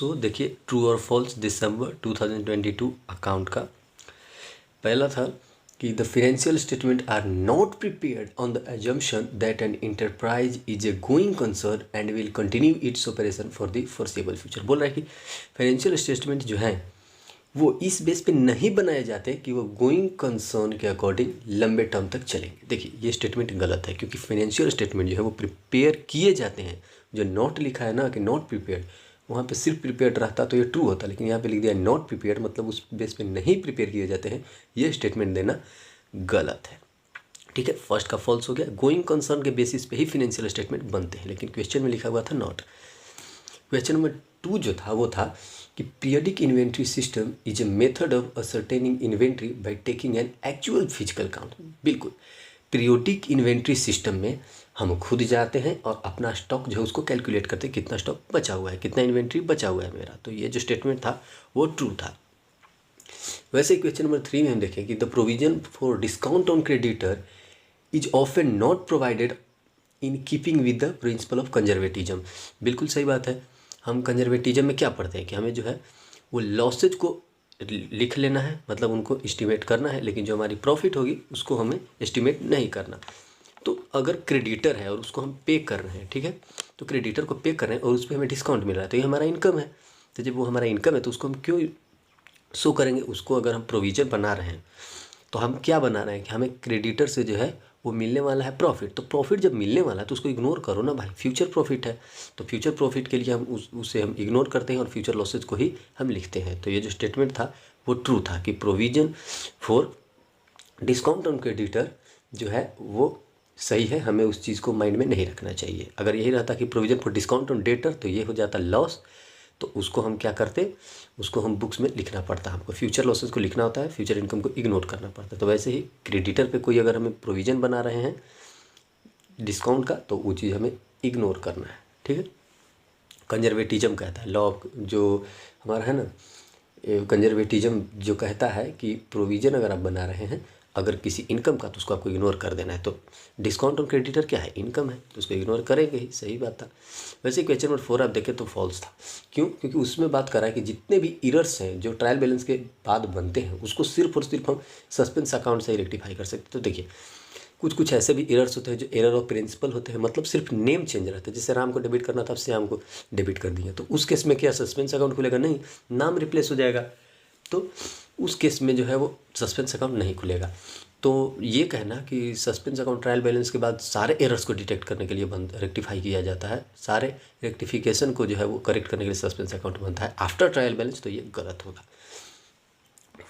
सो देखिए ट्रू और फॉल्स दिसंबर 2022 अकाउंट का पहला था कि the financial statement are not prepared on the assumption that an enterprise is a going concern and will continue its operation for the foreseeable future. बोल रहा है कि फाइनेंशियल स्टेटमेंट जो है वो इस बेस पे नहीं बनाए जाते कि वो गोइंग कंसर्न के अकॉर्डिंग लंबे टर्म तक चलेंगे। देखिए ये स्टेटमेंट गलत है, क्योंकि फाइनेंशियल स्टेटमेंट जो है वो प्रिपेयर किए जाते हैं। जो नॉट लिखा है ना कि नॉट प्रिपेयर्ड, वहाँ पे सिर्फ प्रिपेयर्ड रहता तो ये ट्रू होता, लेकिन यहाँ पे लिख दिया नॉट प्रिपेयर्ड, मतलब उस बेस पे नहीं प्रिपेयर किए जाते हैं। ये स्टेटमेंट देना गलत है। ठीक है, फर्स्ट का फॉल्स हो गया। गोइंग कंसर्न के बेसिस पे ही फाइनेंशियल स्टेटमेंट बनते हैं, लेकिन क्वेश्चन में लिखा हुआ था नॉट। क्वेश्चन नंबर 2 जो था वो था कि periodic inventory system is a method of ascertaining inventory by taking an actual physical count. बिल्कुल, पीरियोडिक इन्वेंट्री सिस्टम में हम खुद जाते हैं और अपना स्टॉक जो है उसको कैलकुलेट करते हैं, कितना स्टॉक बचा हुआ है, कितना इन्वेंट्री बचा हुआ है मेरा। तो ये जो स्टेटमेंट था वो ट्रू था। वैसे क्वेश्चन नंबर 3 में हम देखें कि the provision for discount on creditor is often not provided in keeping with the principle of conservatism. बिल्कुल सही बात है। हम कंजर्वेटिज्म में क्या पढ़ते हैं कि हमें जो है वो लॉसेज को लिख लेना है, मतलब उनको एस्टिमेट करना है, लेकिन जो हमारी प्रॉफिट होगी उसको हमें एस्टिमेट नहीं करना। तो अगर क्रेडिटर है और उसको हम पे कर रहे हैं, ठीक है, तो क्रेडिटर को पे कर रहे हैं और उस पर हमें डिस्काउंट मिल रहा है, तो ये हमारा इनकम है। तो जब वो हमारा इनकम है तो उसको हम क्यों शो करेंगे? उसको अगर हम प्रोविजन बना रहे हैं तो हम क्या बना रहे हैं कि हमें क्रेडिटर से जो है वो मिलने वाला है प्रॉफिट। तो प्रॉफिट जब मिलने वाला है तो उसको इग्नोर करो ना भाई, फ्यूचर प्रॉफिट है। तो फ्यूचर प्रॉफिट के लिए हम उसे हम इग्नोर करते हैं और फ्यूचर लॉसेज को ही हम लिखते हैं। तो ये जो स्टेटमेंट था वो ट्रू था कि provision for discount on creditor जो है वो सही है, हमें उस चीज़ को माइंड में नहीं रखना चाहिए। अगर यही रहता कि provision for discount on debtor तो ये हो जाता लॉस, तो उसको हम क्या करते, उसको हम बुक्स में लिखना पड़ता, हमको फ्यूचर लॉसेस को लिखना होता है, फ्यूचर इनकम को इग्नोर करना पड़ता है। तो वैसे ही क्रेडिटर पे कोई अगर हमें प्रोविज़न बना रहे हैं डिस्काउंट का तो वो चीज़ हमें इग्नोर करना है। ठीक है, कंजर्वेटिज्म कहता है लॉ जो हमारा है ना, कंजर्वेटिज्म जो कहता है कि प्रोविज़न अगर आप बना रहे हैं अगर किसी इनकम का तो उसको आपको इग्नोर कर देना है। तो डिस्काउंट ऑन क्रेडिटर क्या है? इनकम है, तो उसको इग्नोर करेंगे ही, सही बात था। वैसे क्वेश्चन नंबर 4 आप देखें तो फॉल्स था। क्यों? क्योंकि उसमें बात कर रहा है कि जितने भी इरर्स हैं जो ट्रायल बैलेंस के बाद बनते हैं उसको सिर्फ और सिर्फ हम सस्पेंस अकाउंट से ही रेक्टिफाई कर सकते। तो देखिए कुछ ऐसे भी एरर्स होते हैं जो एरर ऑफ प्रिंसिपल होते हैं, मतलब सिर्फ नेम चेंज रहता है। जैसे राम को डेबिट करना था, अब श्याम को डेबिट कर दिया, तो उस केस में क्या सस्पेंस अकाउंट खुलेगा? नहीं, नाम रिप्लेस हो जाएगा। तो उस केस में जो है वो सस्पेंस अकाउंट नहीं खुलेगा। तो ये कहना कि सस्पेंस अकाउंट ट्रायल बैलेंस के बाद सारे एरर्स को डिटेक्ट करने के लिए रेक्टिफाई किया जाता है, सारे रेक्टिफिकेशन को जो है वो करेक्ट करने के लिए सस्पेंस अकाउंट बनता है आफ्टर ट्रायल बैलेंस, तो ये गलत होगा।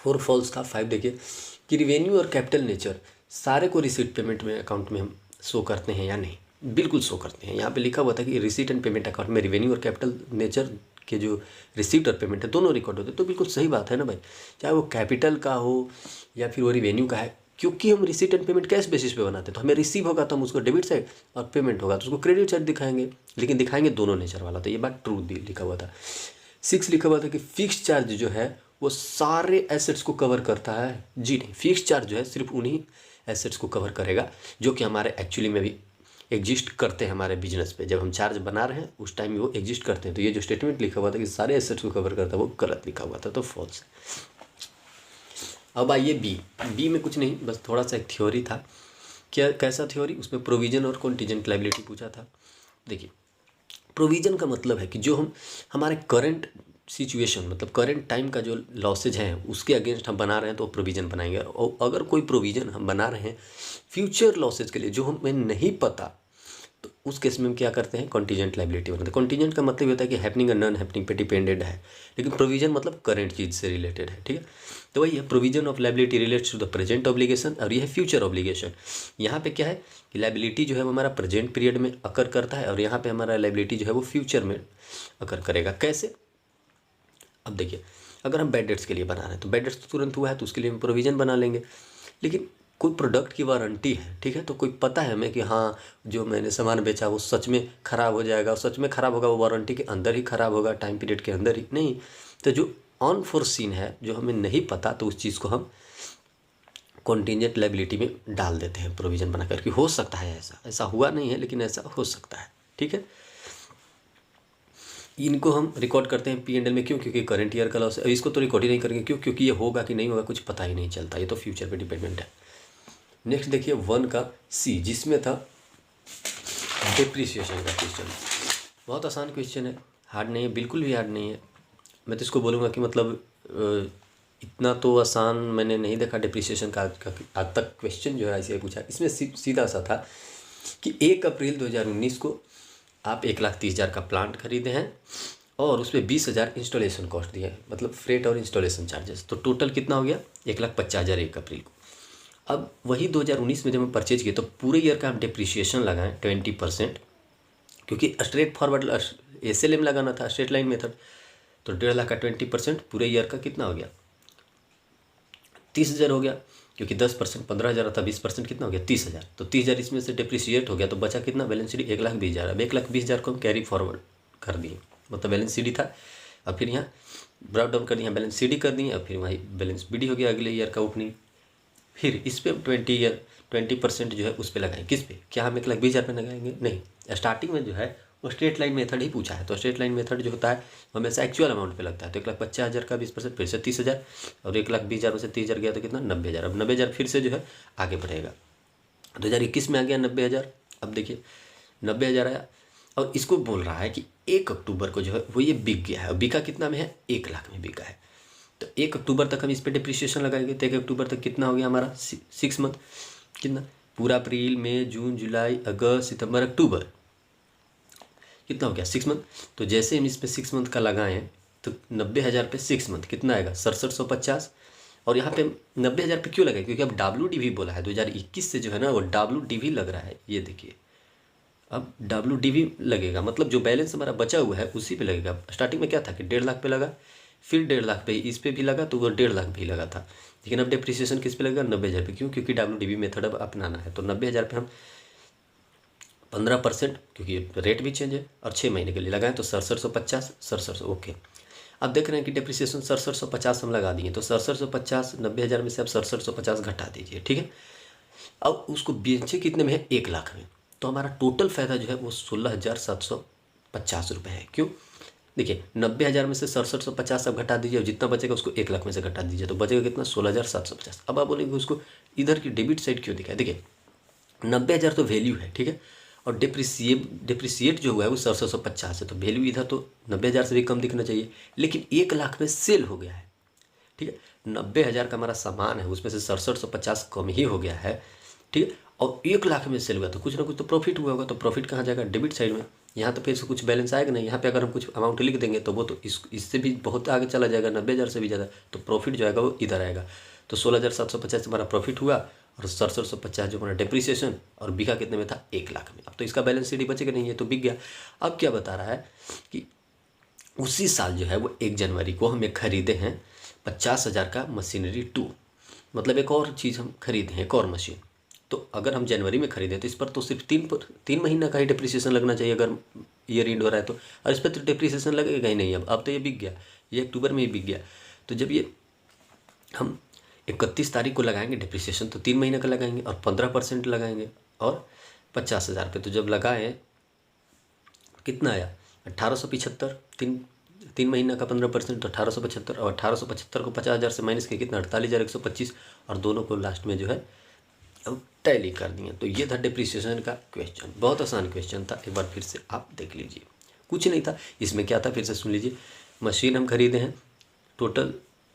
4 फॉल्स था। 5 देखिए कि रिवेन्यू और कैपिटल नेचर सारे को रिसीट पेमेंट में अकाउंट में हम शो करते हैं या नहीं? बिल्कुल शो करते हैं। यहाँ पे लिखा हुआ था कि रिसीट एंड पेमेंट अकाउंट में रिवेन्यू और कैपिटल नेचर के जो रिसीट और पेमेंट है दोनों रिकॉर्ड होते हैं। तो बिल्कुल सही बात है ना भाई, चाहे वो कैपिटल का हो या फिर वो रिवेन्यू का है, क्योंकि हम receipt and payment cash basis पे बनाते हैं। तो हमें रिसीव होगा तो हम उसको डेबिट साइड और पेमेंट होगा तो उसको क्रेडिट साइड दिखाएंगे, लेकिन दिखाएंगे दोनों नेचर वाला। तो ये बात ट्रू लिखा हुआ था। 6 लिखा हुआ था कि फिक्स चार्ज जो है वो सारे एसेट्स को कवर करता है। जी नहीं, फिक्स चार्ज जो है सिर्फ उन्हीं एसेट्स को कवर करेगा जो कि हमारे एक्चुअली में भी एग्जिस्ट करते हैं हमारे बिजनेस पे। जब हम चार्ज बना रहे हैं उस टाइम वो एग्जिस्ट करते हैं। तो ये जो स्टेटमेंट लिखा हुआ था कि सारे एसेट्स को कवर करता है वो गलत लिखा हुआ था, तो फॉल्स। अब आइए बी में कुछ नहीं, बस थोड़ा सा एक थ्योरी था। क्या कैसा थ्योरी? उसमें प्रोविजन और कॉन्टीजेंट लायबिलिटी पूछा था। देखिए प्रोविजन का मतलब है कि जो हम हमारे करंट सिचुएशन मतलब करंट टाइम का जो लॉसेज हैं उसके अगेंस्ट हम बना रहे हैं तो प्रोविज़न बनाएंगे। और अगर कोई प्रोविज़न हम बना रहे हैं फ्यूचर लॉसेज के लिए जो हमें नहीं पता, तो उस केस में हम क्या करते हैं? कॉन्टीजेंट लायबिलिटी बनाते हैं। कॉन्टीजेंट का मतलब होता है कि हैपनिंग और नॉन हैपनिंग पे डिपेंडेड है, लेकिन प्रोविज़न मतलब करंट चीज़ से रिलेटेड है। ठीक है, तो वही है, provision of liability relates to the present obligation और ये है फ्यूचर ऑब्लिगेशन। यहाँ पे क्या है कि लायबिलिटी जो है वो हमारा प्रेजेंट पीरियड में अकर करता है और यहाँ पे हमारा लायबिलिटी जो है वो फ्यूचर में अकर करेगा। कैसे? अब देखिए अगर हम बैड डेट्स के लिए बना रहे हैं तो बैड डेट्स तो तुरंत हुआ है तो उसके लिए हम प्रोविज़न बना लेंगे। लेकिन कोई प्रोडक्ट की वारंटी है, ठीक है, तो कोई पता है हमें कि हाँ जो मैंने सामान बेचा वो सच में ख़राब हो जाएगा, सच में ख़राब होगा, वो वारंटी के अंदर ही ख़राब होगा, टाइम पीरियड के अंदर ही नहीं। तो जो अनफोर्सीन है, जो हमें नहीं पता, तो उस चीज़ को हम कॉन्टीजेंट लायबिलिटी में डाल देते हैं प्रोविज़न बना करके। हो सकता है ऐसा हुआ नहीं है लेकिन ऐसा हो सकता है। ठीक है, इनको हम रिकॉर्ड करते हैं P&L में, क्यों? क्योंकि करंट ईयर का लॉस है। इसको तो रिकॉर्ड ही नहीं करेंगे, क्यों? क्योंकि ये होगा कि नहीं होगा कुछ पता ही नहीं चलता, ये तो फ्यूचर पे डिपेंडेंट है। नेक्स्ट देखिए 1 का C, जिसमें था डिप्रिसिएशन का क्वेश्चन। बहुत आसान क्वेश्चन है, हार्ड नहीं है, बिल्कुल भी हार्ड नहीं है। मैं तो इसको बोलूँगा कि मतलब इतना तो आसान मैंने नहीं देखा डिप्रिसिएशन का आज तक क्वेश्चन जो है ऐसे पूछा। इसमें सीधा सा था कि 1 अप्रैल 2019 को आप 1,30,000 का प्लांट खरीदे हैं और उसमें 20,000 इंस्टॉलेशन कॉस्ट दिया है, मतलब फ्रेट और इंस्टॉलेशन चार्जेस। तो टोटल कितना हो गया? 1,50,000 1 अप्रैल को। अब वही 2019 में जब हम परचेज किए तो पूरे ईयर का हम डिप्रिसिएशन लगाएं 20%, क्योंकि स्ट्रेट फॉरवर्ड SLM लगाना था, स्ट्रेट लाइन मेथड। तो 1.5 लाख का 20% पूरे ईयर का कितना हो गया? 30,000 हो गया, क्योंकि 10% 15,000 था, 20% कितना हो गया? 30,000। तो 30,000 इसमें से डिप्रिशिएट हो गया, तो बचा कितना? Balance sheet 1,20,000। अब 1,20,000 को हम कैरी फॉरवर्ड कर दिए, मतलब बैलेंस शीट था, अब फिर यहाँ ब्राउट डाउन कर दिया, बैलेंस शीट कर दिए, अब फिर वही बैलेंस BD हो गया अगले ईयर का ओपनिंग। फिर इस पर 20% जो है उस पर लगाएंगे। किस पे? क्या हम 1,20,000 पे लगाएंगे? नहीं, स्टार्टिंग में जो है वो स्ट्रेट लाइन मेथड ही पूछा है। तो स्ट्रेट लाइन मेथड जो होता है वो हमेशा एक्चुअल अमाउंट पे लगता है। तो 1,50,000 का 20% फिर से 30,000, और 1,20,000 में से 30,000 गया तो कितना? 90,000। अब 90,000 फिर से जो है आगे बढ़ेगा। 2021 में आ गया 90,000। अब देखिए 90,000 आया, और इसको बोल रहा है कि 1 अक्टूबर को जो है वो ये बिक गया है। बिका कितना में है? 1 लाख में बिका है। तो 1 अक्टूबर तक हम इस पर डिप्रिसिएशन लगाएंगे। तो 1 अक्टूबर तक कितना हो गया हमारा? 6 मंथ। कितना? पूरा अप्रैल मई जून जुलाई अगस्त सितंबर अक्टूबर, कितना हो गया? 6 मंथ। तो जैसे हम इस पर 6 मंथ का लगाएं तो 90,000 पे 6 मंथ कितना आएगा? 6750। और यहाँ पे 90,000 पे क्यों लगाए? क्योंकि अब WDV बोला है 2021 से जो है ना वो WDV लग रहा है। ये देखिए अब WDV लगेगा, मतलब जो बैलेंस हमारा बचा हुआ है उसी पे लगेगा। स्टार्टिंग में क्या था कि 1.5 लाख पे लगा, फिर 1.5 लाख पे इस पे भी लगा, तो वो 1.5 लाख भी लगा था। लेकिन अब डिप्रिसिएशन किस पे लगेगा? 90,000 पे। क्यों? क्योंकि WDV मेथड अब अपनाना है। तो 90,000 पे हम 15%, क्योंकि रेट भी चेंज है, और 6 महीने के लिए लगाएं तो 6750, 6700। ओके, अब देख रहे हैं कि डिप्रिसिएशन 6750 हम लगा दिए, तो 6750 90,000 में से अब 6750 घटा दीजिए, ठीक है। अब उसको बेचे कितने में है? 1 लाख में। तो हमारा टोटल फायदा जो है वो 16,750 रुपये है। क्यों? देखिए 90,000 में से 6750 अब घटा दीजिए, और जितना बचेगा उसको 1 लाख में से घटा दीजिए, तो बचेगा कितना? 16,750। अब आप बोलेंगे उसको इधर की डेबिट साइड क्यों दिखाए? देखिए 90,000 तो वैल्यू है, ठीक है, और डिप्रिसिएट जो हुआ है वो 6750 है, तो वैल्यू इधर तो 90,000 से भी कम दिखना चाहिए। लेकिन 1 लाख में सेल हो गया है, ठीक है। 90,000 का हमारा सामान है, उसमें से 6750 कम ही हो गया है, ठीक है, और 1 लाख में सेल हुआ, तो कुछ ना कुछ तो प्रॉफिट हुआ होगा। तो प्रॉफिट कहाँ जाएगा? डेबिट साइड में। यहाँ तो फिर से कुछ बैलेंस आएगा नहीं। यहाँ पे अगर हम कुछ अमाउंट लिख देंगे तो वो तो इससे भी बहुत आगे चला जाएगा, 90,000 से भी ज़्यादा। तो प्रॉफिट जो आएगा वो इधर आएगा। तो 16,750 हमारा प्रॉफिट हुआ, और 6750 जो हमारा डिप्रिसिएशन, और बिका कितने में था? 1 लाख में। अब तो इसका बैलेंस शीट बचेगा नहीं, है तो बिक गया। अब क्या बता रहा है कि उसी साल जो है वो 1 जनवरी को हम एक खरीदे हैं 50,000 का मशीनरी 2, मतलब एक और चीज़ हम खरीदे हैं, एक और मशीन। तो अगर हम जनवरी में खरीदें तो इस पर तो सिर्फ 3 महीना का ही डिप्रिसिएशन लगना चाहिए, अगर ईयर एंड हो रहा है तो। और इस पर तो डिप्रिसिएशन लगेगा ही नहीं। अब तो ये बिक गया, ये अक्टूबर में ही बिक गया। तो जब ये हम 31 तारीख को लगाएंगे डिप्रिसिएशन, तो 3 महीने का लगाएंगे, और 15% लगाएंगे, और 50,000 पे। तो जब लगाएं कितना आया? 1875। 3 महीना का 15% तो 1875, और 1875 को 50,000 से माइनस किया कितना? 48,125, और दोनों को लास्ट में जो है अब टैली कर दिए। तो ये था डिप्रिसिएशन का क्वेश्चन, बहुत आसान क्वेश्चन था, एक बार फिर से आप देख लीजिए। कुछ नहीं था इसमें, क्या था फिर से सुन लीजिए। मशीन हम खरीदे हैं टोटल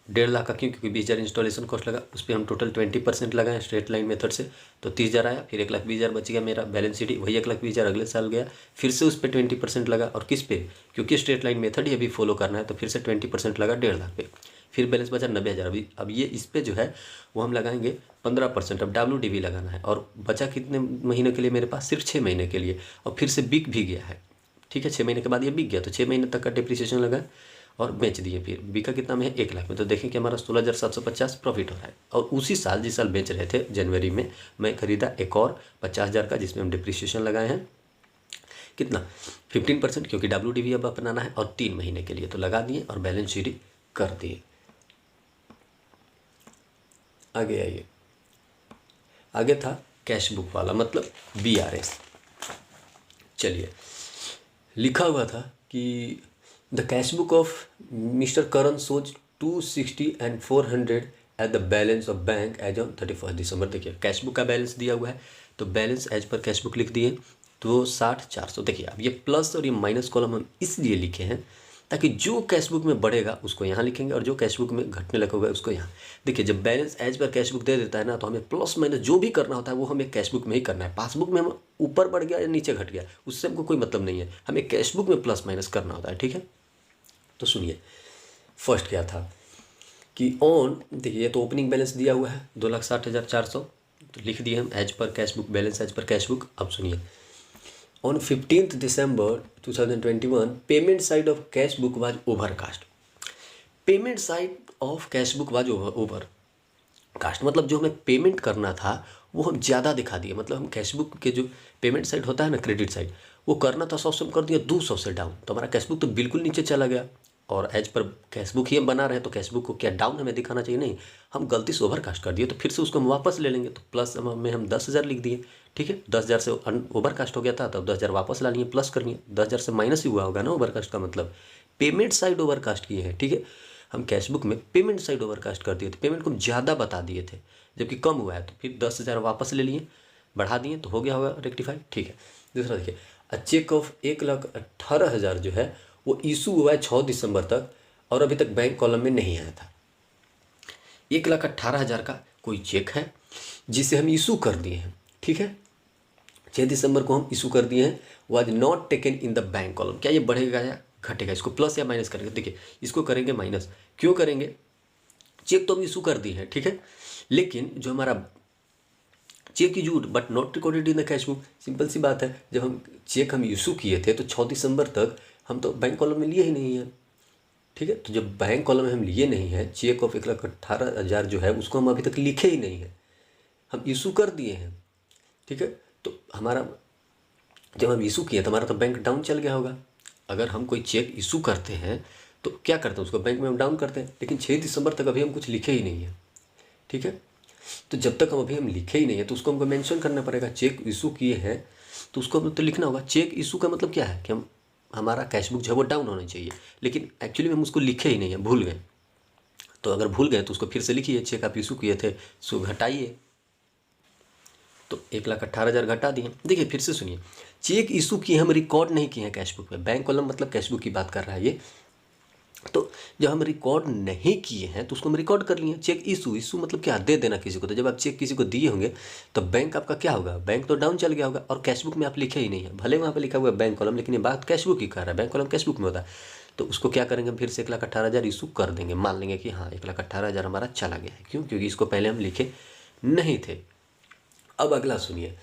1.5 लाख का, क्यों? क्योंकि 20,000 इंस्टॉलेशन कॉस्ट लगा, उस पर हम टोटल 20% लगाएं स्ट्रेट लाइन मेथड से, तो 30,000 आया। फिर 1,20,000 बच गया मेरा बैलेंस शीट, वही 1,20,000 अगले साल गया, फिर से उस पर 20% लगा। और किस पे? क्योंकि स्ट्रेट लाइन मेथड ही अभी फॉलो करना है, तो फिर से 20% लगा 1.5 लाख पे। फिर बैलेंस बचा 90,000। अभी अब ये इस पर जो है वो हम लगाएंगे 15%। अब WDV लगाना है, और बचा कितने महीने के लिए मेरे पास? सिर्फ 6 महीने के लिए, और फिर से बिक भी गया है, ठीक है। 6 महीने के बाद ये बिक गया, तो 6 महीने तक का डिप्रिसिएशन लगा और बेच दिए। फिर बिका कितना में है? 1 लाख में। तो देखें कि हमारा 16,750 प्रॉफिट हो रहा है। और उसी साल जिस साल बेच रहे थे जनवरी में, मैं खरीदा एक और 50,000 का, जिसमें हम डिप्रिसिएशन लगाए हैं कितना? 15%, क्योंकि WDV अब अपनाना है, और 3 महीने के लिए। तो लगा दिए और बैलेंस शीट कर दिए। आगे आइए, आगे था कैश बुक वाला, मतलब BRS। चलिए, लिखा हुआ था कि the cash book of mister Karan shows 260 and 400 at the balance of bank as on 31 दिसंबर। देखिए कैश बुक का बैलेंस दिया हुआ है, तो बैलेंस एज पर कैश बुक लिख दिए, तो 60 400। देखिए अब ये प्लस और ये माइनस कॉलम हम इसलिए लिखे हैं ताकि जो कैश बुक में बढ़ेगा उसको यहाँ लिखेंगे और जो कैश बुक में घटने लगा होगा उसको यहाँ। देखिए जब बैलेंस एज पर कैश बुक दे देता है ना, तो हमें प्लस माइनस जो भी करना होता है वो हमें कैश बुक में ही करना है। पासबुक में हम ऊपर बढ़ गया या नीचे घट गया उससे हमको कोई मतलब नहीं है, हमें कैश बुक में प्लस माइनस करना होता है। ठीक है, तो सुनिए फर्स्ट क्या था कि ऑन, देखिए ये तो ओपनिंग बैलेंस दिया हुआ है 2,60,400, तो लिख दिए हम एज पर कैश बुक, बैलेंस एज पर कैश बुक। अब सुनिए on 15th December 2021 payment side of cash book was overcast. Payment side of cash book was overcast मतलब जो हमें पेमेंट करना था वो हम ज़्यादा दिखा दिए। मतलब हम कैश बुक के जो पेमेंट साइड होता है ना, क्रेडिट साइड, वो करना था 100 से, हम कर दिया 200 से डाउन, तो हमारा कैश बुक तो बिल्कुल नीचे चला गया। और एज पर कैश बुक ही हम बना रहे हैं तो कैश बुक को क्या डाउन हमें दिखाना चाहिए? नहीं, हम गलती से ओवरकास्ट कर दिए तो फिर से उसको हम वापस ले लेंगे। तो प्लस में हम 10,000 लिख दिए। ठीक है, 10,000 से ओवरकास्ट हो गया था, तब 10,000 वापस ला लिए, प्लस कर लिए। 10,000 से माइनस ही हुआ होगा ना ओवरकास्ट का मतलब, पेमेंट साइड ओवरकास्ट किए हैं। ठीक है, हम कैश बुक में पेमेंट साइड ओवरकास्ट कर दिए थे, पेमेंट को हम ज़्यादा बता दिए थे जबकि कम हुआ है, तो फिर 10,000 वापस ले लिए, बढ़ा दिए तो हो गया होगा रेक्टिफाई। ठीक है, दूसरा देखिए चेक ऑफ 1,18,000 जो है वो इशू हुआ है 6 दिसंबर तक और अभी तक बैंक कॉलम में नहीं आया था। 1,18,000 का कोई चेक है जिसे हम इशू कर दिए हैं। ठीक है, 6 दिसंबर को हम इशू कर दिए हैं, was not taken in the bank column. क्या ये बढ़ेगा या घटेगा? इसको प्लस या माइनस करेंगे? देखिए इसको करेंगे माइनस। क्यों करेंगे? चेक तो हम इशू कर दिए हैं, ठीक है, लेकिन जो हमारा cheque issued but not recorded in the cash book, simple सी बात है, जब हम चेक इशू किए थे तो 6 दिसंबर तक हम तो बैंक कॉलम में लिए ही नहीं है। ठीक है, तो जब बैंक कॉलम में हम लिए नहीं है, चेक ऑफ 1,18,000 जो है उसको हम अभी तक लिखे ही नहीं है, हम इशू कर दिए हैं। ठीक है, तो हमारा जब हम इशू किए तो हमारा तो बैंक डाउन चल गया होगा। अगर हम कोई चेक इशू करते हैं तो क्या करते हैं, उसको बैंक में हम डाउन करते हैं, लेकिन 6 दिसंबर तक अभी हम कुछ लिखे ही नहीं है। ठीक है, तो जब तक हम लिखे ही नहीं है तो उसको हमको मेंशन करना पड़ेगा। चेक इशू किए हैं तो उसको तो लिखना होगा। चेक इशू का मतलब क्या है कि हम हमारा कैश बुक जो है वो डाउन होना चाहिए, लेकिन एक्चुअली हम उसको लिखे ही नहीं है, भूल गए। तो अगर भूल गए तो उसको फिर से लिखिए, चेक आप इशू किए थे उसको घटाइए, तो 1,18,000 घटा दिए। देखिए फिर से सुनिए, चेक इशू किए हम रिकॉर्ड नहीं किए हैं कैश बुक में, बैंक कॉलम मतलब कैश बुक की बात कर रहा है ये। तो जब हम रिकॉर्ड नहीं किए हैं तो उसको हम रिकॉर्ड कर लिए। चेक इशू मतलब क्या, दे देना किसी को। तो जब आप चेक किसी को दिए होंगे तो बैंक आपका क्या होगा, बैंक तो डाउन चल गया होगा और कैश बुक में आप लिखे ही नहीं है। भले वहाँ पर लिखा हुआ है बैंक कॉलम, लेकिन ये बात कैश बुक की कर रहा है, बैंक कॉलम कैश बुक में होता है। तो उसको क्या करेंगे, फिर से 1,18,000 इशू कर देंगे, मान लेंगे कि हाँ 1,18,000 हमारा चला गया है। क्यों? क्योंकि इसको पहले हम लिखे नहीं थे। अब अगला सुनिए,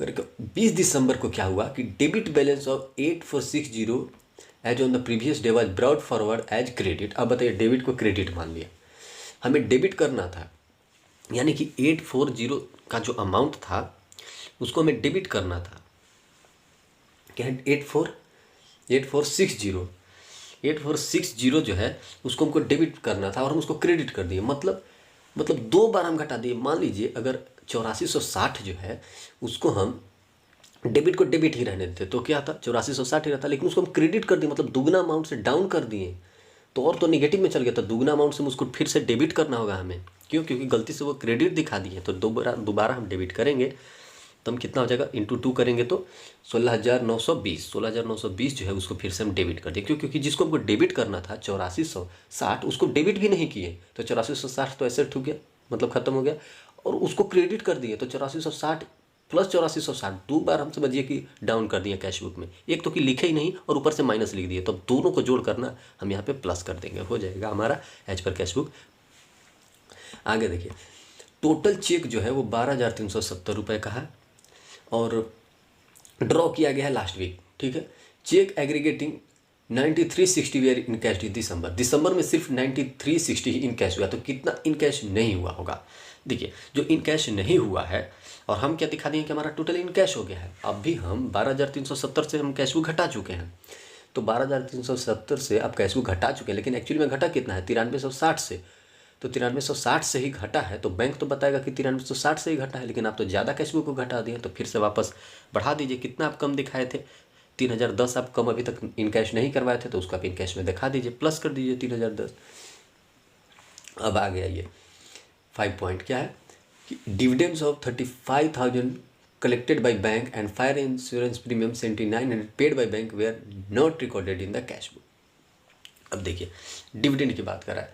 20 दिसंबर को क्या हुआ कि debit balance of 8,460 as on the previous day was brought forward as credit. अब बताइए, डेबिट को क्रेडिट मान लिया, हमें डेबिट करना था, यानी कि 840 का जो अमाउंट था उसको हमें डेबिट करना था। क्या है? 8,460 जो है उसको हमको डेबिट करना था और हम उसको क्रेडिट कर दिए। मतलब 2 बार हम घटा दिए। मान लीजिए अगर 8460 जो है उसको हम डेबिट को डेबिट ही रहने देते तो क्या था, 8460 ही रहता, लेकिन उसको हम क्रेडिट कर दिए, मतलब दुगना अमाउंट से डाउन कर दिए। तो और तो नेगेटिव में चल गया था, दुगना अमाउंट से उसको फिर से डेबिट करना होगा हमें। क्यों? क्योंकि गलती से वो क्रेडिट दिखा दिए, तो दोबारा हम डेबिट करेंगे तो हम कितना हो जाएगा, इंटू 2 करेंगे तो 16,920 जो है उसको फिर से हम डेबिट कर दिए। क्यों? क्योंकि जिसको हमको डेबिट करना था 8460 उसको डेबिट भी नहीं किए, तो 8460 तो ऐसे ठुक गया, मतलब खत्म हो गया। और उसको क्रेडिट कर दिए तो 8460 प्लस 8460, 2 बार हम समझिए कि डाउन कर दिया कैश बुक में। एक तो कि लिखे ही नहीं और ऊपर से माइनस लिख दिए, तो दोनों को जोड़ करना हम यहाँ पे प्लस कर देंगे, हो जाएगा हमारा एज पर कैश बुक। आगे देखिए, टोटल चेक जो है वो 12,370 रुपये का है और ड्रॉ किया गया है लास्ट वीक। ठीक है, cheque aggregating 9360 where in cash December में सिर्फ 9360 ही इन कैश हुआ, तो कितना इन कैश नहीं हुआ होगा। देखिए जो इन कैश नहीं हुआ है, और हम क्या दिखा दिए कि हमारा टोटल इन कैश हो गया है। अब भी हम 12,370 से हम कैश बुक घटा चुके हैं, तो 12,370 से आप कैश बुक घटा चुके हैं, लेकिन एक्चुअली में घटा कितना है, 9360 से। तो 9360 से ही घटा है, तो बैंक तो बताएगा कि 9360 से ही घटा है, लेकिन आप तो ज़्यादा कैश बुक को घटा दिए, तो फिर से वापस बढ़ा दीजिए। कितना आप कम दिखाए थे, 3010 आप कम अभी तक इन कैश नहीं करवाए थे तो उसको आप इन कैश में दिखा दीजिए, प्लस कर दीजिए 3010। अब आ गया ये 5 पॉइंट क्या है कि dividends of 35,000 collected by bank and fire insurance premium 7900 paid by bank were not recorded in the cash book। अब देखिए डिविडेंड की बात कर रहा है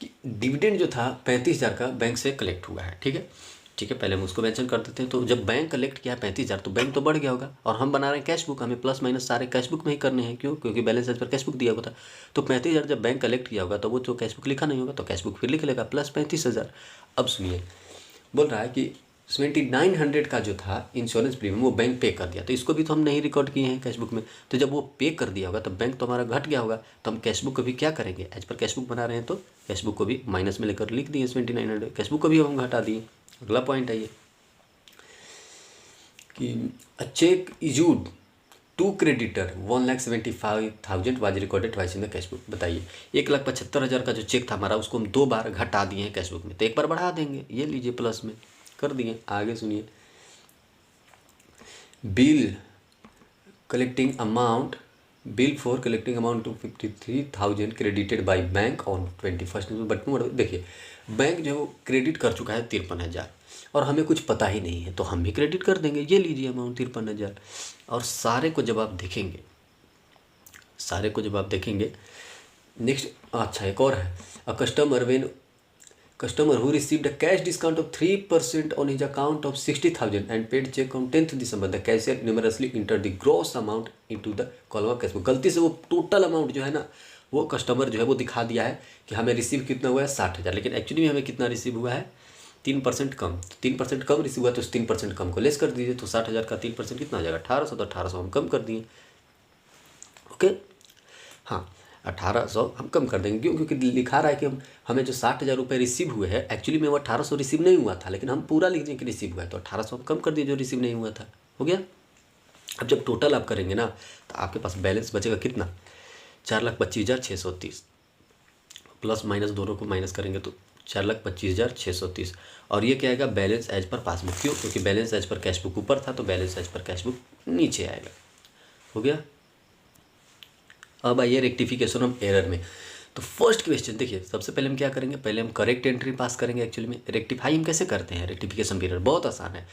कि डिविडेंड जो था 35,000 का बैंक से कलेक्ट हुआ है, ठीक है ठीक है, पहले हम उसको मेंशन कर देते हैं। तो जब बैंक कलेक्ट किया 35,000 तो बैंक तो बढ़ गया होगा, और हम बना रहे हैं कैश बुक, हमें प्लस माइनस सारे कैश बुक में ही करने हैं। क्यों? क्योंकि बैलेंस एज पर कैश बुक दिया हुआ था। तो 35,000 जब बैंक कलेक्ट किया होगा तो वो जो कैश बुक लिखा नहीं होगा तो कैश बुक फिर लिख लेगा प्लस 35,000। अब सुनिए, बोल रहा है कि 2900 का जो था इंश्योरेंस प्रीमियम वो बैंक पे कर दिया, तो इसको भी तो हम नहीं रिकॉर्ड किए हैं कैश बुक में। तो जब वो पे कर दिया होगा तो बैंक तो हमारा घट गया होगा, तो हम कैश बुक को भी क्या करेंगे, एज पर कैश बुक बना रहे हैं तो कैश बुक को भी माइनस में लेकर लिख दिए 2900, कैश बुक को भी हम घटा दिए। अगला पॉइंट है ये कि a cheque issued to creditor 1,75,000 was recorded twice in the cash book. बताइए 1,75,000 का जो चेक था हमारा उसको हम 2 बार घटा दिए हैं कैश बुक में, तो एक बार बढ़ा देंगे, ये लीजिए प्लस में कर दिए। आगे सुनिए, bill for collecting amount to 53,000 credited by bank on 21 but देखिए बैंक जो क्रेडिट कर चुका है 53,000 और हमें कुछ पता ही नहीं है तो हम भी क्रेडिट कर देंगे, ये लीजिए अमाउंट 53,000। और सारे को जब आप देखेंगे नेक्स्ट, अच्छा एक और है, अ customer who received a cash discount of 3% on his account of 60,000 and paid check on 10th December, the cashier numerously entered the gross amount into the column of cash book। गलती से वो total amount जो है ना वो customer जो है वो दिखा दिया है कि हमें रिसीव कितना हुआ है 60,000, लेकिन एक्चुअली में हमें कितना रिसीव हुआ है 3% कम। तो 3% कम रिसीव हुआ तो उस 3% कम को लेस कर दीजिए, तो 60,000 का 3% कितना हो जाएगा 1800, तो 1800 हम कम कर दिए। ओके हाँ 1800 हम कम कर देंगे, क्यों? क्योंकि लिखा रहा है कि हमें जो 60,000 रुपये रिसीव हुए हैं एक्चुअली में वो 1800 रिसीव नहीं हुआ था, लेकिन हम पूरा लिख दें कि रिसीव हुआ है तो 1800 हम कम कर दिए जो रिसीव नहीं हुआ था। हो गया। अब जब टोटल आप करेंगे ना तो आपके पास बैलेंस बचेगा कितना 4,25,630 प्लस माइनस दोनों को माइनस करेंगे तो 4,25,630, और ये क्या आएगा बैलेंस एज पर पासबुक। क्यों? क्योंकि बैलेंस एज पर कैश बुक ऊपर था तो बैलेंस एज पर कैश बुक नीचे आएगा। हो गया। अब आइए रेक्टिफिकेशन ऑफ एरर में। तो फर्स्ट क्वेश्चन देखिए, सबसे पहले हम क्या करेंगे, पहले हम करेक्ट एंट्री पास करेंगे। एक्चुअली में रेक्टिफाई हम कैसे करते हैं रेक्टिफिकेशन एरर, बहुत आसान है।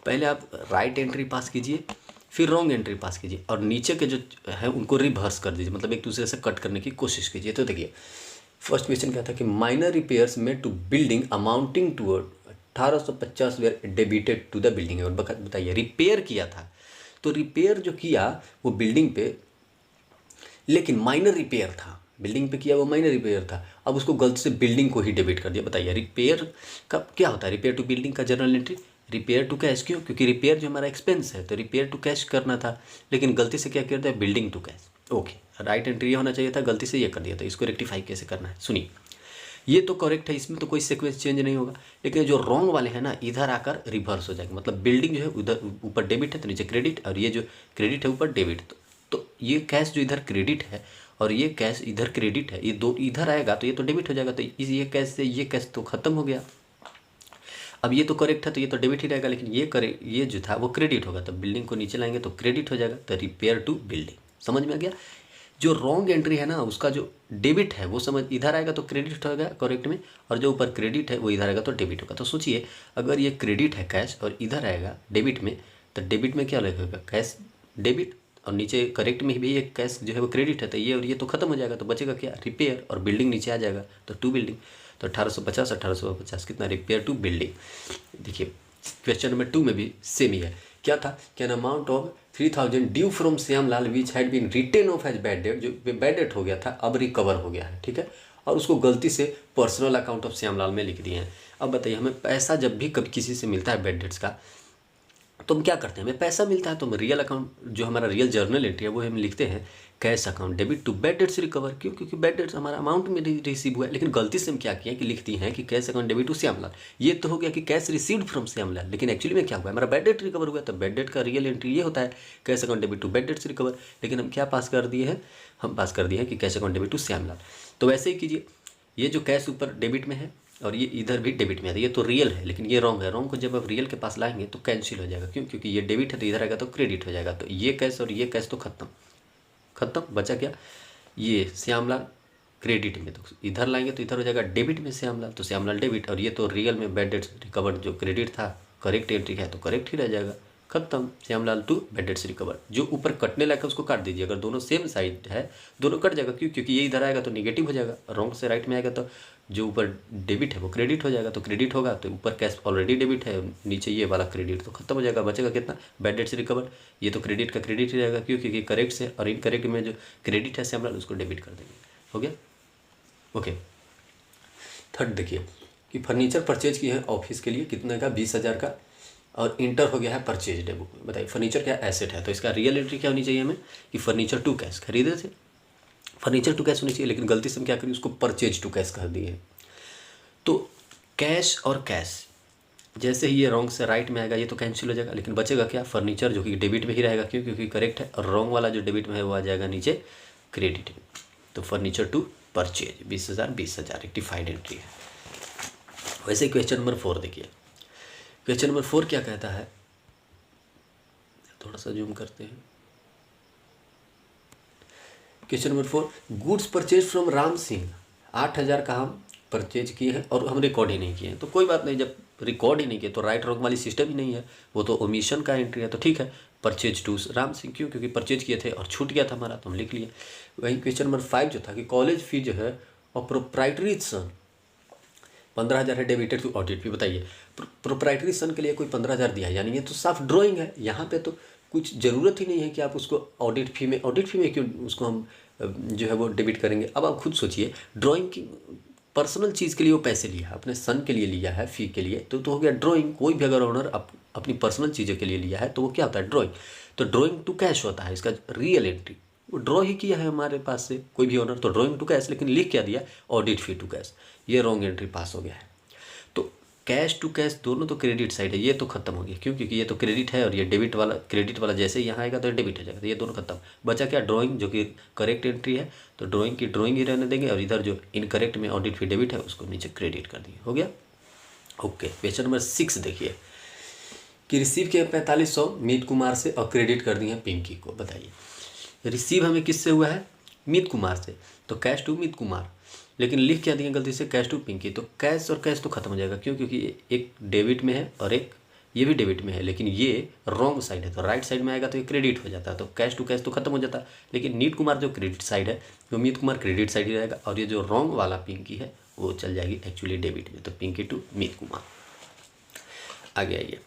पहले आप राइट एंट्री पास कीजिए, फिर रॉन्ग एंट्री पास कीजिए, और नीचे के जो है उनको रिवर्स कर दीजिए, मतलब एक दूसरे से कट करने की कोशिश कीजिए। तो देखिए फर्स्ट क्वेश्चन क्या था कि minor repairs made to building amounting to 1850 were debited to the building. और बताइए रिपेयर किया था, तो रिपेयर जो किया वो बिल्डिंग पे, लेकिन माइनर रिपेयर था, बिल्डिंग पे किया वो माइनर रिपेयर था, अब उसको गलती से बिल्डिंग को ही डेबिट कर दिया। बताइए रिपेयर का क्या होता है, रिपेयर टू बिल्डिंग का journal entry repair to cash. क्यों? क्योंकि रिपेयर जो हमारा एक्सपेंस है तो रिपेयर टू कैश करना था, लेकिन गलती से क्या कर दिया building to cash. Okay, right entry ये होना चाहिए था, गलती से ये कर दिया था। इसको रेक्टिफाई कैसे करना है सुनिए, ये तो करेक्ट है, इसमें तो कोई सीक्वेंस चेंज नहीं होगा, लेकिन जो रॉन्ग वाले हैं ना इधर आकर रिवर्स हो जाएगा। मतलब बिल्डिंग जो है उधर ऊपर डेबिट है तो नीचे क्रेडिट, और ये जो क्रेडिट है ऊपर डेबिट, तो ये कैश जो इधर क्रेडिट है और ये कैश इधर क्रेडिट है, ये दो इधर आएगा तो ये तो डेबिट हो जाएगा, तो ये कैश से ये कैश तो खत्म हो गया। अब ये तो करेक्ट है तो ये तो डेबिट ही रहेगा, लेकिन ये जो था वो क्रेडिट होगा, तो बिल्डिंग को नीचे लाएंगे तो क्रेडिट हो जाएगा, तो रिपेयर टू बिल्डिंग। समझ में आ गया। जो रॉन्ग एंट्री है ना उसका जो डेबिट है वो समझ इधर आएगा तो क्रेडिट होगा करेक्ट में, और जो ऊपर क्रेडिट है वो इधर आएगा तो डेबिट होगा। तो सोचिए अगर ये क्रेडिट है कैश और इधर आएगा डेबिट में, तो डेबिट में क्या लगेगा कैश डेबिट, और नीचे करेक्ट में भी एक कैश जो है वो क्रेडिट है, तो ये और ये तो खत्म हो जाएगा, तो बचेगा क्या रिपेयर, और बिल्डिंग नीचे आ जाएगा तो टू बिल्डिंग। तो 1850 कितना रिपेयर टू बिल्डिंग। देखिए क्वेश्चन नंबर 2 में भी सेम ही है। क्या था कि an amount of 3,000 due from Shyamlal which had been written off as bad debt, जो बैड डेट हो गया था अब रिकवर हो गया है, ठीक है, और उसको गलती से पर्सनल अकाउंट ऑफ श्यामलाल में लिख दिए हैं। अब बताइए हमें पैसा जब भी कभी किसी से मिलता है बैड डेट्स का तो हम क्या करते हैं, हमें पैसा मिलता है तो हम रियल अकाउंट जो हमारा रियल जर्नल एंट्री है वो हम लिखते हैं cash account debit to bad debts recover. क्यों? क्योंकि बैड डेट्स हमारा अमाउंट में रिसीव हुआ है, लेकिन गलती से हम क्या किया कि लिखती हैं कि cash account debit to Shyamlal. ये तो हो गया कि कैश रिसीव्ड फ्रॉम श्यामलाल, लेकिन एक्चुअली में क्या हुआ हमारा बैड डेट रिकवर हुआ, तो बैड डेट का रियल एंट्री ये होता है cash account debit to bad debts recover, लेकिन हम क्या पास कर दिए हैं, हम पास कर दिए हैं कि cash account debit to Shyamlal. तो वैसे ही कीजिए, ये जो कैश ऊपर डेबिट में है और ये इधर भी डेबिट में आता है। ये तो रियल है लेकिन ये रॉन्ग है। रॉन्ग को जब आप रियल के पास लाएंगे तो कैंसिल हो जाएगा। क्यों? क्योंकि ये डेबिट है तो इधर आएगा तो क्रेडिट हो जाएगा। तो ये कैश और ये कैश तो खत्म खत्म। बचा क्या? ये श्यामलाल क्रेडिट में, तो इधर लाएंगे तो इधर हो जाएगा डेबिट में श्यामलाल, तो श्यामलाल डेबिट। और ये तो रियल में बैड डेट्स रिकवर्ड जो क्रेडिट था करेक्ट एंट्री है तो करेक्ट ही रह जाएगा। खत्म। Shyamlal to bad debts recovered. जो ऊपर कटने लायक है उसको काट दीजिए। अगर दोनों सेम साइड है दोनों कट जाएगा। क्यों? क्योंकि ये इधर आएगा तो निगेटिव हो जाएगा, रॉन्ग से राइट में आएगा तो जो ऊपर डेबिट है वो क्रेडिट हो जाएगा। तो क्रेडिट होगा तो ऊपर कैश ऑलरेडी डेबिट है, नीचे ये वाला क्रेडिट, तो खत्म हो जाएगा। बचेगा कितना? बैड डेट से रिकवर। ये तो क्रेडिट का क्रेडिट ही रहेगा। क्यों? क्योंकि करेक्ट से और इनकरेक्ट में जो क्रेडिट है श्यामलाल उसको डेबिट कर देंगे। हो गया? ओके। थर्ड देखिए कि फर्नीचर परचेज की है ऑफिस के लिए कितने का? 20,000 का, और इंटर हो गया है परचेज डेबुक में। बताइए फर्नीचर क्या एसेट है तो इसका रियल एंट्री क्या होनी चाहिए हमें कि फर्नीचर टू कैश खरीदे थे, फर्नीचर टू कैश होनी चाहिए। लेकिन गलती से हम क्या करिए उसको परचेज टू कैश कर दिए। तो कैश और कैश जैसे ही ये रॉन्ग से राइट में आएगा ये तो कैंसिल हो जाएगा। लेकिन बचेगा क्या? फर्नीचर जो कि डेबिट में ही रहेगा। क्यों? क्योंकि करेक्ट है। और रॉन्ग वाला जो डेबिट में है वो आ जाएगा नीचे क्रेडिट में। तो furniture to purchase 20,000 20,000 rectified entry है। वैसे क्वेश्चन नंबर 4 देखिए। क्वेश्चन नंबर 4 क्या कहता है, थोड़ा सा जूम करते हैं। Question number 4, goods purchase from Ram Singh 8,000 का हम परचेज किए हैं और हम रिकॉर्ड ही नहीं किए हैं। तो कोई बात नहीं, जब रिकॉर्ड ही नहीं किए तो राइट रॉन्ग वाली सिस्टम ही नहीं है, वो तो ओमिशन का एंट्री है। तो ठीक है, परचेज टू राम सिंह। क्यों? क्योंकि परचेज किए थे और छूट गया था हमारा तो हम लिख लिए। वही क्वेश्चन नंबर 5 जो था कि कॉलेज फी जो है और प्रोप्राइटरी सन 15,000 है डेबिटेड टू ऑडिट फी। बताइए प्रोप्राइटरी सन के लिए कोई 15,000 दिया है, यानी ये तो साफ ड्राइंग है। यहाँ पे तो कुछ ज़रूरत ही नहीं है कि आप उसको ऑडिट फी में क्यों उसको हम जो है वो डेबिट करेंगे। अब आप खुद सोचिए, ड्राइंग की पर्सनल चीज़ के लिए वो पैसे लिया है, अपने सन के लिए लिया है फ़ी के लिए, तो हो गया ड्राइंग। कोई भी अगर ऑनर अपनी पर्सनल चीज़ों के लिए लिया है तो वो क्या होता है? ड्राइंग। तो ड्राइंग टू कैश होता है इसका रियल एंट्री। वो ड्रॉ ही किया है हमारे पास से कोई भी ऑनर, तो ड्राइंग टू कैश, लेकिन लिख क्या दिया? Audit fee to cash. ये रॉन्ग एंट्री पास हो गया है। तो कैश टू कैश दोनों तो क्रेडिट साइड है, ये तो खत्म हो गया। क्यों? क्योंकि ये तो क्रेडिट है और ये डेबिट वाला, क्रेडिट वाला जैसे ही यहाँ आएगा तो डेबिट हो जाएगा। तो ये दोनों खत्म। बचा क्या? ड्राइंग जो कि करेक्ट एंट्री है, तो ड्राइंग की ड्राइंग ही रहने देंगे और इधर जो इनकरेक्ट में ऑडिट फी डेबिट है उसको नीचे क्रेडिट कर दिए। हो गया? ओके। क्वेश्चन नंबर 6 देखिए कि रिसीव किए 4500 मीत कुमार से और क्रेडिट कर दिए पिंकी को। बताइए रिसीव हमें किससे हुआ है? मीत कुमार से, तो कैश टू मीत कुमार, लेकिन लिख क्या दिए गलती से? Cash to Pinky. तो कैश और कैश तो खत्म हो जाएगा। क्यों? क्योंकि एक डेबिट में है और एक ये भी डेबिट में है, लेकिन ये रॉन्ग साइड है तो राइट साइड में आएगा तो ये क्रेडिट हो जाता है। तो कैश टू कैश तो खत्म हो जाता है। लेकिन मीत कुमार जो क्रेडिट साइड है वो मीत कुमार क्रेडिट साइड ही रहेगा, और ये जो रॉन्ग वाला पिंकी है वो चल जाएगी एक्चुअली डेबिट में। तो पिंकी टू मीत कुमार। आगे आइए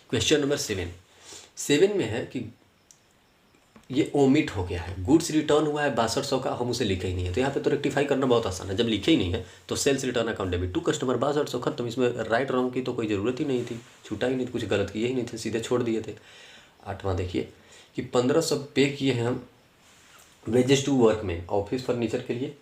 क्वेश्चन नंबर 7 में है कि ये ओमिट हो गया है। गुड्स रिटर्न हुआ है 6200 का, हम उसे लिखे ही नहीं है। तो यहाँ पे तो रेक्टिफाई करना बहुत आसान है, जब लिखे ही नहीं है तो sales return account debit to customer 6200 खत्म। इसमें राइट रॉन्ग की तो कोई ज़रूरत ही नहीं थी, छूटा ही नहीं, कुछ गलत किए ही नहीं थे, सीधे छोड़ दिए थे। 8वां देखिए कि 1500 पे किए हैं हम वेजेस टू वर्क में, ऑफिस फर्नीचर के लिए,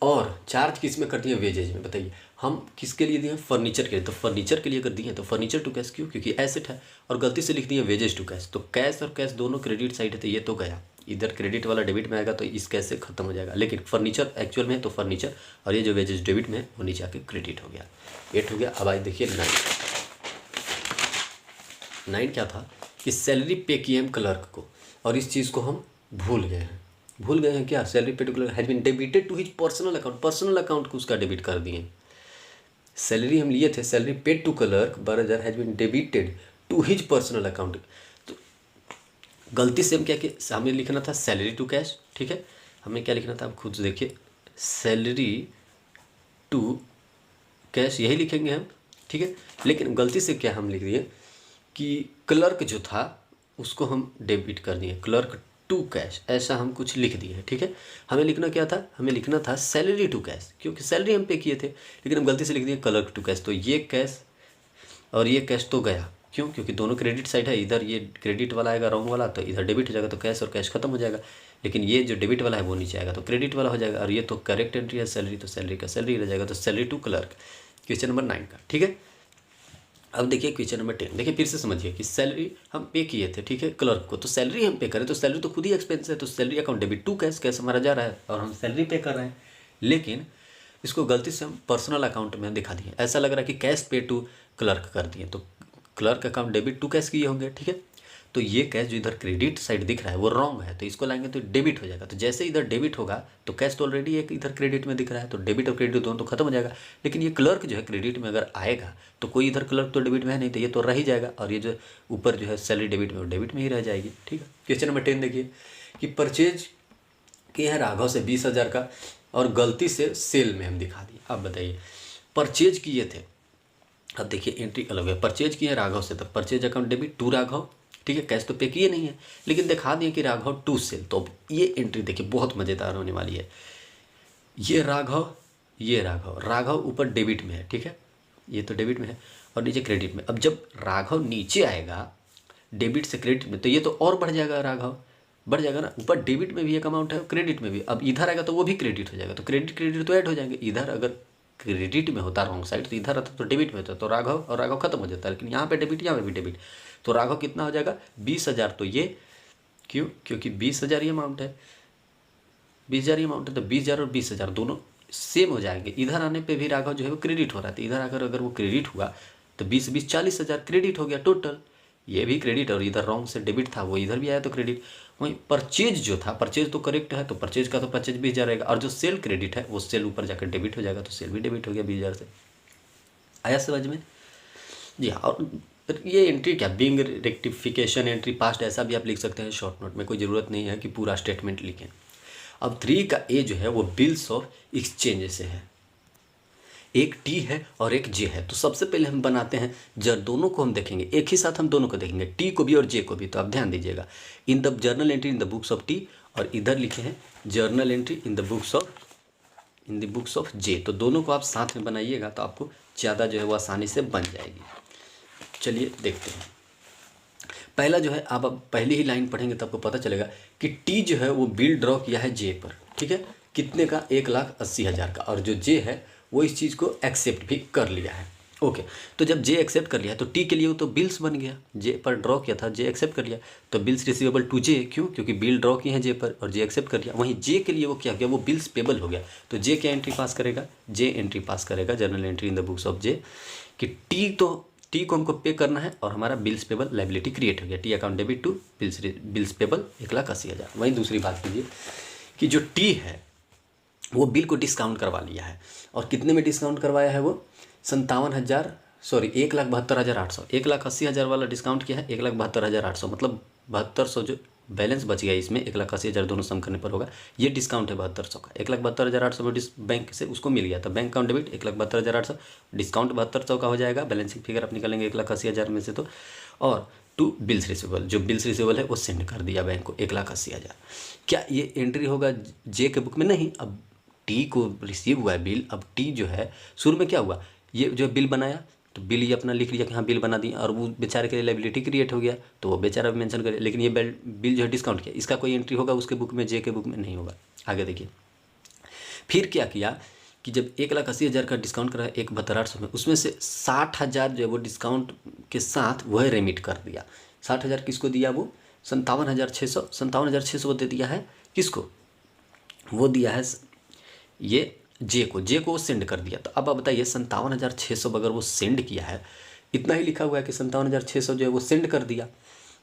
और चार्ज किस में कर दिए? वेजेज में। बताइए हम किसके लिए दिए? फर्नीचर के लिए। तो फर्नीचर के लिए कर दिए तो फर्नीचर टू कैश। क्यों? क्योंकि एसेट है, और गलती से लिख दिए वेजेज टू कैश। तो कैश और कैश दोनों क्रेडिट साइड है तो ये तो गया, इधर क्रेडिट वाला डेबिट में आएगा तो इस कैश से खत्म हो जाएगा। लेकिन फर्नीचर एक्चुअल में है तो फर्नीचर, और ये जो वेजेज डेबिट में है वो नीचे आके क्रेडिट हो गया। 8 हो गया। अब आज देखिए 9 क्या था कि सैलरी पे किए हम क्लर्क को, और इस चीज़ को हम भूल गए हैं। भूल गए हैं क्या? Salary pay to clerk has been debited to his personal account, personal account को उसका डेबिट कर दिए। सैलरी हम लिए थे, salary paid to clerk 12,000 has been debited to his personal account. तो गलती से हम क्या कि हमें लिखना था सैलरी टू कैश, ठीक है। हमें क्या लिखना था आप खुद देखिए, सैलरी टू कैश यही लिखेंगे हम, ठीक है। लेकिन गलती से क्या हम लिख दिए कि क्लर्क जो था उसको हम डेबिट कर दिए, क्लर्क टू कैश, ऐसा हम कुछ लिख दिए, ठीक है। हमें लिखना क्या था? हमें लिखना था सैलरी टू कैश, क्योंकि सैलरी हम पे किए थे, लेकिन हम गलती से लिख दिए क्लर्क टू कैश। तो ये कैश और ये कैश तो गया। क्यों? क्योंकि दोनों क्रेडिट साइड है, इधर ये क्रेडिट वाला आएगा रॉन्ग वाला तो इधर डेबिट हो जाएगा, तो कैश और कैश खत्म हो जाएगा। लेकिन ये जो डेबिट वाला है वो नीचे आएगा तो क्रेडिट वाला हो जाएगा, और ये तो करेक्ट एंट्री है सैलरी, तो सैलरी का सैलरी रह जाएगा। तो salary to clerk, question number 9 का, ठीक है। अब देखिए क्वेश्चन नंबर 10, देखिए फिर से समझिए कि सैलरी हम पे किए थे, ठीक है, क्लर्क को, तो सैलरी हम पे करें तो सैलरी तो खुद ही एक्सपेंस है, तो salary account debit to cash, cash हमारा जा रहा है और हम सैलरी पे कर रहे हैं। लेकिन इसको गलती से हम पर्सनल अकाउंट में दिखा दिए, ऐसा लग रहा है कि कैश पे टू क्लर्क कर दिए, तो clerk account debit to cash किए होंगे, ठीक है। तो ये कैश जो इधर क्रेडिट साइड दिख रहा है वो रॉन्ग है, तो इसको लाएंगे तो डेबिट हो जाएगा। तो जैसे इधर डेबिट होगा तो कैश तो ऑलरेडी एक इधर क्रेडिट में दिख रहा है, तो डेबिट और क्रेडिट दोनों तो खत्म हो जाएगा। लेकिन ये क्लर्क जो है क्रेडिट में अगर आएगा तो कोई इधर क्लर्क तो डेबिट में है नहीं, तो ये तो रह ही जाएगा, और ये जो ऊपर जो है सैलरी डेबिट में वो डेबिट में ही रह जाएगी, ठीक है। क्वेश्चन नंबर 10 देखिए कि परचेज किया है राघव से 20,000 का और गलती से सेल में हम दिखा दिए। अब बताइए परचेज किए थे, अब देखिए एंट्री अलग है, परचेज किए राघव से, तब purchase account debit to Raghav, ठीक है। कैश तो पे किए नहीं है, लेकिन दिखा दिए कि राघव टू सेल, तो अब ये एंट्री देखिए बहुत मज़ेदार होने वाली है। ये राघव, ये राघव, राघव ऊपर डेबिट में है, ठीक है, ये तो डेबिट में है और नीचे क्रेडिट में। अब जब राघव नीचे आएगा डेबिट से क्रेडिट में, तो ये तो और बढ़ जाएगा, राघव बढ़ जाएगा ना, ऊपर डेबिट में भी एक अमाउंट है क्रेडिट में भी, अब इधर आएगा तो वो भी क्रेडिट हो जाएगा, तो क्रेडिट क्रेडिट तो ऐड हो जाएंगे। इधर अगर क्रेडिट में होता रॉन्ग साइड तो इधर आता तो डेबिट में होता, तो राघव और राघव खत्म हो जाता है, लेकिन यहाँ पे डेबिट, यहाँ पे भी डेबिट, तो राघव कितना हो जाएगा 20,000, तो ये क्यों, क्योंकि 20,000 ही अमाउंट है, 20,000 ही अमाउंट है, तो 20,000 और 20,000 दोनों सेम हो जाएंगे। इधर आने पे भी राघव जो है वो क्रेडिट हो रहा था, इधर आकर अगर वो क्रेडिट हुआ तो 20 40,000 क्रेडिट हो गया टोटल, ये भी क्रेडिट, और इधर रॉन्ग से डेबिट था वो इधर भी आया तो क्रेडिट। वहीं परचेज जो था, परचेज तो करेक्ट है, तो परचेज का तो परचेज 20,000 रहेगा, और जो सेल क्रेडिट है वो सेल ऊपर जाकर डेबिट हो जाएगा, तो सेल भी डेबिट हो गया 20,000 से। आया समझ में? जी हाँ। और ये एंट्री क्या, बिंग रेक्टिफिकेशन एंट्री पास्ट, ऐसा भी आप लिख सकते हैं शॉर्ट नोट में, कोई ज़रूरत नहीं है कि पूरा स्टेटमेंट लिखें। अब 3 का ए जो है वो बिल्स ऑफ एक्सचेंज से है, एक टी है और एक जे है, तो सबसे पहले हम बनाते हैं जर, दोनों को हम देखेंगे एक ही साथ, हम दोनों को देखेंगे, टी को भी और जे को भी। तो आप ध्यान दीजिएगा, in the journal entry in the books of T, और इधर लिखे हैं journal entry in the books of J, तो दोनों को आप साथ में बनाइएगा तो आपको ज़्यादा जो है वो आसानी से बन जाएगी। चलिए देखते हैं। पहला जो है आप अब पहली ही लाइन पढ़ेंगे तो आपको पता चलेगा कि टी जो है वो बिल ड्रॉ किया है जे पर, ठीक है, कितने का 1,80,000 का, और जो जे है वो इस चीज़ को एक्सेप्ट भी कर लिया है। ओके, तो जब जे एक्सेप्ट कर लिया तो टी के लिए वो तो बिल्स बन गया, जे पर ड्रॉ किया था, जे एक्सेप्ट कर लिया, तो बिल्स रिसीवेबल टू जे, क्यों, क्योंकि बिल ड्रॉ किए हैं जे पर और जे एक्सेप्ट कर लिया। वहीं जे के लिए वो क्या हो गया, वो बिल्स पेबल हो गया, तो जे क्या एंट्री पास करेगा, जे एंट्री पास करेगा journal entry in the books of J, कि टी को हमको पे करना है और हमारा बिल्स पेबल लाइबिलिटी क्रिएट हो गया, T account debit to bills payable 1,80,000। वहीं दूसरी बात कीजिए कि जो टी है वो बिल को डिस्काउंट करवा लिया है, और कितने में डिस्काउंट करवाया है वो 1,72,800, 1,80,000 वाला डिस्काउंट किया है 1,72,800, मतलब 7,200 जो बैलेंस बच गया इसमें 1,80,000 दोनों सम करने पर होगा, ये डिस्काउंट है 7,200 का, 1,72,800 में बैंक से उसको मिल गया था, बैंक अकाउंट डेबिट 1,72,800, डिस्काउंट 7,200 का हो जाएगा, बैलेंसिंग फिगर आप निकालेंगे 1,80,000 में से, तो और टू बिल्स रिसीवेबल, जो बिल्स रिसीवेबल है वो सेंड कर दिया बैंक को 1,80,000। क्या ये एंट्री होगा जे के बुक में? नहीं, अब टी को रिसीव हुआ है बिल, अब टी जो है शुरू में क्या हुआ, ये जो बिल बनाया तो बिल ये अपना लिख लिया कि हाँ बिल बना दिया, और वो बेचारे के लिए लाइबिलिटी क्रिएट हो गया, तो वो बेचारा मेंशन करे, लेकिन ये बिल जो है डिस्काउंट किया, इसका कोई एंट्री होगा उसके बुक में, जे के बुक में नहीं होगा। आगे देखिए, फिर क्या किया कि जब 1,80,000 का डिस्काउंट करा 1,72,800 में, उसमें से 60,000 जो है वो डिस्काउंट के साथ वह रेमिट कर दिया। 60,000 किसको दिया, वो 57,600 दे दिया है, किसको, वो दिया है ये जे को सेंड कर दिया। तो अब आप बताइए 57,600 अगर वो सेंड किया है, इतना ही लिखा हुआ है कि 57,600 जो है वो सेंड कर दिया,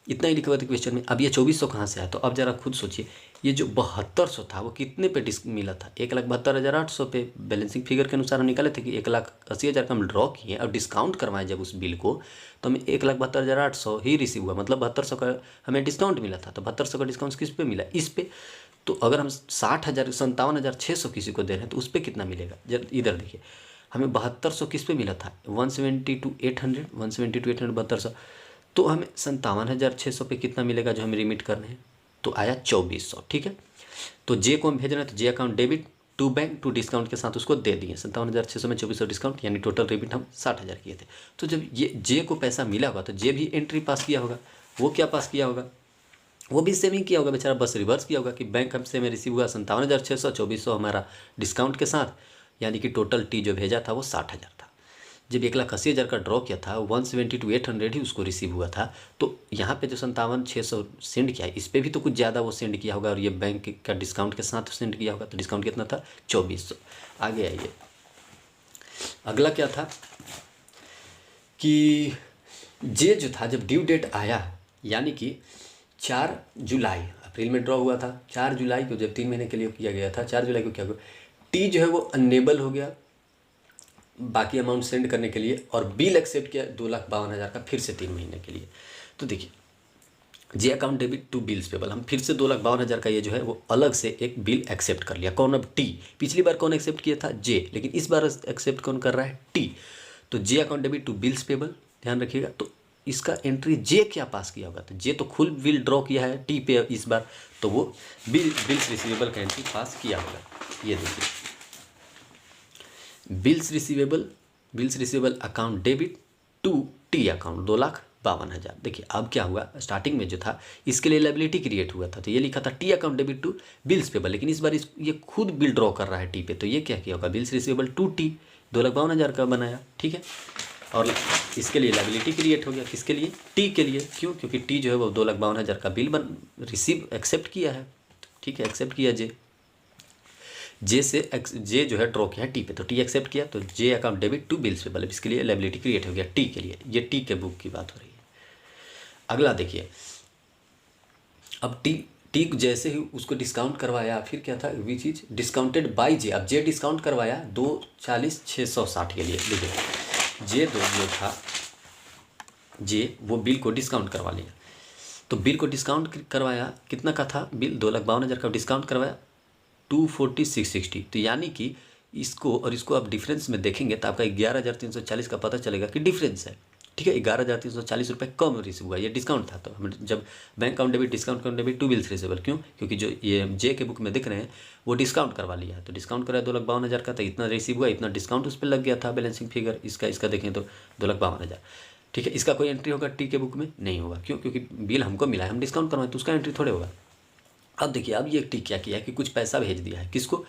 इतना ही लिखा हुआ था क्वेश्चन में। अब ये 2,400 कहाँ से आया, तो अब जरा खुद सोचिए, ये जो 7200 था वो कितने पे मिला था, 1,72,800 पे। बैलेंसिंग फिगर के अनुसार हम निकाले थे कि 1,80,000 का हम ड्रॉ किए और डिस्काउंट करवाए जब उस बिल को, तो हमें 1,72,800 ही रिसीव हुआ, मतलब 7200 का हमें डिस्काउंट मिला था। तो 7200 का डिस्काउंट किस पे मिला, इस पे। तो अगर हम 60,000 57,600 किसी को दे रहे हैं तो उस पर कितना मिलेगा, जब इधर देखिए, हमें 7200 किस पे मिला था, 170 to 800 7200, तो हमें 57,600 पे कितना मिलेगा जो हमें रिमिट करने हैं, तो आया 2,400, ठीक है। तो जे को हम भेज रहे हैं, तो J account debit to bank to discount के साथ उसको दे दिए, 57,600 में 2,400 डिस्काउंट, यानी टोटल रिमिट हम 60,000 किए थे। तो जब ये जे को पैसा मिला होगा तो जे भी एंट्री पास किया होगा, वो क्या पास किया होगा, वो भी सेम ही किया होगा बेचारा, बस रिवर्स किया होगा कि बैंक हमसे में रिसीव हुआ 57,600, 2,400 हमारा डिस्काउंट के साथ, यानी कि टोटल टी जो भेजा था वो 60,000 था। जब 1,80,000 का ड्रॉ किया था 170 to 800 ही उसको रिसीव हुआ था, तो यहाँ पे जो 57,600 सेंड किया है, इस पर भी तो कुछ ज़्यादा वो सेंड किया होगा, और ये बैंक का डिस्काउंट के साथ सेंड किया होगा, तो डिस्काउंट कितना था 2,400। आगे आइए, अगला क्या था कि जे जो था जब ड्यू डेट आया, यानी कि 4 जुलाई, अप्रैल में ड्रॉ हुआ था, 4 जुलाई को जब 3 महीने के लिए किया गया था, 4 जुलाई को क्या हुआ, टी जो है वो अनएबल हो गया बाकी अमाउंट सेंड करने के लिए, और बिल एक्सेप्ट किया 2,52,000 का फिर से 3 महीने के लिए। तो देखिए J account debit to bills payable, हम फिर से 2,52,000 का ये जो है वो अलग से एक बिल एक्सेप्ट कर लिया। कौन? अब टी। पिछली बार कौन एक्सेप्ट किया था? जे, लेकिन इस बार एक्सेप्ट कौन कर रहा है? टी। तो J account debit to bills payable, ध्यान रखिएगा। तो इसका एंट्री जे क्या पास किया होगा? तो जे तो खुद बिल ड्रॉ किया है टी पे इस बार, तो वो बिल्स रिसीवेबल का एंट्री पास किया होगा। ये देखिए bills receivable account debit to T account 2,52,000। देखिए अब क्या हुआ, स्टार्टिंग में जो था इसके लिए लायबिलिटी क्रिएट हुआ था, तो ये लिखा था T account debit to bills payable, लेकिन इस बार ये खुद बिल ड्रॉ कर रहा है टी पे, तो ये क्या किया होगा? बिल्स रिसीवेबल टू टी 2,52,000 का बनाया, ठीक है। और इसके लिए लायबिलिटी क्रिएट हो गया, किसके लिए? टी के लिए। क्यों? क्योंकि टी जो है वो 2,52,000 का बिल रिसीव एक्सेप्ट किया है, ठीक है, एक्सेप्ट किया जे जो है ड्रॉ किया है टी पे, तो टी एक्सेप्ट किया, तो J account debit to bills payable, इसके लिए लायबिलिटी क्रिएट हो गया टी के लिए। ये टी के बुक की बात हो रही है। अगला देखिए, अब टी जैसे ही उसको डिस्काउंट करवाया, फिर क्या था वही चीज़ डिस्काउंटेड बाय जे। अब जे डिस्काउंट करवाया 2,40,660 के लिए। देखिए जे जो था जे वो बिल को डिस्काउंट करवा लिया, तो बिल को डिस्काउंट करवाया, कितना का था बिल? 2,52,000 का डिस्काउंट करवाया 240,660। तो यानी कि इसको और इसको आप डिफरेंस में देखेंगे तो आपका 11,340 का पता चलेगा कि डिफरेंस है, ठीक है। 11,340 रुपये कम रिसीव हुआ, ये डिस्काउंट था। तो हम जब bank account debit discount account debit to bills receivable, क्यों? क्योंकि जो ये जे के बुक में दिख रहे हैं वो डिस्काउंट करवा लिया है, तो डिस्काउंट कराया 2,52,000 का, तो इतना रिसीव हुआ, इतना डिस्काउंट उस पर लग गया था बैलेंसिंग फिगर। इसका देखें तो 2,52,000, ठीक है। इसका कोई एंट्री होगा टी के बुक में? नहीं होगा। क्यों? क्योंकि बिल हमको मिला है, हम डिस्काउंट करवाएं, तो उसका एंट्री थोड़े होगा। अब देखिए अब ये टी क्या किया है कि कुछ पैसा भेज दिया है, किसको?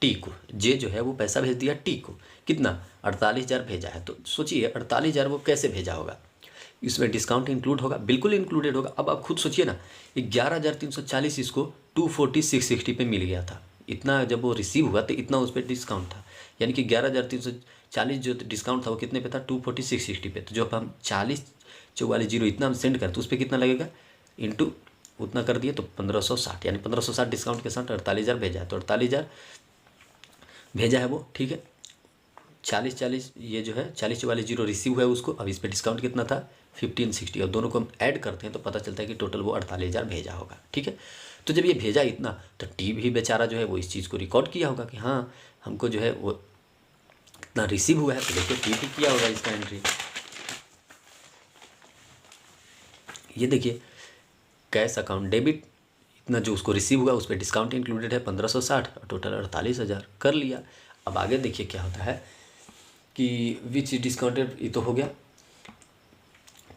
टी को। जे जो है वो पैसा भेज दिया टी को, कितना? 48,000 भेजा है। तो सोचिए 48,000 वो कैसे भेजा होगा? इसमें डिस्काउंट इंक्लूड होगा? बिल्कुल इंक्लूडेड होगा। अब आप खुद सोचिए ना, 11,340 इसको 240,660 पे मिल गया था, इतना जब वो रिसीव हुआ तो इतना उस पर डिस्काउंट था, यानी कि 11,340 जो डिस्काउंट था वो कितने पे था? 240,660 पे। तो जो हम 40,44,0 इतना हम सेंड करें तो उस पर कितना लगेगा? इंटू उतना कर दिए तो 1,560, यानी 1,560 डिस्काउंट के साथ 48,000 भेजा है, तो 48,000 भेजा है वो, ठीक है। 40,40 ये जो है 40,44,0 रिसीव हुआ है उसको। अब इस पर डिस्काउंट कितना था? 1,560, और दोनों को हम ऐड करते हैं तो पता चलता है कि टोटल वो 48,000 भेजा होगा, ठीक है। तो जब ये भेजा इतना, तो टी भी बेचारा जो है वो इस चीज़ को रिकॉर्ड किया होगा कि हाँ हमको जो है वो कितना रिसीव हुआ है। तो देखिए टी भी किया होगा इसका एंट्री। ये देखिए कैश अकाउंट डेबिट, इतना जो उसको रिसीव हुआ उस पर डिस्काउंट इंक्लूडेड है 1,560, और टोटल 48,000 कर लिया। अब आगे देखिए क्या होता है कि विच डिस्काउंटेड, ये तो हो गया।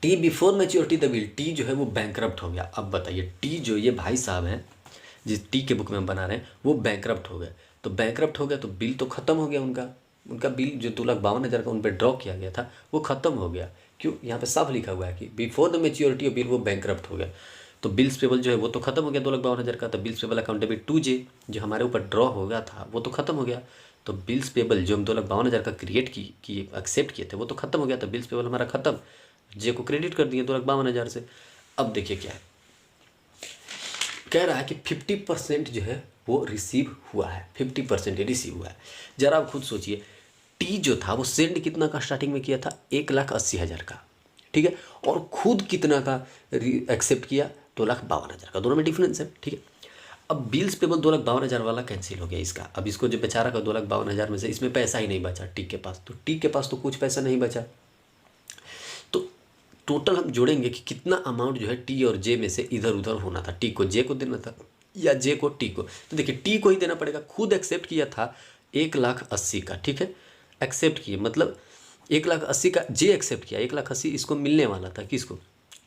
Tea before maturity the bill, T जो है वो बैंकरप्ट हो गया। अब बताइए टी जो ये भाई साहब हैं जिस टी के बुक में हम बना रहे हैं वो बैंकरप्ट हो गए। तो बैंकरप्ट हो गया तो बिल तो ख़त्म हो गया उनका बिल जो 2,52,000 का उन पर ड्रॉ किया गया था वो ख़त्म हो गया। क्यों? यहाँ पे साफ लिखा हुआ है कि before the maturity of bill वो बैंकरप्ट हो गया, तो बिल्स पेबल जो है वो तो खत्म हो गया 2,52,000 का। तो bills payable account debit to J जो हमारे ऊपर ड्रॉ हो गया था वो तो खत्म हो गया। तो बिल्स पेबल जो हम 2,52,000 का क्रिएट की एक्सेप्ट किए थे वो तो खत्म हो गया, तो बिल्स पेबल हमारा खत्म, जे को क्रेडिट कर दिए 2,52,000 से। अब देखिए क्या है, कह रहा है कि 50% जो है वो रिसीव हुआ है, 50% रिसीव हुआ है। जरा आप खुद सोचिए टी जो था वो सेंड कितना का स्टार्टिंग में किया था? 1,80,000 का, ठीक है, और खुद कितना का एक्सेप्ट किया? 2,52,000 का। दोनों में डिफरेंस है, ठीक है। अब बिल्स पेबल 2,52,000 वाला कैंसिल हो गया इसका। अब इसको जो बेचारा का 2,52,000 में से इसमें पैसा ही नहीं बचा टी के पास, तो टी के पास तो कुछ पैसा नहीं बचा। तो टोटल हम जोड़ेंगे कि कितना अमाउंट जो है टी और जे में से इधर उधर होना था, टी को जे को देना था या जे को टी को। तो देखिए टी को ही देना पड़ेगा, खुद एक्सेप्ट किया था 1,80,000 का, ठीक है, एक्सेप्ट किए मतलब 1,80,000 का जे एक्सेप्ट किया, 1,80,000 इसको मिलने वाला था, किसको?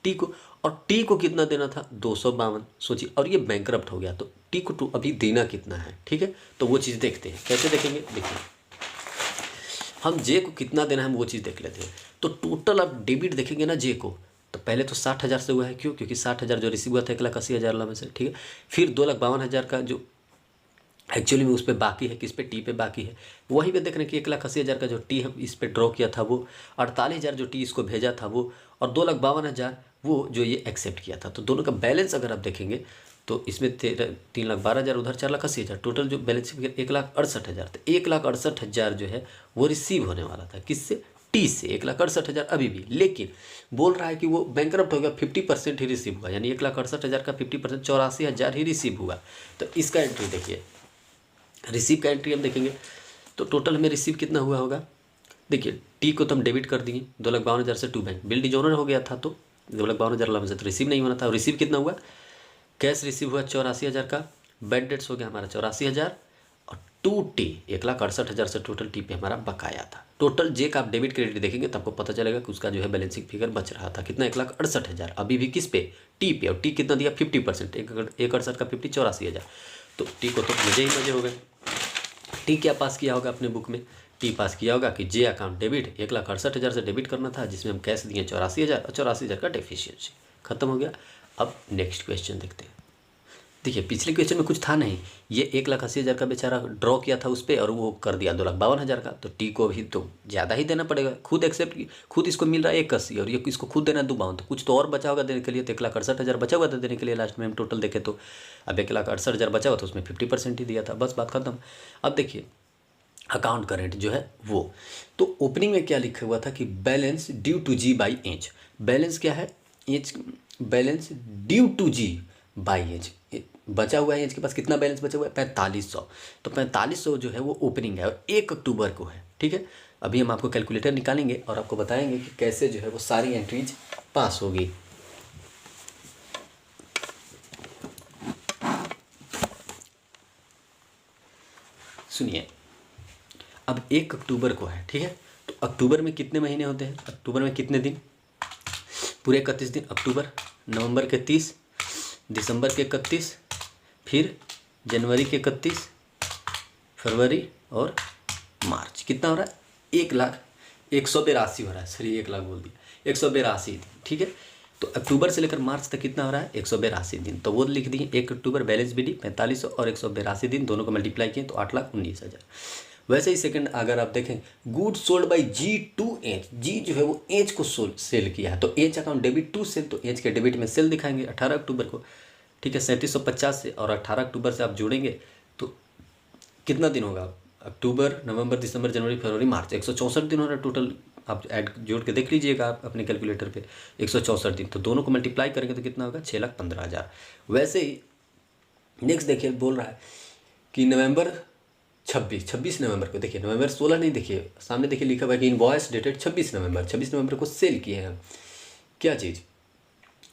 टी को। और टी को कितना देना था? 252। सोचिए, और ये बैंकरप्ट हो गया तो टी को टू अभी देना कितना है, ठीक है। तो वो चीज़ देखते हैं, कैसे देखेंगे? देखिए हम जे को कितना देना है हम वो चीज़ देख लेते हैं। तो टोटल अब डेबिट देखेंगे ना जे को, तो पहले तो 60,000 से हुआ है। क्यों? क्योंकि 60,000 जो रिसीव हुआ था 1,80,000 में से, ठीक है। फिर 2,52,000 का जो एक्चुअली में उस पे बाकी है, किस पे, टी पे बाकी है। वहीं पे देख रहे हैं कि 1,80,000 का जो टी हम इस पे ड्रॉ किया था वो, 48,000 जो टी इसको भेजा था वो, और 2,52,000 वो जो ये एक्सेप्ट किया था। तो दोनों का बैलेंस अगर आप देखेंगे तो इसमें 3,12,000 उधर 4,80,000, टोटल जो बैलेंस 1,68,000। तो 1,68,000 जो है वो रिसीव होने वाला था किससे, टी से, 1,68,000 अभी भी। लेकिन बोल रहा है कि वो बैंकरप्ट हो गया, 50% ही रिसीव हुआ, यानी 1,68,000 का 50% 84,000 ही रिसीव हुआ। तो इसका एंट्री देखिए, रिसीव का एंट्री हम देखेंगे तो टोटल हमें रिसीव कितना हुआ होगा। देखिए टी को तो हम डेबिट कर दिए 2,52,000 से टू बैंक, बिल डिजोनर हो गया था तो 2,52,000 लाभ से तो रिसीव नहीं होना था। और रिसीव कितना हुआ, कैश रिसीव हुआ 84,000 का, बैड डेट्स हो गया हमारा 84,000, और टू टी 1,68,000 से टोटल टी पे हमारा बकाया था। टोटल जे का आप डेबिट क्रेडिट देखेंगे तो आपको पता चलेगा कि उसका जो है बैलेंसिंग फिगर बच रहा था कितना, 1,68,000 अभी भी किस पे, टी पे। और टी कितना दिया 50%, 1,68 का 50 84,000। तो टी को तो मजे ही मजे हो गए। टी क्या पास किया होगा अपने बुक में, टी पास किया होगा कि जे अकाउंट डेबिट 1,68,000 से डेबिट करना था, जिसमें हम कैश दिए 84,000 और 84,000 का डेफिशिएंसी खत्म हो गया। अब नेक्स्ट क्वेश्चन देखते हैं। देखिए पिछले क्वेश्चन में कुछ था नहीं, ये 1,80,000 का बेचारा ड्रॉ किया था उस पर और वो कर दिया 2,52,000 का। तो टी को भी तो ज़्यादा ही देना पड़ेगा, खुद एक्सेप्ट की, खुद इसको मिल रहा है 1,80 और ये इसको खुद देना 2,52, तो कुछ तो और बचा होगा देने के लिए। तो 1,68,000 बचा हुआ था देने के लिए लास्ट में हम टोटल देखें तो। अब 1,68,000 बचा हुआ था, उसमें 50% ही दिया था, बस बात खत्म। अब देखिए अकाउंट करेंट जो है वो, तो ओपनिंग में क्या लिखा हुआ था कि balance due to G by H. Balance क्या है, H, balance due to G by H. बचा हुआ है एच के पास, कितना बैलेंस बचा हुआ है 4,500। तो 4,500 जो है वो ओपनिंग है और 1 अक्टूबर को है, ठीक है। अभी हम आपको कैलकुलेटर निकालेंगे और आपको बताएंगे कि कैसे जो है वो सारी एंट्रीज पास होगी। सुनिए, अब 1 अक्टूबर को है, ठीक है। तो अक्टूबर में कितने महीने होते हैं, अक्टूबर में कितने दिन, पूरे 31 दिन। अक्टूबर, नवंबर के 30, दिसंबर के 31, फिर जनवरी के 31, फरवरी और मार्च। कितना हो रहा है, 1,182 हो रहा है, सॉरी 1 लाख बोल दिया, 182 दिन, ठीक है। तो अक्टूबर से लेकर मार्च तक कितना हो रहा है, 182 दिन। तो वो लिख दिए 1 अक्टूबर बैलेंस बी डी 4,500 और 182 दिन, दोनों को मल्टीप्लाई किए तो 8,19,000। वैसे ही सेकंड अगर आप देखें, good sold by G to H, G जो है वो एच को सेल किया है, तो H account debit to sale, तो एच के डेबिट में सेल दिखाएंगे 18 अक्टूबर को, ठीक है। 3750 से और 18 अक्टूबर से आप जोड़ेंगे तो कितना दिन होगा, अक्टूबर, नवंबर, दिसंबर, जनवरी, फरवरी, मार्च, 164 दिन हो रहा है टोटल। आप ऐड जोड़ के देख लीजिएगा आप अपने कैलकुलेटर पे, 164 दिन। तो दोनों को मल्टीप्लाई करेंगे तो कितना होगा, 6,15,000। वैसे ही नेक्स्ट देखिए बोल रहा है कि नवंबर 26 नवंबर को, देखिए नवंबर 16 नहीं, देखिए सामने देखिए लिखा हुआ है कि इनवॉइस डेटेड 26 नवंबर, 26 नवंबर को सेल किए हैं क्या चीज़,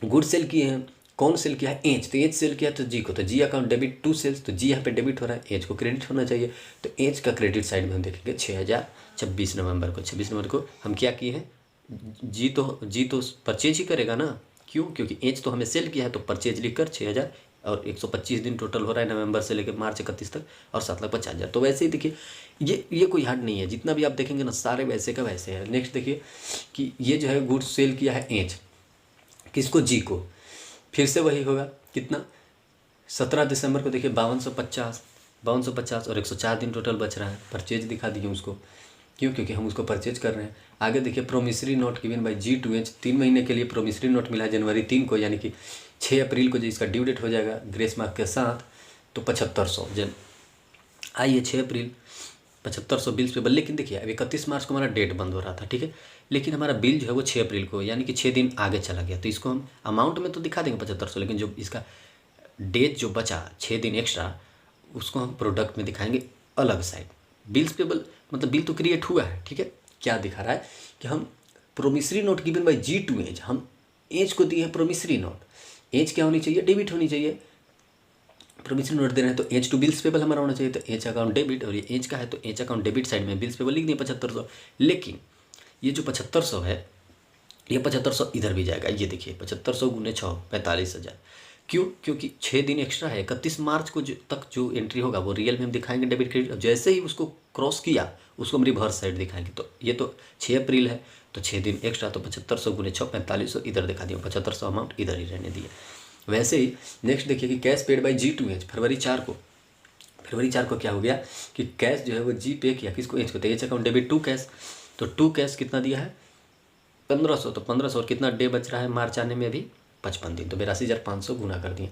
गुड सेल किए हैं। कौन सेल किया है, एच, तो एच सेल किया तो जी को, तो जी अकाउंट डेबिट टू सेल्स, तो जी यहाँ पे डेबिट हो रहा है, एच को क्रेडिट होना चाहिए। तो एच का क्रेडिट साइड में हम देखेंगे 6,000 26 नवंबर को। 26 नवंबर को हम क्या किए हैं, जी तो परचेज ही करेगा ना, क्यों, क्योंकि एच तो हमें सेल किया है, तो परचेज लिख कर 6,000 और 125 दिन टोटल हो रहा है नवंबर से लेकर मार्च 31 तक, और 7,50,000। तो वैसे ही देखिए ये कोई हार्ड नहीं है, जितना भी आप देखेंगे ना सारे वैसे का वैसे है। नेक्स्ट देखिए कि ये जो है गुड्स सेल किया है एच, किसको, जी को, फिर से वही होगा कितना, 17 दिसंबर को देखिए 5250 और 104 दिन टोटल बच रहा है। परचेज दिखा दिए उसको, क्यों, क्योंकि हम उसको परचेज कर रहे हैं। आगे देखिए promissory note given by G to H, 3 महीने के लिए प्रोमिसरी नोट मिला है जनवरी 3 को, यानी कि 6 अप्रैल को जो इसका ड्यू डेट हो जाएगा ग्रेस मार्क के साथ, तो 7,500 आइए 6 अप्रैल 7,500 बिल्स पेबल। लेकिन देखिए अब 31 मार्च को हमारा डेट बंद हो रहा था, ठीक है, लेकिन हमारा बिल जो है वो 6 अप्रैल को, यानी कि 6 दिन आगे चला गया। तो इसको हम अमाउंट में तो दिखा देंगे 7,500, लेकिन जो इसका डेट जो बचा 6 दिन एक्स्ट्रा, उसको हम प्रोडक्ट में दिखाएंगे अलग साइड। बिल्स पेबल मतलब बिल तो क्रिएट हुआ है, ठीक है। क्या दिखा रहा है कि हम promissory note given by G to H, हम एच को दिए है प्रोमिसरी नोट, एच क्या होनी चाहिए, डेबिट होनी चाहिए। प्रोमिसरी नोट दे रहे हैं तो एच टू बिल्स पेबल हमारा होना चाहिए, तो एच अकाउंट डेबिट, और ये एच का है तो एच अकाउंट डेबिट साइड में बिल्स पेबल लिख दिए 7,500। लेकिन ये जो 7,500 है, ये 7,500 इधर भी जाएगा। ये देखिए 7,500 गुने 6 45,000। क्यों, क्योंकि 6 दिन एक्स्ट्रा है। 31 मार्च को तक जो एंट्री होगा वो रियल में हम दिखाएंगे डेबिट क्रेडिट, जैसे ही उसको क्रॉस किया उसको हम रिवर्स साइड दिखाएंगे। तो ये तो 6 अप्रैल है तो 6 दिन एक्स्ट्रा, तो 7,500 गुने 6 45,000 इधर दिखा दिया, 7,500 अमाउंट इधर ही रहने दिया। वैसे ही नेक्स्ट देखिए कि cash paid by G to H February 4 को, फरवरी 4 को क्या हो गया कि कैश जो है वो जी पे किया किसको, एच को, तो H account debit to cash, तो टू कैश कितना दिया है 1500, तो 1500 और कितना डे बच रहा है मार्च आने में अभी 55 दिन, तो 82,500 गुना कर दिए।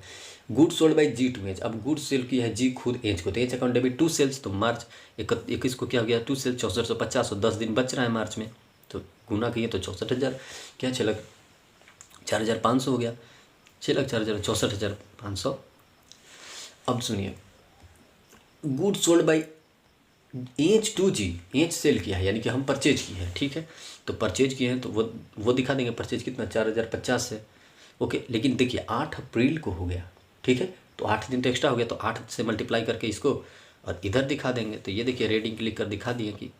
Good sold by G to H, अब गुड सेल किया है जी खुद एच को, तो H account debit to sales, तो मार्च 21 को क्या हो गया टू सेल 6450, 10 दिन बच रहा है मार्च में, तो गुना किए तो 64,000 क्या 6,04,500 हो गया, 6,04,000 64,500। अब सुनिए good sold by H to G, H sale किया है यानी कि हम परचेज किए हैं, ठीक है, तो परचेज किए हैं तो वो दिखा देंगे परचेज कितना 4,050 से, ओके। लेकिन देखिए 8 अप्रैल को हो गया, ठीक है, तो 8 दिन तो एक्स्ट्रा हो गया, तो 8 से मल्टीप्लाई करके इसको और इधर दिखा देंगे, तो ये देखिए रेडिंग क्लिक कर दिखा दिए कि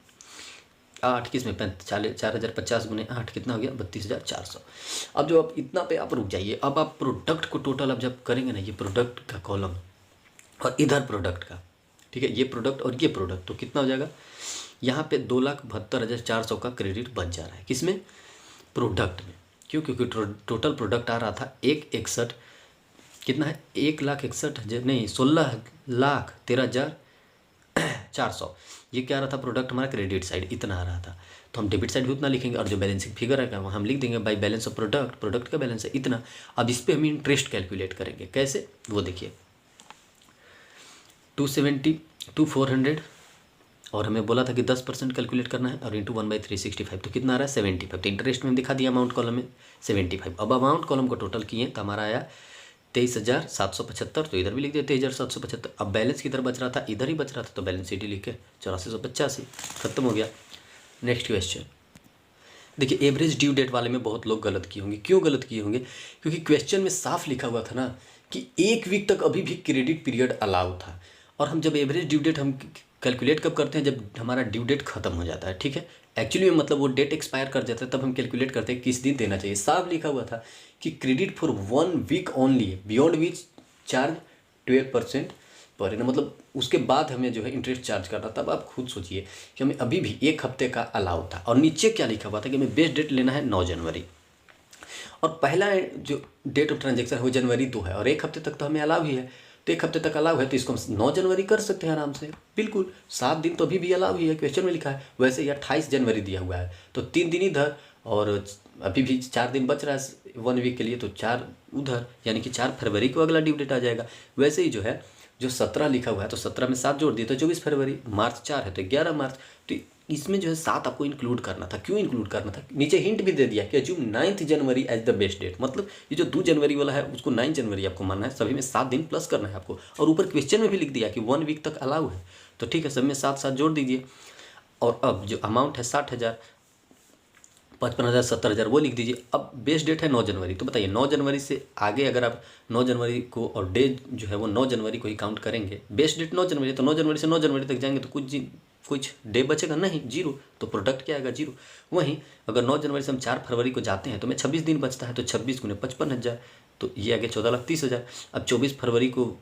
8 किस में 4,050 गुने 8 कितना हो गया 32,400। अब जो आप इतना पे आप रुक जाइए, अब आप प्रोडक्ट को टोटल अब जब करेंगे ना, ये प्रोडक्ट का कॉलम और इधर प्रोडक्ट का, ठीक है, ये प्रोडक्ट और ये प्रोडक्ट, तो कितना हो जाएगा यहाँ पे 2,72,400 का क्रेडिट बच जा रहा है, किसमें प्रोडक्ट में, क्यों, क्योंकि टोटल प्रोडक्ट आ रहा था 1,61 कितना है 1,61,000 नहीं 16,13,400, ये क्या आ रहा था प्रोडक्ट हमारा क्रेडिट साइड इतना आ रहा था, तो हम डेबिट साइड भी उतना लिखेंगे और जो बैलेंसिंग फिगर है वहाँ हम लिख देंगे by balance of product, product का बैलेंस है इतना। अब इस पर हम इंटरेस्ट कैलकुलेट करेंगे, कैसे वो देखिए 270 टू 400 और हमें बोला था कि 10% कैलकुलेट करना है और इंटू 1/365, तो कितना आ रहा है 75, तो इंटरेस्ट में दिखा दिया अमाउंट कॉलम में 75। अब अमाउंट कॉलम को टोटल किए तो हमारा आया 23,775, तो इधर भी लिख दिया 23,775। अब बैलेंस किधर बच रहा था, इधर ही बच रहा था, तो बैलेंस शीट लिखे 8485, खत्म हो गया। नेक्स्ट क्वेश्चन देखिए, एवरेज ड्यू डेट वाले में बहुत लोग गलत किए होंगे, क्यों गलत किए होंगे, क्योंकि क्वेश्चन में साफ लिखा हुआ था ना कि 1 वीक तक अभी भी क्रेडिट पीरियड अलाउ था, और हम जब एवरेज ड्यू डेट हम कैलकुलेट कब करते हैं, जब हमारा ड्यू डेट खत्म हो जाता है, ठीक है, एक्चुअली में मतलब वो डेट एक्सपायर कर जाता है, तब हम कैलकुलेट करते हैं किस दिन देना चाहिए। साफ लिखा हुआ था कि credit for 1 week only, beyond which charge 12% per annum, मतलब उसके बाद हमें जो है इंटरेस्ट चार्ज करना। तब आप खुद सोचिए कि हमें अभी भी 1 हफ्ते का अलाउ था, और नीचे क्या लिखा हुआ था कि हमें बेस्ट डेट लेना है 9 जनवरी, और पहला जो डेट ऑफ ट्रांजेक्शन है वो जनवरी 2 है, और 1 हफ्ते तक तो हमें अलाउ ही है, तो 1 हफ्ते तक अलाउ है, तो इसको हम 9 जनवरी कर सकते हैं आराम से, बिल्कुल 7 दिन तो अभी भी अलाउ ही है, क्वेश्चन में लिखा है। वैसे ही 28 जनवरी दिया हुआ है, तो 3 दिन इधर और अभी भी 4 दिन बच रहा है 1 वीक के लिए, तो 4 उधर, यानी कि 4 फरवरी को अगला ड्यू डेट आ जाएगा। वैसे ही जो है जो 17 लिखा हुआ है, तो 17 में 7 जोड़ दिए तो 24 फरवरी, मार्च 4 है तो 11 मार्च, तो इसमें जो है 7 आपको इंक्लूड करना था। क्यों इंक्लूड करना था, नीचे हिंट भी दे दिया कि assume 9 January as the best date, मतलब ये जो 2 जनवरी वाला है उसको 9 जनवरी आपको मानना है, सभी में 7 दिन प्लस करना है आपको, और ऊपर क्वेश्चन में भी लिख दिया कि 1 वीक तक अलाउ है, तो ठीक है, सब में 7 जोड़ दीजिए। और अब जो अमाउंट है 60,000, 55,000, 70,000 वो लिख दीजिए। अब बेस्ट डेट है 9 जनवरी, तो बताइए 9 जनवरी से आगे अगर आप 9 जनवरी को और डे जो है वो 9 जनवरी को ही काउंट करेंगे, बेस्ट डेट 9 जनवरी, तो 9 जनवरी से 9 जनवरी तक जाएंगे तो कुछ डे बचेगा नहीं, 0, तो प्रोडक्ट क्या आएगा 0। वहीं अगर 9 जनवरी से हम 4 फरवरी को जाते हैं तो हमें 26 दिन बचता है, तो 26 गुने 55,000, तो ये आ गया 14,30,000। अब 24 फरवरी को,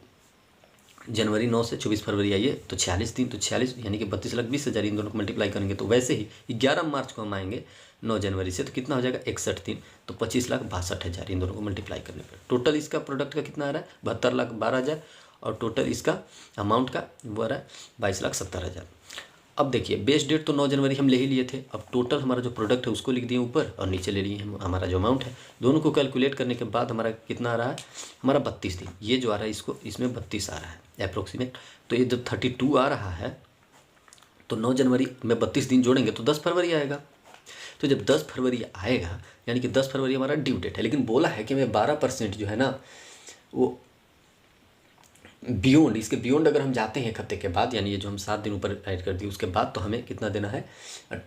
जनवरी 9 से 24 फरवरी आइए तो 46 दिन, तो 46 यानी कि 32,20,000, इन दोनों को मल्टीप्लाई करेंगे तो वैसे ही 11 मार्च को हम आएंगे 9 जनवरी से, तो कितना हो जाएगा 61 दिन, तो 25,62,000, इन दोनों को मल्टीप्लाई करने पर टोटल इसका प्रोडक्ट का कितना आ रहा है 72,12,000, और टोटल इसका अमाउंट का वो आ रहा है 22,70,000। अब देखिए बेस्ट डेट तो 9 जनवरी हम ले ही लिए थे, अब टोटल हमारा जो प्रोडक्ट है उसको लिख दिए ऊपर और नीचे ले लिए हम हमारा जो अमाउंट है, दोनों को कैलकुलेट करने के बाद हमारा कितना आ रहा है, हमारा 32 दिन, ये जो आ रहा है इसको इसमें 32 आ रहा है अप्रोक्सीमेट, तो ये जब 32 आ रहा है तो 9 जनवरी में 32 दिन जोड़ेंगे तो 10 फरवरी आएगा। तो जब 10 फरवरी आएगा यानी कि 10 फरवरी हमारा ड्यू डेट है, लेकिन बोला है कि हमें 12% जो है ना वो बियॉन्ड, इसके बियॉन्ड अगर हम जाते हैं 1 हफ्ते के बाद, यानी ये जो हम 7 दिन ऊपर ऐड कर दिए उसके बाद, तो हमें कितना देना है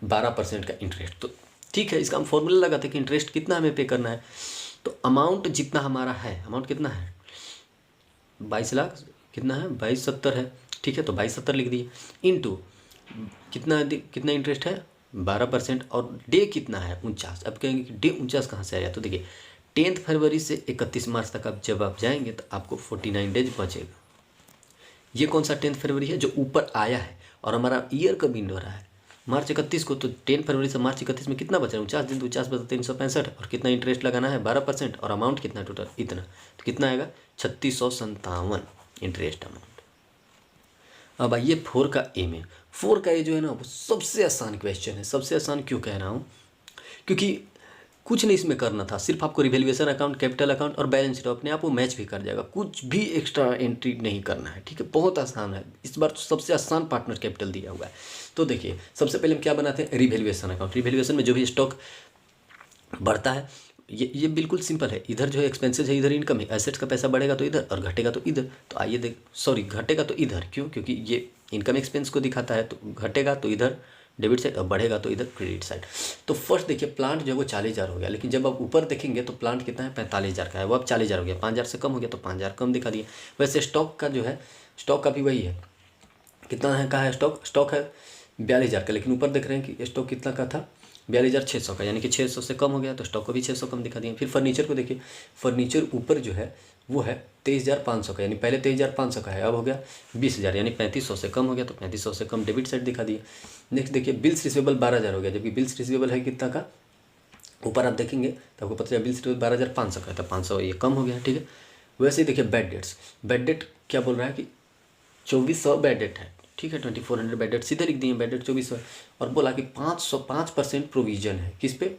12% का इंटरेस्ट। तो ठीक है, इसका हम फॉर्मूला लगाते हैं कि इंटरेस्ट कितना हमें पे करना है, तो अमाउंट जितना हमारा है, अमाउंट कितना है 22 लाख, कितना है 2270 है, ठीक है, तो 2270 लिख दिए, इंटू कितना इंटरेस्ट है 12%, और डे कितना है 49। अब कहेंगे कि डे 49 कहाँ से आया, तो देखिए 10 फरवरी से 31 मार्च तक अब जब आप जाएंगे तो आपको 49 डेज बचेगा। ये कौन सा 10 फरवरी है जो ऊपर आया है, और हमारा ईयर कब इंड हो रहा है मार्च 31 को, तो 10 फरवरी से मार्च 31 में कितना बचा है 49 दिन, तो 49/365, और कितना इंटरेस्ट लगाना है 12%, और अमाउंट कितना टोटल इतना, तो कितना आएगा 3657 इंटरेस्ट अमाउंट। अब आइए 4 का ए में। 4 का ए जो है ना वो सबसे आसान क्वेश्चन है। सबसे आसान क्यों कह रहा हूँ, क्योंकि कुछ नहीं इसमें करना था, सिर्फ आपको रिवैल्यूएशन अकाउंट, कैपिटल अकाउंट और बैलेंस शीट अपने आप वो मैच भी कर जाएगा, कुछ भी एक्स्ट्रा एंट्री नहीं करना है। ठीक है, बहुत आसान है। इस बार तो सबसे आसान पार्टनर कैपिटल दिया हुआ है। तो देखिए सबसे पहले हम क्या बनाते हैं, रिवैल्यूएशन अकाउंट। रिवैल्यूएशन में जो भी स्टॉक बढ़ता है, ये बिल्कुल सिंपल है। इधर जो है एक्सपेंसेस है, इधर इनकम है। एसेट्स का पैसा बढ़ेगा तो इधर और घटेगा तो इधर। तो आइए देख, सॉरी घटेगा तो इधर, क्यों, क्योंकि ये इनकम एक्सपेंस को दिखाता है। तो घटेगा तो इधर डेबिट साइड और बढ़ेगा तो इधर क्रेडिट साइड। तो फर्स्ट देखिए प्लांट जो है वो 40,000 हो गया, लेकिन जब आप ऊपर देखेंगे तो प्लांट कितना है, 45,000 का है। वो अब 40,000 हो गया, 5,000 से कम हो गया तो 5,000 कम दिखा दिया। वैसे स्टॉक का जो है, स्टॉक का भी वही है। कितना है का है स्टॉक है 42,000 का, लेकिन ऊपर देख रहे हैं कि स्टॉक कितना का था, 42,600 का, यानी कि 600 से कम हो गया तो स्टॉक को भी 600 कम दिखा दिया। फिर फर्नीचर को देखिए, फर्नीचर ऊपर जो है वो है 23,500 का, यानी पहले 23,500 का है, अब हो गया 20,000, यानी 3500 से कम हो गया तो 3500 से कम डेबिट साइड दिखा दिया। नेक्स्ट देखिए बिल्स रिसीवेबल 12,000 हो गया, जबकि बिल्स रिसीवेबल है कितना का, ऊपर आप देखेंगे तो आपको पता चला बिल्स रिसीवेबल 12,500 का है, तो 500 ये कम हो गया। ठीक है, वैसे ही देखिए बैड डेट्स, बैड डेट क्या बोल रहा है कि 2400 बैड डेट है। ठीक है, 2400 बैड डेट सीधे लिख दिए, बैड डेट 2400 है। और बोला कि 5% प्रोविजन है किस पे,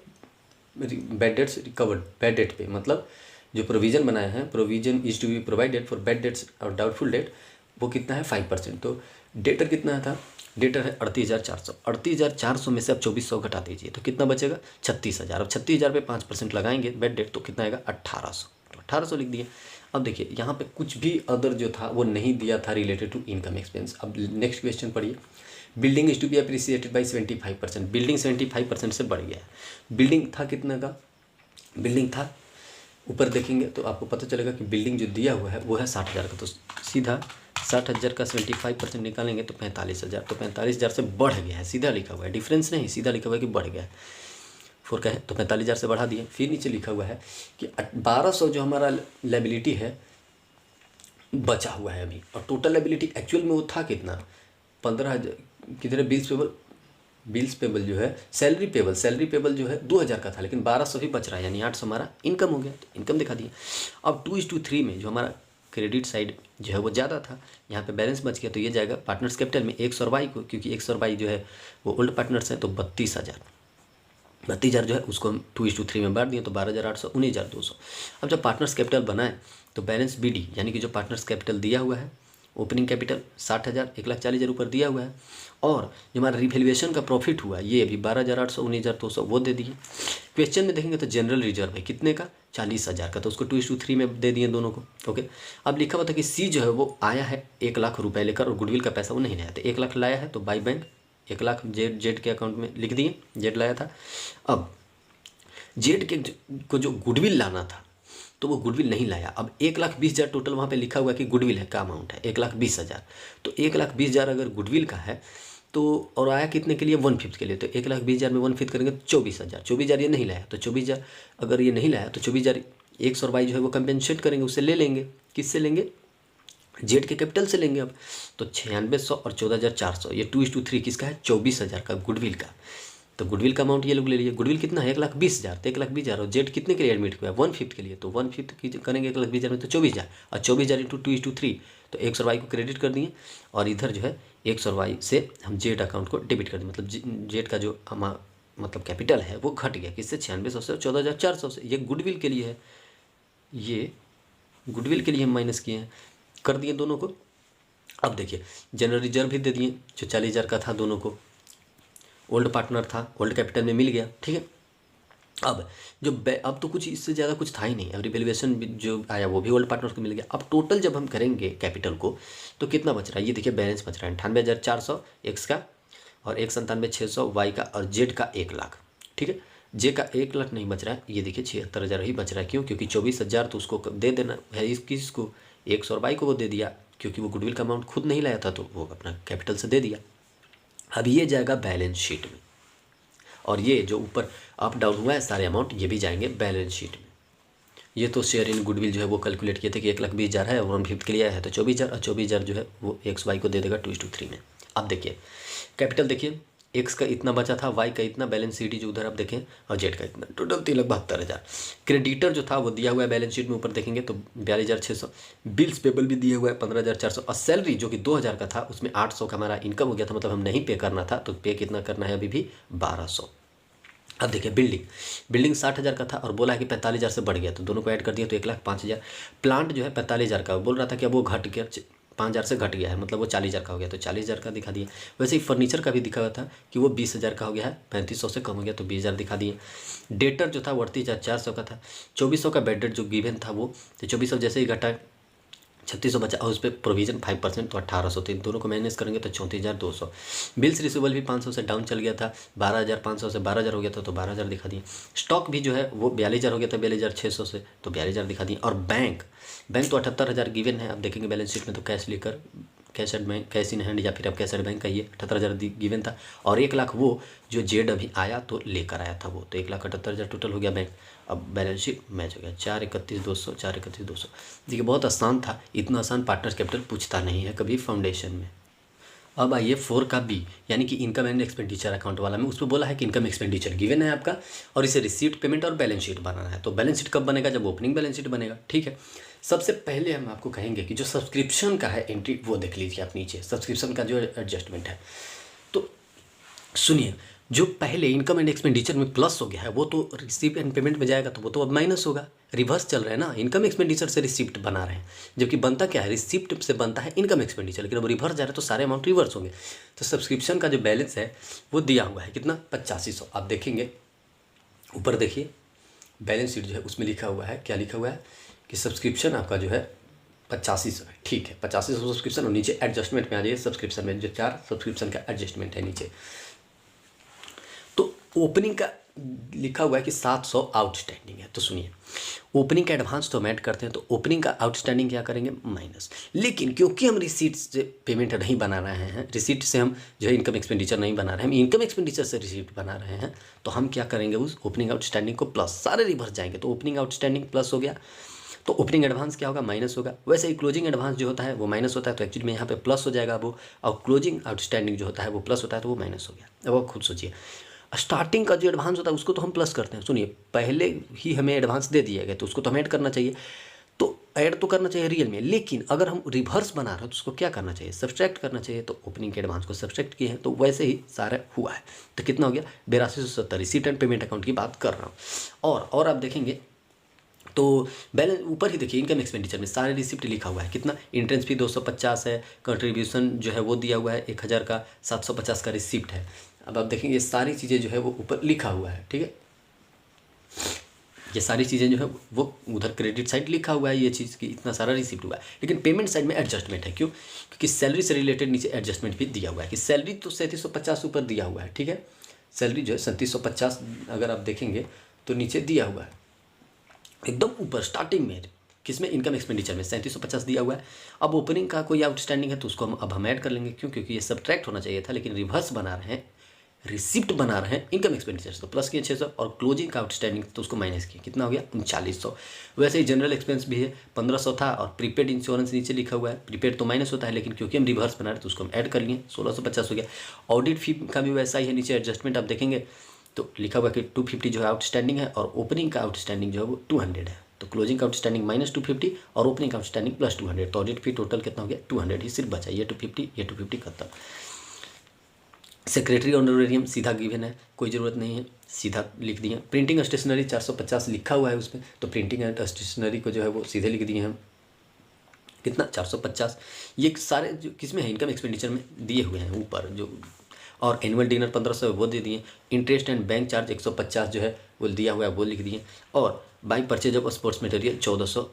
bad debts recovered, bad debt पे, मतलब जो प्रोविजन बनाए हैं, provision is to be provided for bad debts और डाउटफुल डेट, वो कितना है 5%। तो डेटर कितना था, डेटर है 38,400। 38,400 में से आप 2400 घटा दीजिए तो कितना बचेगा 36,000। अब 36,000 पे 5% लगाएंगे बैड डेट तो कितना आएगा 1800, तो 1800 लिख दिए। अब देखिए यहाँ पे कुछ भी अदर जो था वो नहीं दिया था रिलेटेड टू इनकम एक्सपेंस। अब नेक्स्ट क्वेश्चन पढ़िए, building is to be appreciated by 75%। Building 75% से बढ़ गया है। बिल्डिंग था कितना का, बिल्डिंग था ऊपर देखेंगे तो आपको पता चलेगा कि बिल्डिंग जो दिया हुआ है वो है 60,000 का, तो सीधा 60,000 का 75% निकालेंगे तो 45,000, तो 45,000 से बढ़ गया है, सीधा लिखा हुआ है, डिफरेंस नहीं, सीधा लिखा हुआ है कि बढ़ गया है। 4 का है तो 45,000 से बढ़ा दिए। फिर नीचे लिखा हुआ है कि 1200 जो हमारा लायबिलिटी है बचा हुआ है अभी, और टोटल लायबिलिटी एक्चुअल में वो था कितना 15,000, कितने बिल्स पेबल जो है, सैलरी पेबल जो है 2,000 का था, लेकिन 1200 भी बच रहा है, यानी 800 हमारा इनकम हो गया, तो इनकम दिखा दिया। अब 2:3 में जो हमारा क्रेडिट साइड जो है वो ज़्यादा था, यहाँ पे बैलेंस बच गया, तो ये जाएगा पार्टनर्स कैपिटल में 100 बाई को, क्योंकि 100 बाई जो है वो ओल्ड पार्टनर्स हैं, तो 32,000 जो है उसको हम 2:3 में बांट दिए, तो 12,800, 19,200। अब जब पार्टनर्स कैपिटल बनाए तो बैलेंस BD, यानी कि जो पार्टनर्स कैपिटल दिया हुआ है, ओपनिंग कैपिटल 60,000, 1,40,000 ऊपर दिया हुआ है, और जो हमारा रिवैल्यूएशन का प्रॉफिट हुआ ये अभी 12,800, 19,200 वो दे दिए। क्वेश्चन में देखेंगे तो जनरल रिजर्व है कितने का 40,000 का, तो उसको 2:3 में दे दिए दोनों को। ओके, अब लिखा हुआ था कि C जो है वो आया है 1 लाख रुपए लेकर, और गुडविल का पैसा वो नहीं लाया था, 1 लाख लाया है तो बाई बैंक 1 लाख जेड के अकाउंट में लिख दिए, जेड लाया था। अब जेड के को जो गुडविल लाना था तो वो गुडविल नहीं लाया। अब 1,20,000 टोटल वहाँ पे लिखा हुआ है कि गुडविल है का अमाउंट है 1,20,000, तो 1,20,000 अगर गुडविल का है तो, और आया कितने के लिए 1/5 के लिए, तो 1,20,000 में 1/5 करेंगे तो 24,000। 24,000 ये नहीं लाया, तो 24,000 अगर ये नहीं लाया तो 24,000 100 बाई जो है वो कंपेंसेट करेंगे, उससे ले लेंगे। किससे लेंगे, जेड के कैपिटल से लेंगे। अब तो 9600 और 14,400, ये 2:3 किसका है 24,000 का गुडविल का, तो गुडविल का अमाउंट ये लोग ले लिए। गुडविल कितना है 1,20,000, तो 1,20,000, और जेड कितने के लिए एडमिट हुआ है 1/5 के लिए, तो 1/5 करेंगे 1,20,000 में तो 24,000, और 24,000 इंटू 2:3, तो 100 वाई को क्रेडिट कर दिए, और इधर जो है 100 वाई से हम जेड अकाउंट को डेबिट कर दिए, मतलब जेड का जो हमारा मतलब कैपिटल है वो घट गया किससे 9600 से 14,400 से। ये गुडविल के लिए है, ये गुडविल के लिए हम माइनस किए हैं, कर दिए दोनों को। अब देखिए जनरल रिजर्व भी दे दिए जो 40,000 का था, दोनों को ओल्ड पार्टनर था, ओल्ड कैपिटल में मिल गया। ठीक है, अब जो अब तो कुछ इससे ज़्यादा कुछ था ही नहीं, अब रिवैल्यूएशन जो आया वो भी ओल्ड पार्टनर को मिल गया। अब टोटल जब हम करेंगे कैपिटल को तो कितना बच रहा है, ये देखिए बैलेंस बच रहा है 98,400 एक्स का, और 197,600 वाई का, और जेड का 1 लाख। ठीक है, जे का 1 लाख नहीं बच रहा है, ये देखिए 76,000 ही बच रहा है। क्यों, क्योंकि 24,000 तो उसको दे देना है, इस किसको 100 बाई को वो दे दिया, क्योंकि वो गुडविल का अमाउंट खुद नहीं लाया था तो वो अपना कैपिटल से दे दिया। अब ये जाएगा बैलेंस शीट में, और ये जो ऊपर अप डाउन हुआ है सारे अमाउंट ये भी जाएंगे बैलेंस शीट में। ये तो शेयर इन गुडविल जो है वो कैलकुलेट किए थे कि 1,20,000 है, 1/5 के लिए आया है तो 24,000, और 24,000 जो है वो एक्स वाई को दे देगा 2:3 में। अब देखिए कैपिटल देखिए एक्स का इतना बचा था, वाई का इतना, बैलेंस शीट जो उधर आप देखें, और जेड का इतना, टोटल 3,72,000। क्रेडिटर जो था वो दिया हुआ है बैलेंस शीट में, ऊपर देखेंगे तो 42,600। बिल्स पेबल भी दिए हुआ है 15,400। और सैलरी जो कि 2,000 का था, उसमें 800 का हमारा इनकम हो गया था, मतलब हम नहीं पे करना था, तो पे कितना करना है अभी भी 1,200। अब देखिए बिल्डिंग 60,000 का था और बोला है कि 45,000 से बढ़ गया, तो दोनों को ऐड कर दिया तो 1,05,000। प्लांट जो है 45,000 का, बोल रहा था कि अब वो घट गया, 5,000 से घट गया है, मतलब वो 40,000 का हो गया, तो 40,000 का दिखा दिया। वैसे ही फर्नीचर का भी दिखा हुआ था कि वो 20,000 का हो गया है, 3,500 से कम हो गया, तो 20,000 दिखा दिए। डेटर जो था 38,400 का था, 2,400 का बेड रेट जो गिवन था वो, तो 2,400 जैसे ही घटा 3,600 बचा, और उस पर प्रोविजन 5%, तो 1,800। तो इन दोनों को मैनेज करेंगे तो 34,200। बिल्स रिसीवेबल भी 500 से डाउन चल गया था, 12,500 से 12,000 हो गया था, तो 12,000 दिखा दिए। स्टॉक भी जो है वो 42,000 हो गया था 42,600 से, तो 42,000 दिखा दिए। और बैंक तो 78,000 गिवन है, आप देखेंगे बैलेंस शीट में, तो कैश लेकर, cash at bank, cash in hand, या फिर आप कैश एट बैंक कहिए, 78,000 गिवन था। और 1,00,000 वो जो जेड अभी आया तो लेकर आया था वो, तो 1,78,000 टोटल हो गया बैंक। अब बैलेंस शीट मैच हो गया, 4,31,200, 4,31,200। देखिए बहुत आसान था, इतना आसान पार्टनर्स कैपिटल पूछता नहीं है कभी फाउंडेशन में। अब आइए 4 का बी, यानी कि इनकम एंड एक्सपेंडिचर अकाउंट वाला में, उसमें बोला है कि इनकम एक्सपेंडिचर गिवन है आपका, और इसे रिसीप्ट, पेमेंट और बैलेंस शीट बनाना है। तो बैलेंस शीट कब बनेगा, जब ओपनिंग बैलेंस शीट बनेगा, ठीक है। सबसे पहले हम आपको कहेंगे कि जो सब्सक्रिप्शन का है एंट्री, वो देख लीजिए आप नीचे, सब्सक्रिप्शन का जो एडजस्टमेंट है। तो सुनिए, जो पहले इनकम एंड एक्सपेंडिचर में प्लस हो गया है, वो तो रिसीप्ट एंड पेमेंट में जाएगा, तो वो तो अब माइनस होगा। रिवर्स चल रहा है ना, इनकम एक्सपेंडिचर से रिसिप्ट बना रहे हैं, जबकि बनता क्या है, रिसिप्ट से बनता है इनकम एक्सपेंडिचर, लेकिन अब रिवर्स जा रहा है तो सारे अमाउंट रिवर्स होंगे। तो सब्सक्रिप्शन का जो बैलेंस है वो दिया हुआ है कितना, 8500। आप देखेंगे ऊपर देखिए, बैलेंस शीट जो है उसमें लिखा हुआ है, क्या लिखा हुआ है कि सब्सक्रिप्शन आपका जो है 8500 है, ठीक है, 8500 सब्सक्रिप्शन। और नीचे एडजस्टमेंट में आ जाइए, सब्सक्रिप्शन में जो 4 सब्सक्रिप्शन का एडजस्टमेंट है नीचे। तो ओपनिंग का लिखा हुआ है कि 700 आउटस्टैंडिंग है। तो सुनिए, ओपनिंग का एडवांस तो हम ऐड करते हैं, तो ओपनिंग का आउटस्टैंडिंग क्या करेंगे, माइनस। लेकिन क्योंकि हम रिसीट से पेमेंट नहीं बना रहे हैं, रिसीट से हम जो है इनकम एक्सपेंडिचर नहीं बना रहे हैं, हम इनकम एक्सपेंडिचर से रिसीट बना रहे हैं, तो हम क्या करेंगे, उस ओपनिंग आउटस्टैंडिंग को प्लस, सारे रिवर्स जाएंगे, तो ओपनिंग आउटस्टैंडिंग प्लस हो गया, तो ओपनिंग एडवांस क्या होगा, माइनस होगा। वैसे ही क्लोजिंग एडवांस जो होता है वो माइनस होता है, तो एक्चुअली में यहाँ पे प्लस हो जाएगा वो, और क्लोजिंग आउटस्टैंडिंग जो होता है वो प्लस होता है, तो वो माइनस हो गया। अब आप खुद सोचिए, स्टार्टिंग का जो एडवांस होता है उसको तो हम प्लस करते हैं, सुनिए पहले ही हमें एडवांस दे दिया गया तो उसको तो हम ऐड करना चाहिए, तो ऐड तो करना चाहिए रियल में, लेकिन अगर हम रिवर्स बना रहे हैं तो उसको क्या करना चाहिए, सब्सट्रैक्ट करना चाहिए। तो ओपनिंग के एडवांस को सब्सट्रैक्ट किए हैं, तो वैसे ही सारा हुआ है। तो कितना हो गया, 8270, रिसीट एंड पेमेंट अकाउंट की बात कर रहा हूँ। और आप देखेंगे तो बैलेंस ऊपर ही देखिए, इनकम एक्सपेंडिचर में सारे रिसिप्ट लिखा हुआ है, कितना, एंट्रेंस फी 250 है, कंट्रीब्यूशन जो है वो दिया हुआ है 1,000 का, 750 का रिसिप्ट है। अब आप देखेंगे ये सारी चीज़ें जो है वो ऊपर लिखा हुआ है, ठीक है, ये सारी चीज़ें जो है वो उधर क्रेडिट साइड लिखा हुआ है, ये चीज़ की इतना सारा रिसिप्ट हुआ है। लेकिन पेमेंट साइड में एडजस्टमेंट है, क्यों, क्योंकि सैलरी से रिलेटेड नीचे एडजस्टमेंट भी दिया हुआ है, कि सैलरी तो 3750 ऊपर दिया हुआ है, ठीक है, सैलरी जो है 3750 अगर आप देखेंगे तो नीचे दिया हुआ है एकदम ऊपर स्टार्टिंग में, किसमें, इनकम एक्सपेंडिचर में 3750 दिया हुआ है। अब ओपनिंग का कोई आउटस्टैंडिंग है तो उसको हम ऐड कर लेंगे, क्यों, क्योंकि ये सब्ट्रैक्ट होना चाहिए था, लेकिन रिवर्स बना रहे हैं, रिसिप्ट बना रहे हैं इनकम एक्सपेंडिचर से, तो प्लस किए 600, और क्लोजिंग का आउटस्टैंडिंग तो उसको माइनस किया, कितना हो गया, 3900। वैसे ही जनरल एक्सपेंस भी है 1500 था, और प्रीपेड इंश्योरेंस नीचे लिखा हुआ है, प्रीपेड तो माइनस होता है, लेकिन क्योंकि हम रिवर्स बना रहे हैं तो उसको हम ऐड कर लिए, 1650 हो गया। ऑडिट फी का भी वैसा ही है, नीचे एडजस्टमेंट आप देखेंगे तो लिखा हुआ कि 250 जो है आउटस्टैंडिंग है, और ओपनिंग का आउटस्टैंडिंग जो है वो 200 है, तो क्लोजिंग का आउटस्टैंडिंग -250 और ओपनिंग का आउटस्टैंडिंग +200, तो ऑडिट फी टोटल कितना हो गया, 200 ही सिर्फ बचा, ये 250, ये 250 खत्म। सेक्रेटरी ऑनरेरियम सीधा गिवन है, कोई ज़रूरत नहीं है, सीधा लिख दिए। प्रिंटिंग स्टेशनरी 450 लिखा हुआ है उसमें, तो प्रिंटिंग एंड स्टेशनरी को जो है वो सीधे लिख दिए हम, कितना, 450। ये सारे जो किसमें है, इनकम एक्सपेंडिचर में दिए हुए हैं ऊपर जो, और एनुअल डिनर 1500 वो दे दिए, इंटरेस्ट एंड बैंक चार्ज 150 जो है वो दिया हुआ है वो लिख दिए, और by purchase of sports material 1400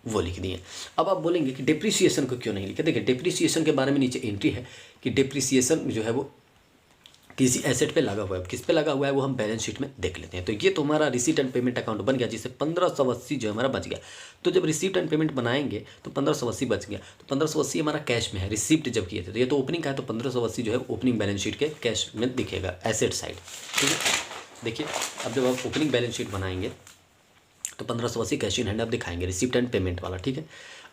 वो लिख दिए। अब आप बोलेंगे कि डिप्रिसिएशन को क्यों नहीं लिखे, देखिए डिप्रिसिएशन के बारे में नीचे एंट्री है कि डिप्रिसिएशन जो है वो किसी एसेट पे लगा हुआ है, किस पे लगा हुआ है वो हम बैलेंस शीट में देख लेते हैं। तो ये तो हमारा रिसीट एंड पेमेंट अकाउंट बन गया, जिससे 1580 जो हमारा बच गया। तो जब रिसीट एंड पेमेंट बनाएंगे तो 1580 बच गया, तो 1580 हमारा कैश में है, रिसिप्ट जब किए थे, तो ये तो ओपनिंग का है, तो 1580 जो है ओपनिंग बैलेंस शीट के कैश में दिखेगा, एसेट साइड, ठीक है। देखिए अब जब आप ओपनिंग बैलेंस शीट बनाएंगे तो 1580 कैश इन हैंड आप दिखाएंगे, रिसिप्ट एंड पेमेंट वाला, ठीक है।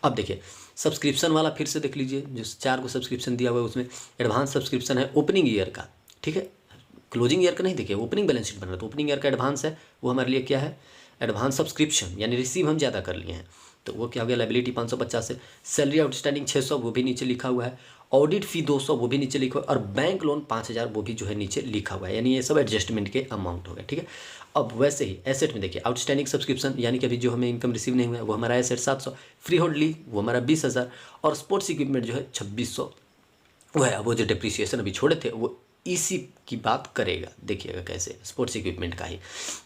अब देखिए सब्सक्रिप्शन वाला फिर से देख लीजिए, जो 4 को सब्सक्रिप्शन दिया हुआ है उसमें एडवांस सब्सक्रिप्शन है ओपनिंग ईयर का, ठीक है, क्लोजिंग ईयर का नहीं, देखिए ओपनिंग बैलेंस शीट बन रहा है तो ओपनिंग ईयर का एडवांस है, वो हमारे लिए क्या है, एडवांस सब्सक्रिप्शन, यानी रिसीव हम ज़्यादा कर लिए हैं, तो वो क्या हो गया, लाइबिलिटी 550 है। सैलरी आउटस्टैंडिंग 600, वो भी नीचे लिखा हुआ है। ऑडिट फी 200, वो भी नीचे लिखा हुआ है। और बैंक लोन 5000, वो भी जो है नीचे लिखा हुआ है, यानी ये सब एडजस्टमेंट के अमाउंट हो गए, ठीक है। अब वैसे ही एसेट में देखिए, आउटस्टैंडिंग सब्सक्रिप्शन यानी कि अभी जो हमें इनकम रिसीव नहीं हुआ है वो हमारा एसेट 700, फ्री होल्ड लीज वो हमारा 20,000, और स्पोर्ट्स इक्विपमेंट जो है 2600 वो है। अब वो जो डिप्रिसिएशन अभी छोड़े थे वो इसी की बात करेगा, देखिएगा कैसे, स्पोर्ट्स इक्विपमेंट का ही।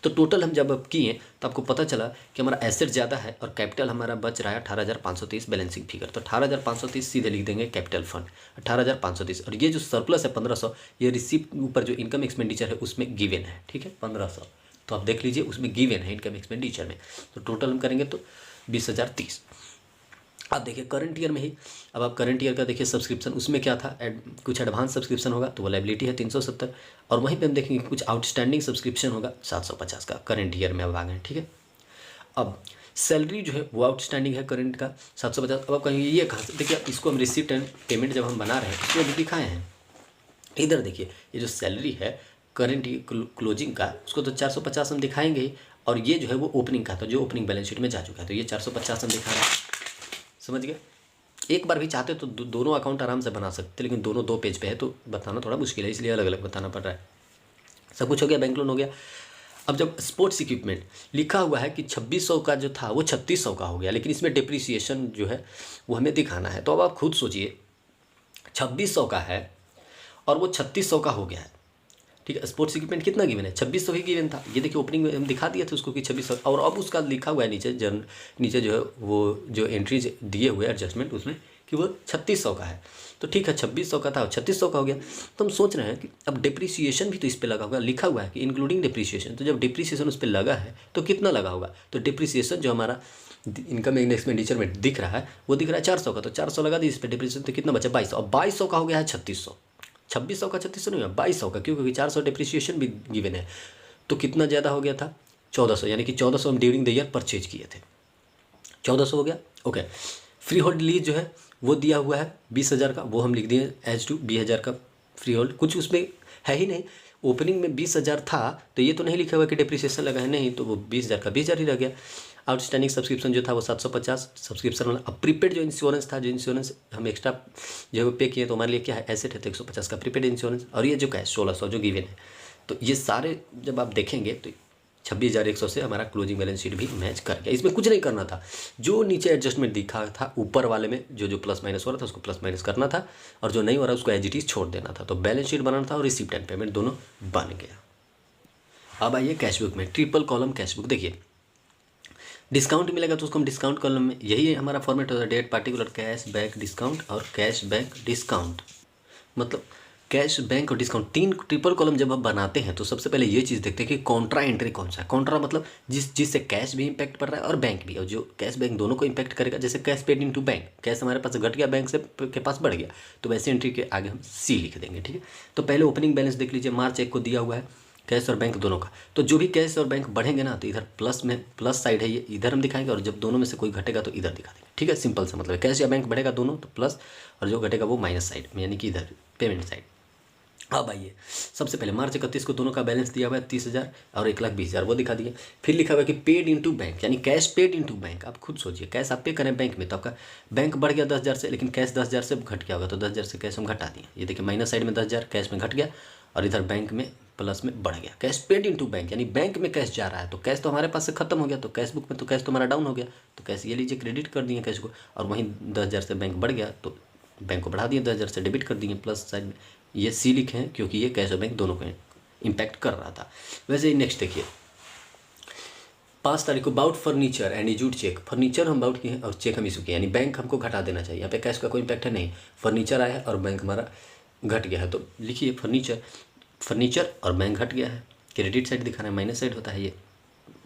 तो टोटल हम जब अब किए तो आपको पता चला कि हमारा एसेट ज़्यादा है और कैपिटल हमारा बच रहा है 18,530 बैलेंसिंग फिगर। तो 18,530 सीधे लिख देंगे कैपिटल फंड 18,530, और ये जो सरप्लस है 1500, ये रिसिप्ट ऊपर जो इनकम एक्सपेंडिचर है उसमें गिवन है, ठीक है 1500, तो आप देख लीजिए उसमें गिवन है इनकम एक्सपेंडिचर में। तो टोटल हम करेंगे तो 20,030। अब देखिए करंट ईयर में ही, अब आप करंट ईयर का देखिए सब्सक्रिप्शन, उसमें क्या था, कुछ एडवांस सब्सक्रिप्शन होगा तो वो लाइबिलिटी है 370, और वहीं पे हम देखेंगे कुछ आउटस्टैंडिंग सब्सक्रिप्शन होगा 750 का, करंट ईयर में अब आ गए, ठीक है। अब सैलरी जो है वो आउटस्टैंडिंग है करंट का 750। अब आप कहेंगे ये कहाँ से, देखिए इसको हम रिसिप्ट एंड पेमेंट जब हम बना रहे हैं इसमें भी दिखाए हैं। इधर देखिए ये जो सैलरी है करंट क्लोजिंग का, उसको तो 450 हम दिखाएंगे ही, और ये जो है वो ओपनिंग का, तो जो ओपनिंग बैलेंस शीट में जा चुका है, तो ये 450 हम दिखा रहे हैं, समझ गए। एक बार भी चाहते तो दोनों अकाउंट आराम से बना सकते, लेकिन दोनों 2 पेज पे है तो बताना थोड़ा मुश्किल है, इसलिए अलग अलग बताना पड़ रहा है। सब कुछ हो गया, बैंक लोन हो गया। अब जब स्पोर्ट्स इक्विपमेंट लिखा हुआ है कि 2600 का जो था वो 3600 का हो गया, लेकिन इसमें डिप्रिसिएशन जो है वो हमें दिखाना है। तो अब आप खुद सोचिए, 2600 का है और वो 3600 का हो गया है, ठीक है। स्पोर्ट्स इक्विपमेंट कितना गिवन है, 2600 ही गिवन था, ये देखिए ओपनिंग में हम दिखा दिए थे उसको कि 2600, और अब उसका लिखा हुआ है नीचे नीचे जो है वो जो एंट्रीज दिए हुए एडजस्टमेंट उसमें कि वो 3600 का है। तो ठीक है 2600 का था 3600 का हो गया। तो हम सोच रहे हैं कि अब डिप्रिसिएशन भी तो इस पर लगा होगा, लिखा हुआ है कि इंक्लूडिंग डिप्रिसिएशन, तो जब डिप्रिसिएशन उस पर लगा है तो कितना लगा होगा, तो डिप्रिसिएशन जो हमारा इनकम एंड एक्सपेंडिचर में दिख रहा है वो दिख रहा है 400 का, तो 400 लगा दी इस पर डिप्रिसिएशन, तो कितना बचा 2200, और 2200 का हो गया है 3600। 2600 का 3600 नहीं हुआ, 2200 का, क्योंकि 400 डिप्रिसिएशन भी गिवन है। तो कितना ज़्यादा हो गया था 1400, यानी कि 1400 हम ड्यूरिंग द ईयर परचेज किए थे, 1400 हो गया। ओके, फ्री होल्ड लीज जो है वो दिया हुआ है 20,000 का, वो हम लिख दिए एज टू 20,000 का फ्री होल्ड, कुछ उसमें है ही नहीं। ओपनिंग में 20,000 था तो ये तो नहीं लिखा हुआ कि डिप्रिसिएशन लगा है, नहीं, तो वो 20,000 का 20,000 ही रह गया। आउटस्टैंडिंग सब्सक्रिप्शन जो था वो 750 सब्सक्रिप्शन वाला। अब प्रीपेड जो इंश्योरेंस था, जो इंश्योरेंस हम एक्स्ट्रा जो है पे किए, तो हमारे लिए क्या है, एसेट है, तो 150 का प्रीपेड इंश्योरेंस, और ये जो कैश 1600 जो गिवन है। तो ये सारे जब आप देखेंगे तो 26,100 से हमारा क्लोजिंग बैलेंस शीट भी मैच कर गया। इसमें कुछ नहीं करना था, जो नीचे एडजस्टमेंट दिखा था ऊपर वाले में जो प्लस माइनस हो रहा था उसको प्लस माइनस करना था, और जो नहीं हो रहा उसको एज इट इज छोड़ देना था। तो बैलेंस शीट बनाना था और रिसिप्ट एंड पेमेंट दोनों बन गया। अब आइए कैश बुक में, ट्रिपल कॉलम कैश बुक। देखिए डिस्काउंट मिलेगा तो उसको हम डिस्काउंट कॉलम में, यही हमारा फॉर्मेट होता है, date particular cash bank discount और कैश बैक डिस्काउंट। मतलब कैश बैंक और डिस्काउंट 3 ट्रिपल कॉलम जब हम बनाते हैं तो सबसे पहले ये चीज़ देखते हैं कि कॉन्ट्रा एंट्री कौन सा है। कॉन्ट्रा मतलब जिससे कैश भी इंपैक्ट पड़ रहा है और बैंक भी, और जो कैश बैंक दोनों को इंपैक्ट करेगा। जैसे cash paid into bank, cash हमारे पास घट गया बैंक से के पास बढ़ गया, तो वैसे एंट्री के आगे हम सी लिख देंगे, ठीक है। तो पहले ओपनिंग बैलेंस देख लीजिए, मार्च 1 को दिया हुआ है कैश और बैंक दोनों का। तो जो भी कैश और बैंक बढ़ेंगे ना तो इधर प्लस में, प्लस साइड है ये, इधर हम दिखाएंगे, और जब दोनों में से कोई घटेगा तो इधर दिखा देंगे, ठीक है। सिंपल सा मतलब कैश या बैंक बढ़ेगा दोनों तो प्लस, और जो घटेगा वो माइनस साइड में, यानी कि इधर पेमेंट साइड। अब आइए सबसे पहले मार्च 31 को दोनों का बैलेंस दिया हुआ है 30,000 और 1,20,000, वो दिखा दिए। फिर लिखा हुआ है कि पेड इनटू बैंक, यानी कैश पेड इनटू बैंक। आप खुद सोचिए, कैश आप पे करें बैंक में तो आपका बैंक बढ़ गया 10,000 से, लेकिन कैश 10,000 से घट गया होगा, तो 10,000 से कैश हम घटा दिए। ये देखिए माइनस साइड में 10,000 कैश में घट गया, और इधर बैंक में प्लस में बढ़ गया। कैश पेड इनटू बैंक, यानी बैंक में कैश जा रहा है, तो कैश तो हमारे पास से खत्म हो गया, तो कैश बुक में तो कैश तो हमारा डाउन हो गया, तो कैश ये लीजिए क्रेडिट कर दिए कैश को, और वहीं 10,000 से बैंक बढ़ गया तो बैंक को बढ़ा दिए, 10,000 से डेबिट कर दिए प्लस साइड में। ये सी लिखे हैं क्योंकि ये कैश और बैंक दोनों को इम्पैक्ट कर रहा था। वैसे ही नेक्स्ट देखिए 5 तारीख को bought furniture and issued cheque, furniture हम बाउट किए हैं और चेक हम इशू किए, यानी बैंक हमको घटा देना चाहिए। यहाँ पे कैश का कोई इम्पैक्ट है नहीं, फर्नीचर आया है और बैंक हमारा घट गया है, तो लिखिए फर्नीचर और बैंक घट गया है। क्रेडिट साइड दिखाना है, माइनस साइड होता है ये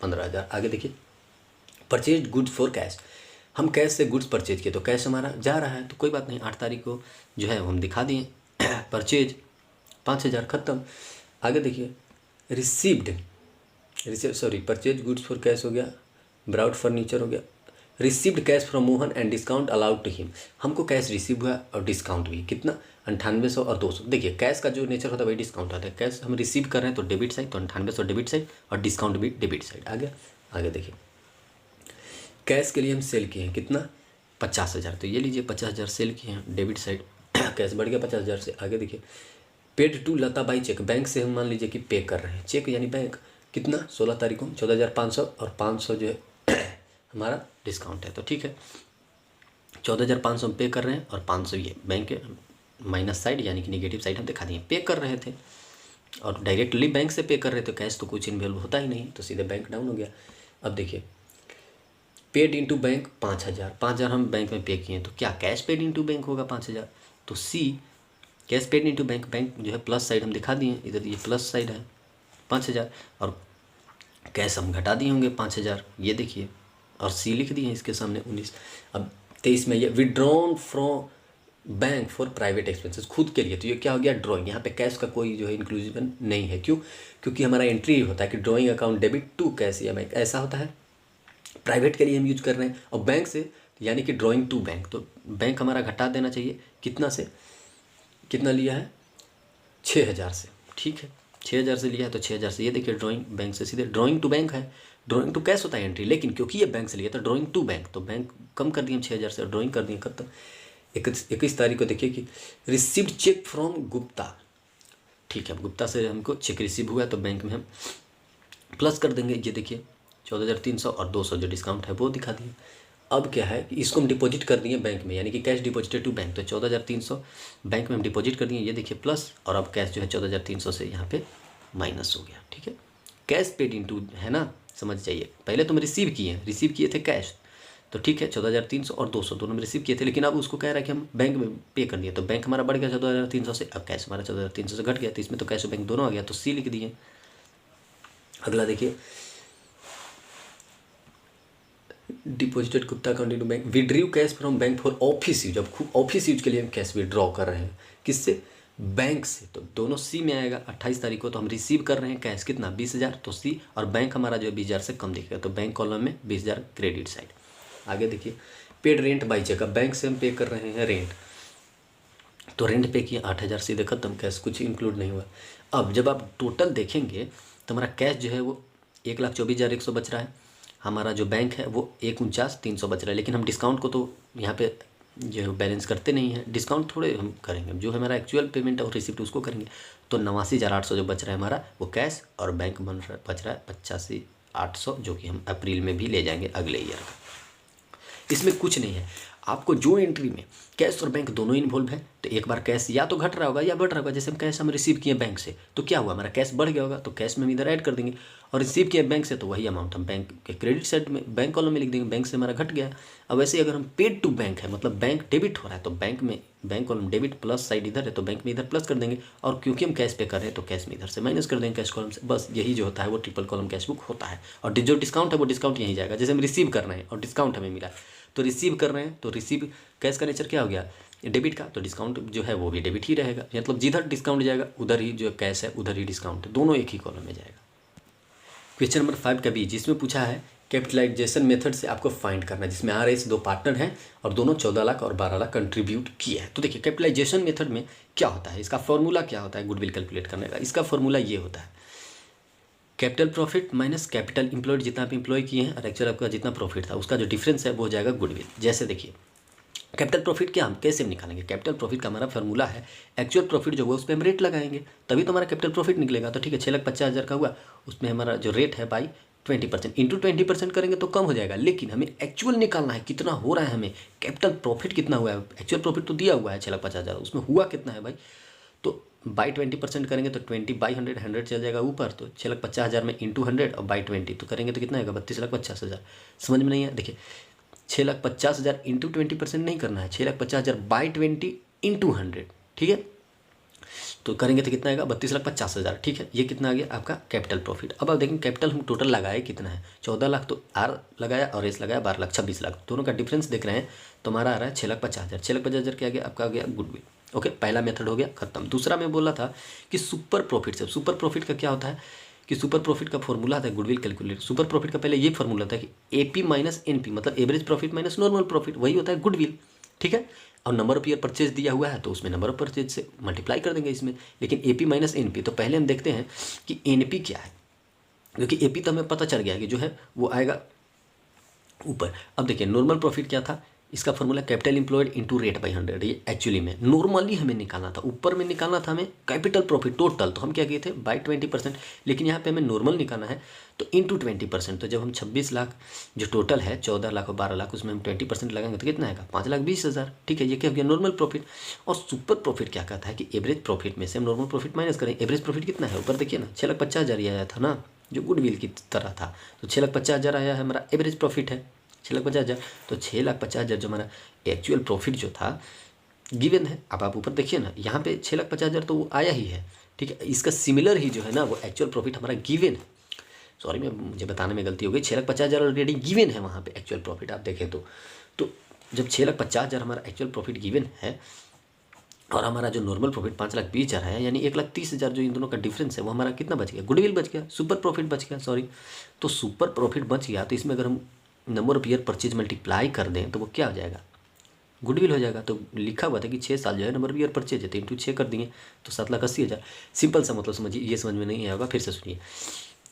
15,000। आगे देखिए परचेज गुड्स फॉर कैश, हम कैश से गुड्स परचेज किए तो कैश हमारा जा रहा है, तो कोई बात नहीं, 8 तारीख को जो है हम दिखा दिए परचेज 5,000 खत्म। आगे देखिए received sorry purchase goods for cash हो गया, ब्राउट फर्नीचर हो गया, received cash from Mohan and discount allowed to him. हमको कैश रिसीव हुआ और डिस्काउंट भी कितना 9800 और 200। देखिए कैश का जो नेचर होता है वही डिस्काउंट होता है। कैश हम रिसीव कर रहे हैं तो डेबिट साइड, तो 9800 डेबिट साइड और डिस्काउंट भी डेबिट साइड। आगे देखिए कैश के लिए हम सेल किए हैं कितना 50,000, तो ये लीजिए 50,000 सेल किए हैं डेबिट साइड, कैश बढ़ गया 50,000 से। आगे देखिए paid to Lata by cheque, bank से हम मान लीजिए कि पे कर रहे हैं, चेक यानी बैंक कितना 16 तारीख को 14,500 और 500 जो है हमारा डिस्काउंट है, तो ठीक है 14,500 हम पे कर रहे हैं और 500 ये बैंक के माइनस साइड यानी कि नेगेटिव साइड हम दिखा दिए। पे कर रहे थे और डायरेक्टली बैंक से पे कर रहे थे, कैश तो कुछ इन्वॉल्व होता ही नहीं, तो सीधे बैंक डाउन हो गया। अब देखिए पेड इनटू बैंक 5,000 हम बैंक में पे किए हैं, तो क्या कैश पेड इनटू बैंक होगा 5,000, तो C cash paid into bank, bank जो है प्लस साइड हम दिखा दिए, इधर ये प्लस साइड है 5,000 और कैश हम घटा दिए होंगे 5,000, ये देखिए और सी लिख दिए इसके सामने 19। अब 23 में ये withdrawn from bank for private expenses, खुद के लिए, तो ये क्या हो गया ड्राइंग, यहाँ पे कैश का कोई जो है इंक्लूजन नहीं है। क्यों? क्योंकि हमारा एंट्री होता है कि drawing account debit to cash या बैंक, ऐसा होता है। प्राइवेट के लिए हम यूज कर रहे हैं और बैंक से यानी कि ड्राइंग टू बैंक, तो बैंक हमारा घटा देना चाहिए कितना से, कितना लिया है 6,000 से, ठीक है 6,000 से लिया है तो 6,000 से, ये देखिए ड्राइंग बैंक से सीधे ड्राइंग टू बैंक है, ड्राइंग टू कैश होता है एंट्री, लेकिन क्योंकि ये बैंक से लिया तो ड्राइंग टू बैंक, तो बैंक कम कर दिए 6,000 से और ड्राइंग कर दिए खत्म। 21 तारीख को देखिए कि रिसीव्ड चेक फ्रॉम गुप्ता, ठीक है गुप्ता से हमको चेक रिसीव हुआ तो बैंक में हम प्लस कर देंगे, ये देखिए 14,300 और 200 जो डिस्काउंट है वो दिखा दिए। अब क्या है कि इसको हम डिपॉजिट कर दिए बैंक में, यानी कि कैश डिपॉजिटेड टू बैंक, तो 14,300 बैंक में हम डिपॉजिट कर दिए, ये देखिए प्लस, और अब कैश जो है 14,300 से यहाँ पे माइनस हो गया, ठीक है। कैश पेड इनटू है ना, समझ जाइए, पहले तो हम रिसीव किए थे कैश, तो ठीक है 14,300 और 200 दोनों में रिसीव किए थे, लेकिन अब उसको कह रहा है कि हम बैंक में पे कर दिए, तो बैंक हमारा बढ़ गया 14,300 से, अब कैश हमारा 14,300 से घट गया, तो इसमें तो कैश बैंक दोनों आ गया, तो सी लिख दिए। अगला देखिए deposited Gupta account to bank, withdrew cash from bank for office use, अब खूब ऑफिस यूज के लिए हम कैश विड्रॉ कर रहे हैं, किससे, बैंक से, तो दोनों सी में आएगा। 28 तारीख को तो हम रिसीव कर रहे हैं कैश कितना 20,000, तो सी, और बैंक हमारा जो है 20,000 से कम दिखेगा, तो बैंक कॉलम में 20,000 क्रेडिट साइड। आगे देखिए पेड रेंट बाई चेक, अब बैंक से हम पे कर रहे हैं रेंट, तो रेंट पे किए 8,000 सीधे खत्म, कैश कुछ इंक्लूड नहीं हुआ। अब जब आप टोटल देखेंगे तो हमारा कैश जो है वो 1,24,100 बच रहा है, हमारा जो बैंक है वो 1,49,300 बच रहा है, लेकिन हम डिस्काउंट को तो यहाँ पे जो बैलेंस करते नहीं हैं, डिस्काउंट थोड़े हम करेंगे, जो हमारा एक्चुअल पेमेंट और रिसिप्ट उसको करेंगे, तो 89,800 जो बच रहा है हमारा वो कैश, और बैंक बच रहा है 85,800, जो कि हम अप्रैल में भी ले जाएंगे अगले ईयर का। इसमें कुछ नहीं है, आपको जो एंट्री में कैश और बैंक दोनों इन्वॉल्व है, तो एक बार कैश या तो घट रहा होगा या बढ़ रहा होगा, जैसे हम कैश हम रिसीव किए बैंक से तो क्या हुआ, हमारा कैश बढ़ गया होगा, तो कैश में हम इधर ऐड कर देंगे, और रिसीव किए बैंक से तो वही अमाउंट हम बैंक के क्रेडिट साइड में बैंक कॉलम में लिख देंगे, बैंक से हमारा घट गया। अब वैसे अगर हम पेड टू बैंक है, मतलब बैंक डेबिट हो रहा है, तो बैंक में bank column debit plus side इधर है, तो बैंक में इधर प्लस कर देंगे, और क्योंकि हम कैश पे कर रहे हैं तो कैश में इधर से माइनस कर देंगे कैश कॉलम से, बस यही जो होता है वो ट्रिपल कॉलम कैश बुक होता है। और जो डिस्काउंट है वो डिस्काउंट यहीं जाएगा, जैसे हम रिसीव कर रहे हैं और डिस्काउंट हमें मिला, तो रिसीव कर रहे हैं तो रिसीव कैश का नेचर क्या हो गया डेबिट का, तो डिस्काउंट जो है वो भी डेबिट ही रहेगा, मतलब जिधर डिस्काउंट जाएगा उधर ही जो कैश है उधर ही डिस्काउंट है, दोनों एक ही कॉलम में जाएगा। क्वेश्चन नंबर 5 का भी, जिसमें पूछा है कैपिटलाइजेशन मेथड से आपको फाइंड करना है, जिसमें RS 2 पार्टनर हैं और दोनों 14 लाख और 12 लाख कंट्रीब्यूट किए हैं। तो देखिए कैपिटलाइजेशन मेथड में क्या होता है, इसका फॉर्मूला क्या होता है गुडविल कैलकुलेट करने का, इसका फॉर्मूला ये होता है capital profit minus capital employed, जितना आप एम्प्लॉय किए हैं और एक्चुअल आपका जितना प्रॉफिट था उसका जो डिफरेंस है वो हो जाएगा गुडविल। जैसे देखिए कैपिटल प्रॉफिट क्या हम कैसे निकालेंगे, कैपिटल प्रॉफिट का हमारा फॉर्मूला है एक्चुअल प्रॉफिट जो हुआ उस पर हम रेट लगाएंगे, तभी तो हमारा कैपिटल प्रॉफिट निकलेगा। तो ठीक है 6,50,000 का हुआ, उसमें हमारा जो रेट है बाई 20%, इंटू 20% करेंगे तो कम हो जाएगा, लेकिन हमें एक्चुअल निकालना है कितना हो रहा है, हमें कैपिटल प्रॉफिट कितना हुआ है, एक्चुअल प्रॉफिट तो दिया हुआ है 6,50,000, उसमें हुआ कितना है भाई, तो बाई 20% करेंगे तो 20/100 100 चल जाएगा ऊपर, तो 6,50,000 में इंटू 100 और बाई 20 तो करेंगे तो कितना आएगा 32,50,000। समझ में नहीं है, देखिए 6,50,000 इंटू 20% नहीं करना है, 6,50,000 बाई 20 इंटू 100, ठीक है, तो करेंगे तो कितना आएगा 32,50,000, ठीक है, ये कितना आ गया आपका कैपिटल प्रॉफिट। अब आप देखें कैपिटल हम टोटल लगाए कितना है 14 लाख, तो आर लगाया और एस लगाया 12 लाख 26 लाख, दोनों का डिफरेंस देख रहे हैं, तो हमारा आ रहा है 6,50,000, 6,50,000 क्या आ गया आपका आ गया गुडविल। ओके, पहला मेथड हो गया खत्म। दूसरा मैं बोला था कि सुपर प्रॉफिट से, सुपर प्रॉफिट का क्या होता है कि सुपर प्रॉफिट का फॉर्मूला था गुडविल कैलकुलेट। सुपर प्रॉफिट का पहले ये फॉर्मूला था कि एपी माइनस एनपी मतलब average profit minus normal profit, वही होता है गुडविल। ठीक है, और नंबर ऑफ ईयर परचेज दिया हुआ है तो उसमें नंबर ऑफ परचेज से मल्टीप्लाई कर देंगे इसमें। लेकिन एपी माइनस एनपी, तो पहले हम देखते हैं कि एनपी क्या है, क्योंकि एपी तो हमें पता चल गया कि जो है वो आएगा ऊपर। अब देखिए नॉर्मल प्रॉफिट क्या था, इसका formula capital employed into rate by 100। ये एक्चुअली में नॉर्मली हमें निकालना था, ऊपर में निकालना था हमें कैपिटल प्रॉफिट टोटल, तो हम क्या किए थे बाई 20%, लेकिन यहाँ पे हमें नॉर्मल निकालना है तो इंटू 20%। तो जब हम 26 लाख जो टोटल है 14 लाख और 12 लाख उसमें हम 20% लगाएंगे तो कितना आएगा 5,20,000। ठीक है, ये क्या हो गया नॉर्मल प्रॉफिट। और सुपर प्रॉफिट क्या कहता है कि एवरेज प्रॉफिट में से हम नॉर्मल प्रॉफिट माइनस करें। एवरेज प्रॉफिट कितना है ऊपर देखिए ना 6,50,000 ही आया था ना, जो गुडविल की तरह था, तो 6,50,000 आया है हमारा एवरेज प्रॉफिट है 6,50,000। तो 6,50,000 जो हमारा एक्चुअल प्रॉफिट जो था गिवन है। अब आप ऊपर देखिए ना यहाँ पे 6,50,000 तो वो आया ही है। ठीक है, इसका सिमिलर ही जो है ना वो एक्चुअल प्रॉफिट हमारा गिवन है। सॉरी मुझे बताने में गलती हो गई, 6,50,000 ऑलरेडी गिवन है वहाँ पे एक्चुअल प्रॉफिट आप देखें तो जब 6,50,000 हमारा एक्चुअल प्रॉफिट गिवन है और हमारा जो नॉर्मल प्रॉफिट 5,20,000 है, यानी 1,30,000 जो इन दोनों का डिफरेंस है वो हमारा कितना बच गया, गुडविल बच गया, सुपर प्रॉफिट बच गया, सॉरी। तो सुपर प्रॉफिट बच गया तो इसमें अगर हम number of year purchase multiply कर दें तो वो क्या हो जाएगा गुडविल हो जाएगा। तो लिखा हुआ था कि 6 साल जो है नंबर ऑफ ईयर परचेज है तो इंटू 6 कर दिए तो 7,80,000। सिंपल सा मतलब समझिए, ये समझ में नहीं आएगा फिर से सुनिए।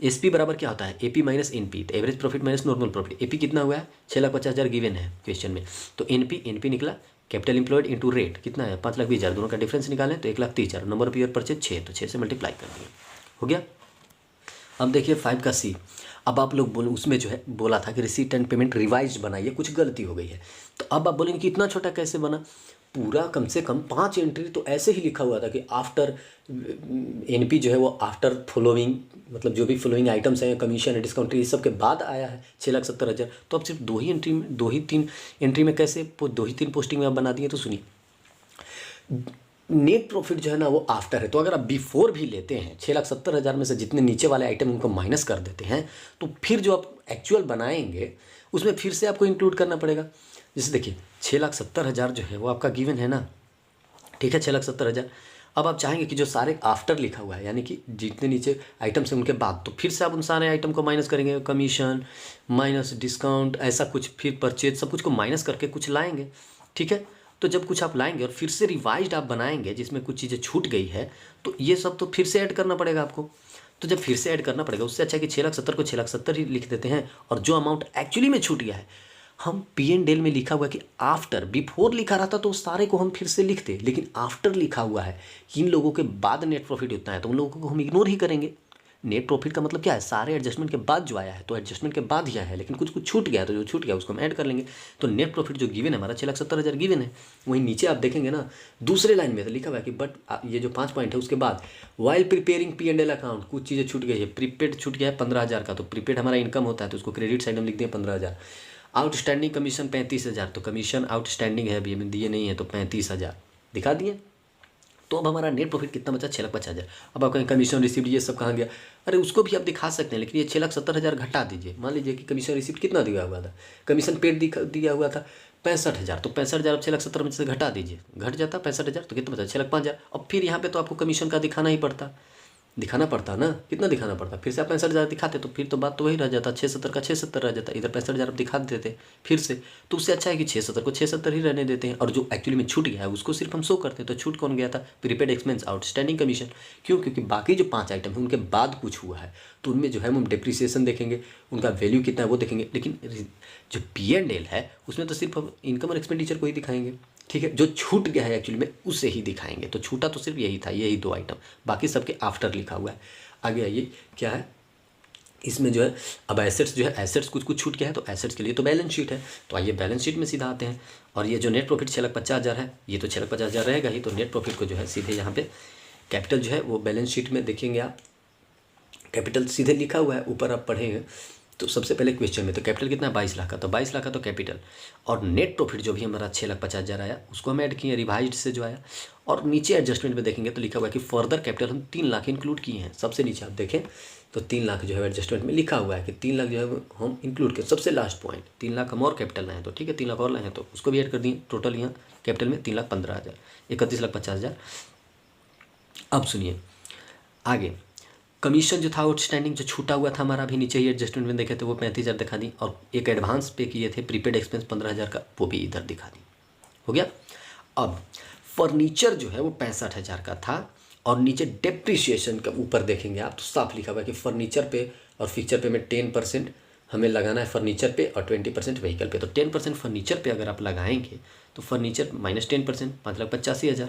एसपी बराबर क्या होता है एपी माइनस एनपी, तो average profit minus normal profit. AP कितना हुआ है 6,50,000 गिवन है क्वेश्चन में, तो एनपी निकला कैपिटल एम्प्लॉयड इंटू रेट कितना है 5,20,000, दोनों का डिफरेंस निकालें तो 1,30,000, नंबर ऑफ ईयर परचेज 6, तो 6 से मल्टीप्लाई कर दिए हो गया। अब देखिए 5 का सी। अब आप लोग बोल उसमें जो है बोला था कि रिसीट एंड पेमेंट रिवाइज बनाइए, कुछ गलती हो गई है। तो अब आप बोलेंगे कि इतना छोटा कैसे बना, पूरा कम से कम 5 एंट्री तो ऐसे ही लिखा हुआ था कि आफ्टर एनपी जो है वो आफ्टर फॉलोइंग, मतलब जो भी फॉलोइंग आइटम्स हैं कमीशन है डिस्काउंट ये सब के बाद आया है 6,70,000। तो अब सिर्फ 2 ही 3 एंट्री में कैसे 2 ही 3 पोस्टिंग में आप बना दिए। तो सुनिए नेट प्रॉफिट जो है ना वो आफ्टर है, तो अगर आप बिफोर भी लेते हैं 6,70,000 में से जितने नीचे वाले आइटम उनको माइनस कर देते हैं तो फिर जो आप एक्चुअल बनाएंगे उसमें फिर से आपको इंक्लूड करना पड़ेगा। जैसे देखिए 6,70,000 जो है वो आपका गिवन है ना, ठीक है 6,70,000। अब आप चाहेंगे कि जो सारे आफ्टर लिखा हुआ है यानी कि जितने नीचे आइटम्स हैं उनके बाद, तो फिर से आप उन सारे आइटम को माइनस करेंगे, कमीशन माइनस डिस्काउंट ऐसा कुछ, फिर परचेज सब कुछ को माइनस करके कुछ लाएंगे। ठीक है, तो जब कुछ आप लाएंगे और फिर से रिवाइज्ड आप बनाएंगे जिसमें कुछ चीज़ें छूट गई है तो ये सब तो फिर से ऐड करना पड़ेगा आपको। तो जब फिर से ऐड करना पड़ेगा उससे अच्छा है कि 6,70,000 को 6,70,000 ही लिख देते हैं, और जो अमाउंट एक्चुअली में छूट गया है हम P&L में लिखा हुआ है कि आफ्टर, बिफोर लिखा रहता तो सारे को हम फिर से लिखते, लेकिन आफ्टर लिखा हुआ है कि इन लोगों के बाद नेट प्रॉफिट उतना है तो उन लोगों को हम इग्नोर ही करेंगे। नेट प्रॉफिट का मतलब क्या है सारे एडजस्टमेंट के बाद जो आया है तो एडजस्टमेंट के बाद ही आया है, लेकिन कुछ कुछ छूट गया तो जो छूट गया उसको हम ऐड कर लेंगे। तो नेट प्रॉफिट जो गिवन है हमारा 6,70,000 गिवन है। वहीं नीचे आप देखेंगे ना दूसरे लाइन में तो लिखा हुआ है कि बट ये जो 5 पॉइंट है उसके बाद वाइल प्रिपेयरिंग P&L अकाउंट कुछ चीज़ें छूट गई है। प्रीपेड छूट गया है 15,000 का, तो प्रीपेड हमारा इनकम होता है तो उसको क्रेडिट साइड में लिख दिए 15,000। आउटस्टैंडिंग कमीशन 35,000, तो कमीशन आउटस्टैंडिंग है अभी हमें दिए नहीं है तो 35,000 दिखा दिए। तो अब हमारा नेट प्रॉफिट कितना बचा 6,50,000। अब आप कहें कमीशन रिसिप्ट ये सब कहाँ गया, अरे उसको भी आप दिखा सकते हैं लेकिन ये 6,70,000 घटा दीजिए। मान लीजिए कि कमीशन रिसिप्ट कितना दिया हुआ था, कमीशन पेड दिया हुआ था 65,000, तो 65,000 आप 6,70,000 में से घटा दीजिए, घट जाता 65,000 तो कितना बचा 6,05,000। अब फिर यहाँ पे तो आपको कमीशन का दिखाना पड़ता ना, कितना दिखाना पड़ता, फिर से आप 65,000 दिखाते तो फिर तो बात तो वही रह जाता 670 का 670 रह जाता, इधर 65,000 आप दिखा देते फिर से। तो उससे अच्छा है कि 670 को 670 ही रहने देते हैं, और जो एक्चुअली में छूट गया है उसको सिर्फ हम शो करते हैं। तो छूट कौन गया था प्रीपेड एक्सपेंस आउटस्टैंडिंग कमीशन, क्यों क्योंकि बाकी जो 5 आइटम है उनके बाद कुछ हुआ है तो उनमें जो है हम डिप्रिसिएशन देखेंगे, उनका वैल्यू कितना है वो देखेंगे, लेकिन जो P&L है उसमें तो सिर्फ हम इनकम और एक्सपेंडिचर को ही दिखाएंगे। ठीक है, जो छूट गया है एक्चुअली में उसे ही दिखाएंगे। तो छूटा तो सिर्फ यही था, यही 2 आइटम, बाकी सबके आफ्टर लिखा हुआ है। आगे आइए क्या है इसमें जो है अब एसेट्स जो है एसेट्स कुछ कुछ छूट गया है तो एसेट्स के लिए तो बैलेंस शीट है। तो आइए बैलेंस शीट में सीधा आते हैं, और ये जो नेट प्रॉफिट 6,50,000 है ये तो 6,50,000 रहेगा ही, तो नेट प्रॉफिट को जो है सीधे यहाँ पे कैपिटल जो है वो बैलेंस शीट में देखेंगे आप, कैपिटल सीधे लिखा हुआ है ऊपर आप पढ़ेंगे तो सबसे पहले क्वेश्चन में तो कैपिटल कितना है 22 लाख का, तो 22 लाख का तो कैपिटल, और नेट प्रॉफिट जो भी हमारा 6,50,000 आया उसको हम ऐड किए रिवाइज्ड से जो आया, और नीचे एडजस्टमेंट में देखेंगे तो लिखा हुआ है कि फर्दर कैपिटल हम 3 लाख इंक्लूड किए हैं। सबसे नीचे आप देखें तो 3 लाख जो है एडजस्टमेंट में लिखा हुआ है कि 3 लाख जो है हम इंक्लूड किए। सबसे लास्ट पॉइंट 3 लाख हम और कैपिटल लाए तो ठीक है 3 लाख और लाए हैं तो उसको भी ऐड कर दिए। टोटल यहाँ कैपिटल में 3,15,000 31,50,000। अब सुनिए आगे कमीशन जो था आउटस्टैंडिंग जो छूटा हुआ था हमारा, अभी नीचे ही एडजस्टमेंट में देखे थे वो 35,000 दिखा दी, और एक एडवांस पे किए थे प्रीपेड एक्सपेंस 15,000 का, वो भी इधर दिखा दी। हो गया। अब फर्नीचर जो है वो 65,000 का था, और नीचे डेप्रिसिएशन का ऊपर देखेंगे आप तो साफ लिखा हुआ है कि फर्नीचर पे और फिक्चर पे में 10% हमें लगाना है फर्नीचर पे और 20% व्हीकल पे। तो 10% फर्नीचर पे अगर आप लगाएंगे तो फर्नीचर -10% 5,85,000।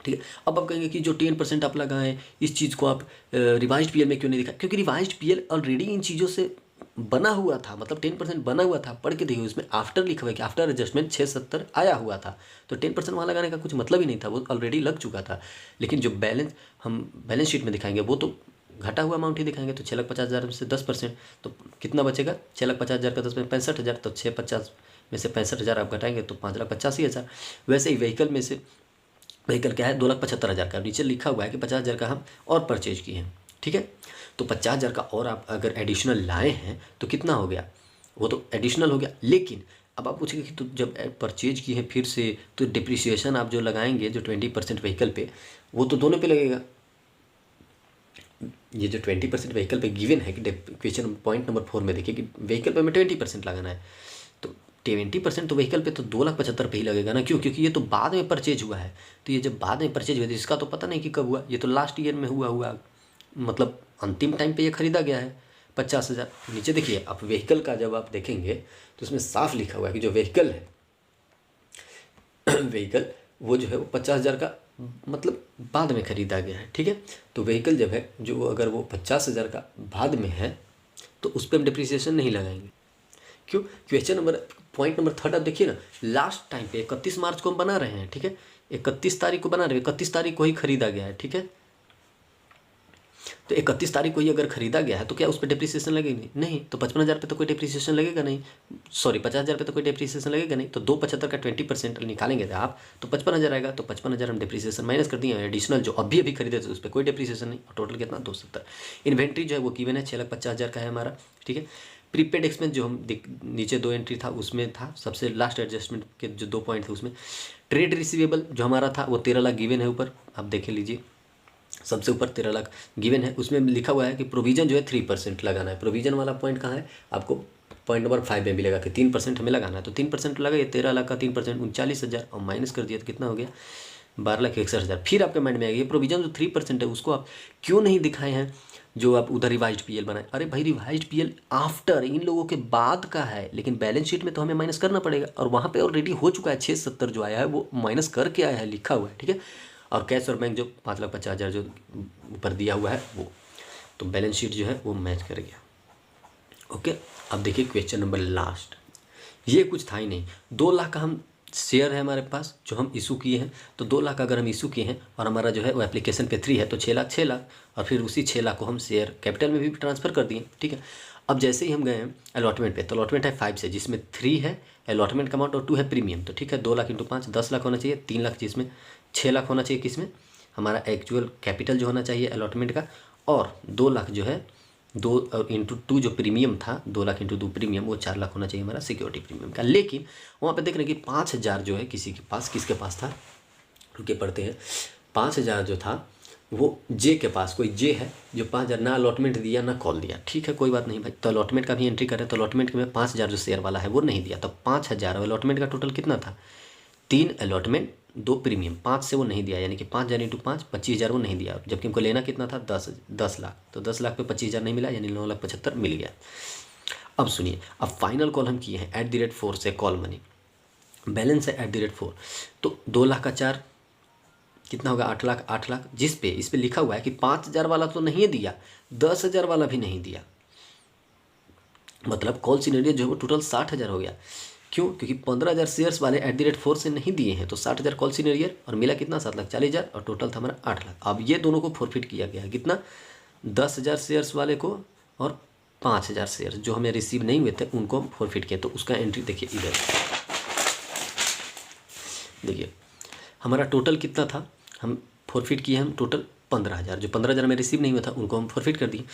ठीक है। अब आप कहेंगे कि जो 10% आप लगाएं इस चीज़ को आप रिवाइज्ड पीएल में क्यों नहीं दिखा, क्योंकि रिवाइज्ड पीएल ऑलरेडी इन चीज़ों से बना हुआ था, मतलब 10% बना हुआ था। पढ़ के देखिए उसमें आफ्टर लिखा हुआ है कि आफ्टर एडजस्टमेंट 670 आया हुआ था, तो 10% वहाँ लगाने का कुछ मतलब ही नहीं था, वो ऑलरेडी लग चुका था। लेकिन जो बैलेंस हम बैलेंस शीट में दिखाएंगे वो तो घटा हुआ अमाउंट ही दिखाएंगे। तो 6,50,000 में से 10% तो कितना बचेगा, 6,50,000 का 10 में 65,000, तो 650 में से 65,000 आप घटाएंगे तो 5,85,000। वैसे ही व्हीकल में से, व्हीकल क्या है 2,75,000 का, नीचे लिखा हुआ है कि 50,000 का हम और परचेज किए हैं। ठीक है। तो 50,000 का और आप अगर एडिशनल लाए हैं तो कितना हो गया, वो तो एडिशनल हो गया। लेकिन अब आप पूछेंगे कि तो जब परचेज की है फिर से तो डिप्रिसिएशन आप जो लगाएंगे जो 20% व्हीकल पे, वो तो दोनों पे लगेगा। ये जो 20% व्हीकल पे गिवन है कि क्वेश्चन पॉइंट नंबर 4 में देखिए कि व्हीकल पे में 20% लगाना है, तो 20% तो व्हीकल पे तो 2,75,000 पे ही लगेगा ना। क्यों, क्योंकि ये तो बाद में परचेज हुआ है। तो ये जब बाद में परचेज हुआ तो इसका तो पता नहीं कि कब हुआ, ये तो लास्ट ईयर में हुआ मतलब अंतिम टाइम पे ये खरीदा गया है 50,000। नीचे देखिए आप व्हीकल का जब आप देखेंगे तो उसमें साफ लिखा हुआ है कि जो व्हीकल है व्हीकल वो जो है वो 50,000 का मतलब बाद में खरीदा गया है। ठीक है। तो व्हीकल जब है जो अगर वो 50,000 का बाद में है तो उस पर हम डिप्रिसिएशन नहीं लगाएंगे। क्यों, क्वेश्चन नंबर पॉइंट नंबर 3 आप देखिए ना, लास्ट टाइम पे 31 मार्च को हम बना रहे हैं। ठीक है। 31 तारीख को बना रहे हैं, 31 तारीख को ही खरीदा गया है। ठीक है। तो 31 तारीख को ही अगर खरीदा गया है तो क्या उस पर डिप्रिसिएशन लगेगी, नहीं। तो 55,000 पे तो कोई डिप्रिसिएशन लगेगा नहीं, सॉरी 50,000 पे तो कोई डिप्रिसिएशन लगेगा नहीं। तो 275 का 20% निकालेंगे थे आप तो 55,000 आएगा। तो 55,000 हम डिप्रिसिएशन माइनस कर दिए, एडिशनल जो अभी खरीदे थे उस पर कोई डिप्रिसिएशन नहीं, और टोटल कितना 270। इन्वेंट्री जो है वो गिवन है 6,50,000 का है हमारा। ठीक है। प्रीपेड एक्सपेंस जो हम नीचे 2 एंट्री था उसमें था, सबसे लास्ट एडजस्टमेंट के जो 2 पॉइंट थे उसमें ट्रेड रिसीवेबल जो हमारा था वो 13 लाख गिवन है ऊपर, आप देख लीजिए सबसे ऊपर 13 लाख गिवन है। उसमें लिखा हुआ है कि प्रोविजन जो है 3% लगाना है। प्रोविजन वाला पॉइंट कहाँ है, आपको पॉइंट नंबर 5 में मिलेगा कि 3% हमें लगाना है। तो 3% लगा, ये 13 लाख का 3% 39,000 और माइनस कर दिया तो कितना हो गया 12,61,000। फिर आपके माइंड में आएगा ये प्रोविजन जो 3% है उसको आप क्यों नहीं दिखाए हैं जो आप उधर रिवाइज्ड पीएल बनाए। अरे भाई रिवाइज्ड पीएल आफ्टर इन लोगों के बाद का है, लेकिन बैलेंस शीट में तो हमें माइनस करना पड़ेगा, और वहाँ पे ऑलरेडी हो चुका है 670 जो आया है वो माइनस करके आया है, लिखा हुआ है। ठीक है। और कैश और बैंक जो 5,50,000 जो ऊपर दिया हुआ है वो, तो बैलेंस शीट जो है वो मैच कर गया। ओके। अब देखिए क्वेश्चन नंबर लास्ट, ये कुछ था ही नहीं। 2 लाख का हम शेयर है हमारे पास जो हम इशू किए हैं, तो 2 लाख अगर हम इशू किए हैं और हमारा जो है वो एप्लीकेशन पे 3 है तो 6 लाख 6 लाख, और फिर उसी 6 लाख को हम शेयर कैपिटल में भी ट्रांसफ़र कर दिए। ठीक है। अब जैसे ही हम गए हैं अलॉटमेंट पे, तो अलॉटमेंट है 5 से, जिसमें 3 है अलॉटमेंट का अमाउंट और 2 है प्रीमियम। तो ठीक है 2 लाख इंटू 5 10 लाख होना चाहिए, 3 लाख जिसमें 6 लाख होना चाहिए किसमें, हमारा एक्चुअल कैपिटल जो होना चाहिए अलॉटमेंट का, और 2 लाख जो है 2 इंटू 2 जो प्रीमियम था 2 लाख इंटू 2 प्रीमियम वो 4 लाख होना चाहिए हमारा सिक्योरिटी प्रीमियम का। लेकिन वहाँ पे देख रहे हैं कि 5,000 जो है किसी के पास, किसके पास था, रुके पढ़ते हैं। 5,000 जो था वो जे के पास, कोई जे है जो 5,000 ना अलॉटमेंट दिया ना कॉल दिया। ठीक है कोई बात नहीं भाई, तो अलॉटमेंट का भी एंट्री करें तो अलॉटमेंट में 5,000 जो शेयर वाला है वो नहीं दिया, तो 5,000 अलॉटमेंट का टोटल कितना था 3 अलॉटमेंट 2 प्रीमियम, 5 से वो नहीं दिया, यानी कि 5,000 इंटू 5 25,000 वो नहीं दिया, जबकि हमको लेना कितना था 10 लाख, तो 10 लाख पे 25,000 नहीं मिला, यानी 9,75,000 मिल गया। अब सुनिए, अब फाइनल कॉल हम किए हैं @4 से कॉल मनी, बैलेंस है @4, तो 2 लाख का 4 कितना होगा 8 लाख 8 लाख, जिस पे इस पे लिखा हुआ है कि 5,000 वाला तो नहीं दिया, 10,000 वाला भी नहीं दिया, मतलब कॉल सिनेरियो जो है वो टोटल 60,000 हो गया। क्यों, क्योंकि 15,000 शेयर्स वाले @4 से नहीं दिए हैं, तो 60,000 कॉल सिनेरियर और मिला कितना 7,40,000 और टोटल था हमारा 8 लाख। अब ये दोनों को फॉरफिट किया गया कितना 10,000 शेयर्स वाले को और 5,000 शेयर्स जो हमें रिसीव नहीं हुए थे उनको हम फॉरफिट किए। तो उसका एंट्री देखिए इधर, देखिए हमारा टोटल कितना था, हम फॉरफिट किए हम टोटल 15,000, जो 15,000 में रिसीव नहीं हुआ था उनको हम फॉरफिट कर दिए।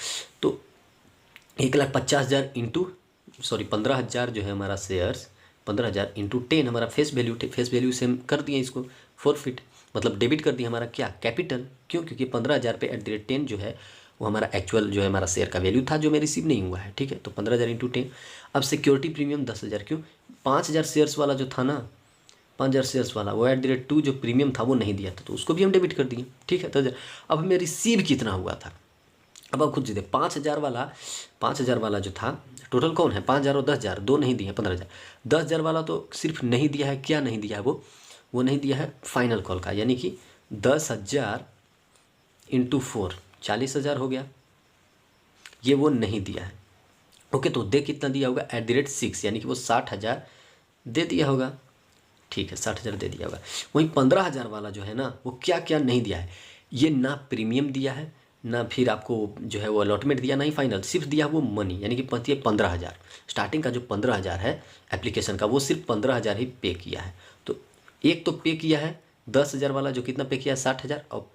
तो 1,50,000 इंटू 15,000 जो है हमारा शेयर्स, 15,000 इंटू 10 हमारा फेस वैल्यू से हम कर दिए इसको फॉरफिट, मतलब डेबिट कर दिया हमारा क्या कैपिटल। क्यों, क्योंकि 15,000 पे @10 जो है वो हमारा एक्चुअल जो है हमारा शेयर का वैल्यू था जो मैं रिसीव नहीं हुआ है, ठीक है। तो 15,000 इंटू 10। अब सिक्योरिटी प्रीमियम 10,000, क्यों? 5,000 शेयर्स वाला जो था ना, 5,000 शेयर्स वाला, वो @2 जो प्रीमियम था वो नहीं दिया था, तो उसको भी हम डेबिट कर दिए, ठीक है। तो अब हमें रिसीव कितना हुआ था, अब आप खुद से देखिए। 5,000 वाला जो था, टोटल कौन है 5,000 और 10,000, दो नहीं दिए 15,000। 10,000 वाला तो सिर्फ नहीं दिया है, क्या नहीं दिया है वो नहीं दिया है फाइनल कॉल का, यानी कि 10,000 इंटू 4 40,000 हो गया, ये वो नहीं दिया है। ओके, तो दे कितना दिया होगा @6, यानी कि वो 60,000 दे दिया होगा, ठीक है, 60,000 दे दिया होगा। वहीं 15,000 वाला जो है ना, वो क्या क्या नहीं दिया है, ये ना प्रीमियम दिया है, ना फिर आपको जो है वो अलॉटमेंट दिया, ना ही फाइनल, सिर्फ दिया वो मनी, यानी कि 15,000। स्टार्टिंग का जो 15,000 है एप्लीकेशन का, वो सिर्फ 15,000 ही पे किया है। तो एक तो पे किया है 10,000 वाला, जो कितना पे किया है 60,000, और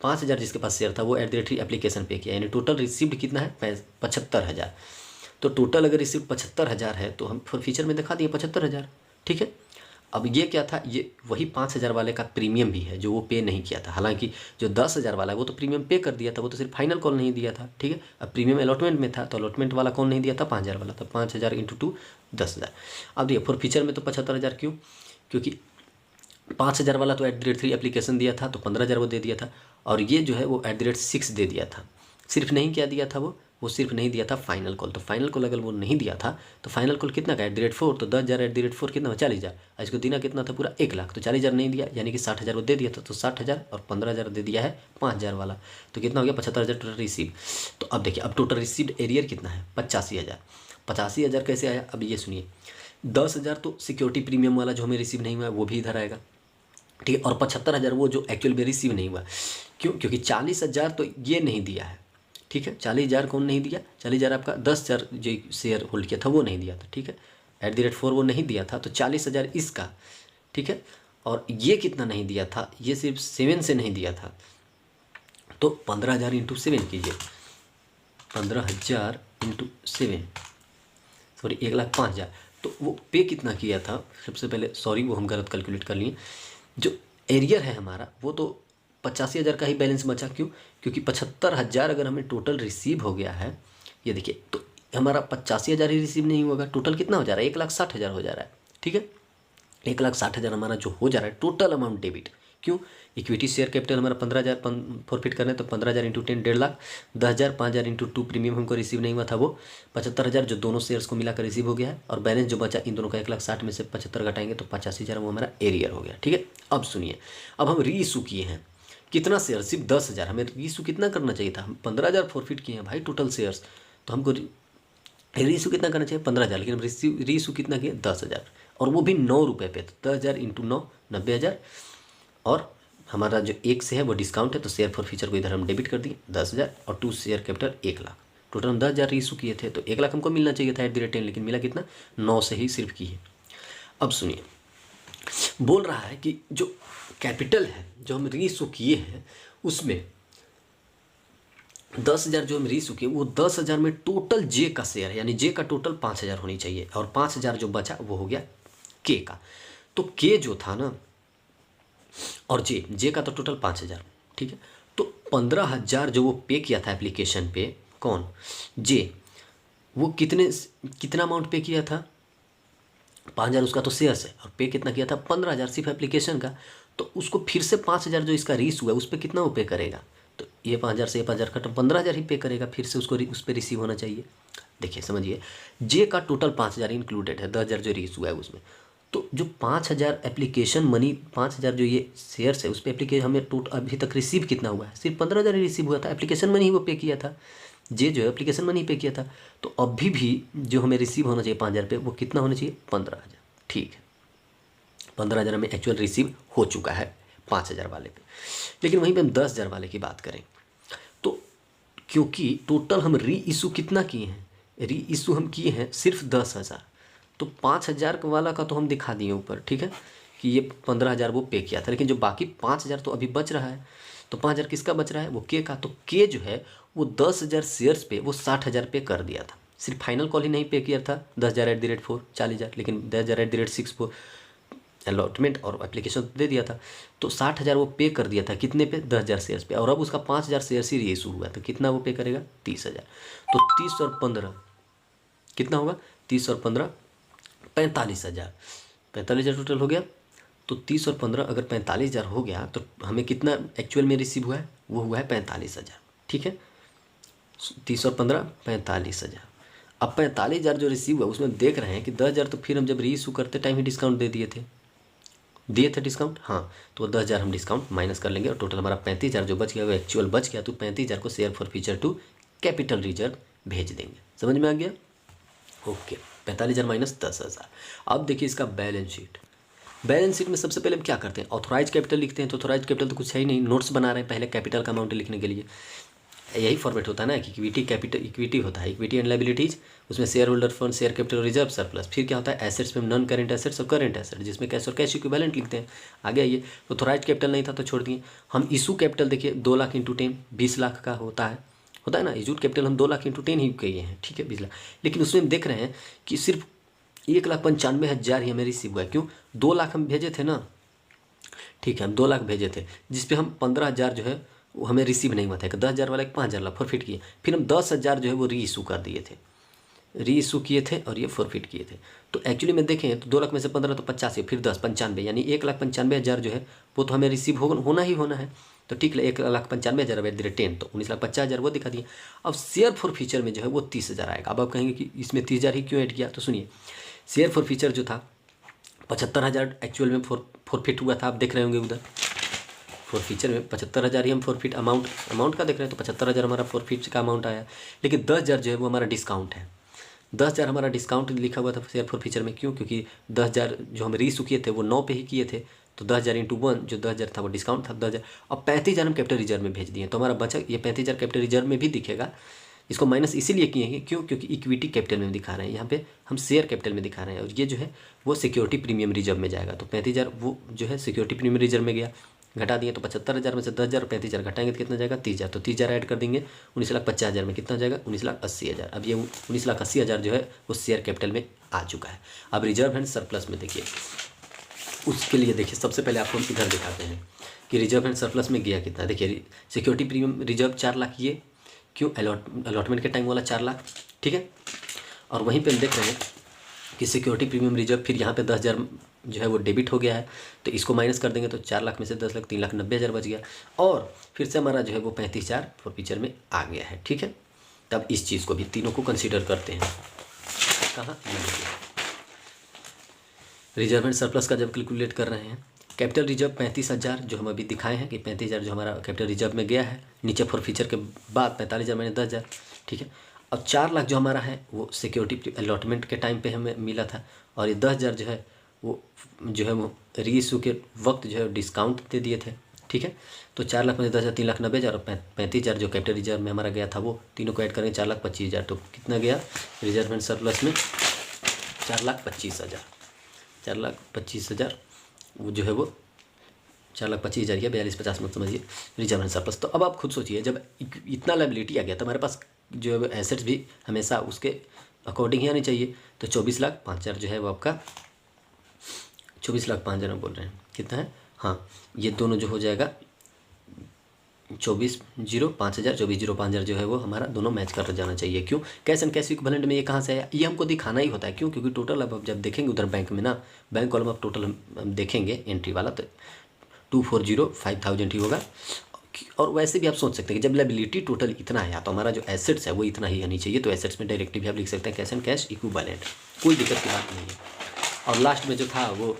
5,000 जिसके पास शेयर था वो एप्लीकेशन पे किया, यानी टोटल रिसिप्ट कितना है 75,000। तो टोटल अगर रिसिप्ट 75,000 है तो हम फीचर में दिखा दिए 75,000, ठीक है। अब ये क्या था, ये वही 5,000 वाले का प्रीमियम भी है जो वो पे नहीं किया था। हालांकि जो 10,000 वाला है वो तो प्रीमियम पे कर दिया था, वो तो सिर्फ फाइनल कॉल नहीं दिया था, ठीक है। अब प्रीमियम अलॉटमेंट में था, तो अलॉटमेंट वाला कौन नहीं दिया था 5,000 वाला, तो 5,000 इंटू 2 10,000। अब देखिए फॉर फीचर में तो 75,000, क्यों? क्योंकि 5,000 वाला तो @3 एप्लीकेशन दिया था, तो 15,000 वो दे दिया था, और ये जो है वो @6 दे दिया था। सिर्फ नहीं क्या दिया था वो सिर्फ नहीं दिया था फाइनल कॉल। तो फाइनल कॉल अगर वो नहीं दिया था तो फाइनल कॉल कितना का @4, तो 10,000 @4 कितना 40,000, इसको देना कितना था पूरा 1,00,000, तो 40,000 नहीं दिया, यानी कि 60,000 वो दे दिया था, तो 60,000 और 15,000 दे दिया है 5,000 वाला, तो कितना हो गया 75,000 टोटल रिसीव। तो अब देखिए, अब टोटल रिसीव्ड एरियर कितना है 85,000। 85,000 कैसे आया, अब ये सुनिए। 10,000 तो सिक्योरिटी प्रीमियम वाला जो हमें रिसीव नहीं हुआ है वो भी इधर आएगा, ठीक है, और 75,000 वो जो एक्चुअल में रिसीव नहीं हुआ, क्यों? क्योंकि 40,000 तो ये नहीं दिया है, ठीक है। 40,000 कौन नहीं दिया, 40,000 आपका 10,000 जो शेयर होल्ड किया था वो नहीं दिया था, ठीक है। @4 वो नहीं दिया था, तो 40,000 इसका, ठीक है। और ये कितना नहीं दिया था, ये सिर्फ 7 से नहीं दिया था, तो 15,000 इंटू 7 कीजिए, 15,000 इंटू 7, सॉरी 1,05,000। तो वो पे कितना किया था, सबसे पहले सॉरी वो हम गलत कैलकुलेट कर लिए। जो एरियर है हमारा वो तो 85,000 का ही बैलेंस बचा, क्यों? क्योंकि 75,000 अगर हमें टोटल रिसीव हो गया है, ये देखिए, तो हमारा 85,000 ही रिसीव नहीं होगा, टोटल कितना हो जा रहा है 1,60,000 हो जा रहा है, ठीक है। 1,60,000 हमारा जो हो जा रहा है टोटल अमाउंट डेबिट, क्यों? इक्विटी शेयर कैपिटल हमारा 15,000 फॉरफिट करना है, तो 15,000 इंटू 10 1,50,000, 10,000 5,000 इंटू 2 प्रीमियम हमको रिसीव नहीं हुआ था, वो 75,000 जो दोनों शेयर्स को मिलाकर रिसीव हो गया है, और बैलेंस जो बचा इन दोनों का 1,60,000 में से 75 घटाएंगे तो 85,000 वो हमारा एरियर हो गया, ठीक है। अब सुनिए, अब हम री इशू किए हैं कितना शेयर, सिर्फ 10,000, हमें री इशू कितना करना चाहिए था, हम 15,000 फॉरफिट किए हैं भाई टोटल शेयर्स, तो हमको री इशू कितना करना चाहिए 15,000, लेकिन हम री इशू कितना किए 10,000, और वो भी 9 रुपये पे, तो 10,000 इंटू 9 90,000, और हमारा जो एक से है वो डिस्काउंट है, तो शेयर फॉर फ्यूचर को इधर हम डेबिट कर दिए 10,000, और 2 शेयर कैपिटल 1,00,000, टोटल हम 10,000 इशू किए थे, तो 1,00,000 हमको मिलना चाहिए था @10, लेकिन मिला कितना 9 से ही सिर्फ किए। अब सुनिए, बोल रहा है कि जो कैपिटल है जो हम री इशू किए हैं उसमें 10,000 जो हम री इशू किए, वो 10,000 में टोटल जे का शेयर है, यानी जे का टोटल 5,000 होनी चाहिए, और 5,000 जो बचा वो हो गया के का। तो के जो था ना, और जे का तो टोटल 5,000, ठीक है। तो 15,000 जो वो पे किया था एप्लीकेशन पे, कौन? जे, वो कितना अमाउंट पे किया था 5,000, उसका तो शेयर्स है, और पे कितना किया था 15,000 सिर्फ एप्लीकेशन का, तो उसको फिर से 5,000 जो इसका रीस हुआ है उस पर कितना वो पे करेगा, तो ये 5,000 से ये 5,000 खत्म, 15,000 ही पे करेगा, फिर से उसको उस पर रिसीव होना चाहिए। देखिए समझिए, जे का टोटल 5,000 इंक्लूडेड है, 10,000 जो रीस हुआ है उसमें, तो जो 5,000 एप्लीकेशन मनी, 5,000 जो ये शेयर्स है उस पर एप्लीकेशन हमें टोटल अभी तक रिसीव कितना हुआ है, सिर्फ 15,000 ही रिसीव हुआ था, एप्लीकेशन मनी वो पे किया था, जे जो है एप्लीकेशन मनी पे किया था, तो अभी भी जो हमें रिसीव होना चाहिए 5,000 पे, वो कितना होना चाहिए 15,000, ठीक है। 15,000 हमें एक्चुअल रिसीव हो चुका है 5,000 वाले पे, लेकिन वहीं पे हम 10,000 वाले की बात करें तो क्योंकि टोटल हम री इशू कितना किए हैं, री इशू हम किए हैं सिर्फ 10,000, तो 5,000 वाला का तो हम दिखा दिए ऊपर, ठीक है, कि ये 15,000 वो पे किया था, लेकिन जो बाकी 5,000 तो अभी बच रहा है, तो 5,000 किसका बच रहा है, वो के का, तो के जो है वो 10,000 शेयर्स पे वो 60,000 पे कर दिया था, सिर्फ फाइनल कॉल ही नहीं पे किया था 10,000 @4 40,000, लेकिन 10,000 @6 अलॉटमेंट और एप्लीकेशन दे दिया था, तो 60,000 वो पे कर दिया था कितने पे, 10,000 शेयर्स पे, और अब उसका 5,000 शेयर्स ही इशू हुआ, तो कितना वो पे करेगा, 30,000। तो 30 और 15 कितना होगा, 30 और 15 45,000, 45,000 टोटल हो गया। तो 30 और 15 अगर 45,000 हो गया तो हमें कितना एक्चुअल में रिसीव हुआ है, वो हुआ है 45,000। ठीक है, 30 और 15 45,000। अब 45,000 जो रिसीव हुआ उसमें देख रहे हैं कि 10,000 तो फिर हम जब री इशू करते टाइम ही डिस्काउंट दे दिए थे डिस्काउंट, हाँ, तो 10,000 हम डिस्काउंट माइनस कर लेंगे और टोटल हमारा 35,000 जो बच गया वो एक्चुअल बच गया, तो 35,000 को share forfeiture to capital reserve भेज देंगे। समझ में आ गया? Okay, 45,000 minus 10,000। अब देखिए इसका बैलेंस शीट। बैलेंस शीट में सबसे पहले हम क्या करते हैं, ऑथोराइज कैपिटल लिखते हैं। तो ऑथोराइज कैपिटल तो कुछ है ही नहीं, नोट्स बना रहे हैं पहले कैपिटल का अमाउंट लिखने के लिए। यही फॉर्मेट होता है ना कि इक्विटी कैपिटल, इक्विटी होता है इक्विटी एंड लायबिलिटीज, उसमें share holder fund, share capital, reserve, surplus. फिर क्या होता है एसेट्स में नॉन करेंट एसेट्स और करेंट एसेट, जिसमें कैश और कैश इक्विवेलेंट लिखते हैं। आगे आइए, तो ऑथोराइज कैपिटल नहीं था तो छोड़ दिए। हम इशू कैपिटल देखिए 2 लाख इंटू 10 20 लाख का होता है ना। इशूड कैपिटल हम 2 लाख इंटू 10 ही किए हैं, ठीक है, 20 लाख। लेकिन उसमें हम देख रहे हैं कि सिर्फ 1,95,000 ही हमें रिसीव हुआ है। क्यों, 2 लाख हम भेजे थे ना, ठीक है, हम 2 लाख भेजे थे, जिसपे हम 15,000 जो है वो हमें रिसीव नहीं हुआ था। 10,000 वाला 5,000 लाख फॉरफिट किए, फिर हम 10,000 जो है वो री इशू कर दिए थे, री इशू किए थे और ये फॉरफिट किए थे। तो एक्चुअली में देखें तो 2 लाख में से 15 तो 85, फिर 10 95, यानी 1,95,000 जो है वो तो हमें रिसीव होना ही होना है। तो ठीक है, 1,95,000 एट द रेट 10, तो 19,50,000 वो दिखा दिए। अब शेयर फॉर फ्यूचर में जो है वो 30,000 आएगा। अब आप कहेंगे कि इसमें 30,000 ही क्यों ऐड किया, तो सुनिए, शेयर फॉर फ्यूचर जो था 75,000 एक्चुअल में फॉरफिट हुआ था, आप देख रहे होंगे उधर फॉर फ्यूचर में 75,000 ही हम फॉरफिट अमाउंट का देख रहे हैं, तो 75,000 हमारा फॉरफिट का अमाउंट आया। लेकिन 10,000 जो है वो हमारा डिस्काउंट है, 10,000 हमारा डिस्काउंट लिखा हुआ था शेयर फॉर फ्यूचर में। क्यों, क्योंकि 10,000 जो हम रीइशू किए थे वो 9 पे ही किए थे, तो 10,000 इंटू 1 जो 10,000 था वो डिस्काउंट था 10,000। अब 35,000 हम कैपिटल रिजर्व में भेज दिए, तो हमारा बचा ये 35,000 कैपिटल रिजर्व में भी दिखेगा। इसको माइनस इसीलिए किए हैं, क्यों, क्योंकि इक्विटी कैपिटल में दिखा रहे हैं, यहाँ पे हम शेयर कैपिटल में दिखा रहे हैं, और ये जो है वो सिक्योरिटी प्रीमियम रिजर्व में जाएगा। तो 35,000 वो जो है सिक्योरिटी प्रीमियम रिजर्व में गया, घटा दिए, तो 75,000 में से 10,000 और 35,000 घटाएंगे तो कितना जाएगा, 30,000। तो 30,000 ऐड कर देंगे, 19,50,000 में कितना जाएगा, 19,80,000। अब ये 19,80,000 जो है वो शेयर कैपिटल में आ चुका है। अब रिजर्व एंड सरप्लस में देखिए, उसके लिए देखिए सबसे पहले आपको हम इधर दिखाते हैं कि रिजर्व एंड सरप्लस में गया कितना। देखिए सिक्योरिटी प्रीमियम रिजर्व 4 लाख, ये क्यों, अलॉटमेंट के टाइम वाला 4 लाख, ठीक है। और वहीं पे हम देख रहे हैं कि सिक्योरिटी प्रीमियम रिजर्व फिर यहाँ पे 10,000 जो है वो डेबिट हो गया है, तो इसको माइनस कर देंगे तो 4 लाख में से 10 लाख 3,90,000 बच गया, और फिर से हमारा जो है वो 35,000 फॉर फ्यूचर में आ गया है, ठीक है। तब इस चीज़ को भी तीनों को कंसिडर करते हैं। कहाँ, रिजर्व एंड सरप्लस का जब कैलकुलेट कर रहे हैं, कैपिटल रिजर्व 35,000 जो हम अभी दिखाए हैं कि 35,000 जो हमारा कैपिटल रिजर्व में गया है, नीचे फॉर फ्यूचर के बाद 45,000 मैंने 10,000, ठीक है। अब 4 लाख जो हमारा है वो सिक्योरिटी अलॉटमेंट के टाइम पे हमें मिला था, और ये 10,000 जो है वो री इशू के वक्त जो है डिस्काउंट दे दिए थे, ठीक है। तो 4 लाख में से 10,000 3,90,000 और 35,000 जो कैपिटल रिजर्व में हमारा गया था, वो तीनों को ऐड करेंगे 4,25,000। तो कितना गया रिजर्व एंड सरप्लस में, 4,25,000, 4,25,000 वो जो है वो 4,25,000 या 42,50 मत समझिए रिजर्व एंड सरप्लस। तो अब आप खुद सोचिए, जब इतना लायबिलिटी आ गया तो हमारे पास जो है एसेट्स भी हमेशा उसके अकॉर्डिंग ही आनी चाहिए। तो 24,05,000 जो है वो आपका 24,05,000 बोल रहे हैं, कितना है, हाँ, ये दोनों जो हो जाएगा 24,05,000 24,05,000 जो है वो हमारा दोनों मैच कर जाना चाहिए। क्यों, कैश एंड कैश इक्विवेलेंट में ये कहाँ से आया, ये हमको दिखाना ही होता है। क्यों, क्योंकि टोटल अब जब देखेंगे उधर बैंक में ना, बैंक कॉलम अब टोटल हम देखेंगे एंट्री वाला, तो 240,5,000 ही होगा। और वैसे भी आप सोच सकते हैं कि जब लायबिलिटी टोटल इतना है तो हमारा जो एसेट्स है वो इतना ही आनी चाहिए। तो एसेट्स में डायरेक्टली भी आप लिख सकते हैं कैश एंड कैश इक्विवेलेंट, कोई दिक्कत की बात नहीं है। और लास्ट में जो था वो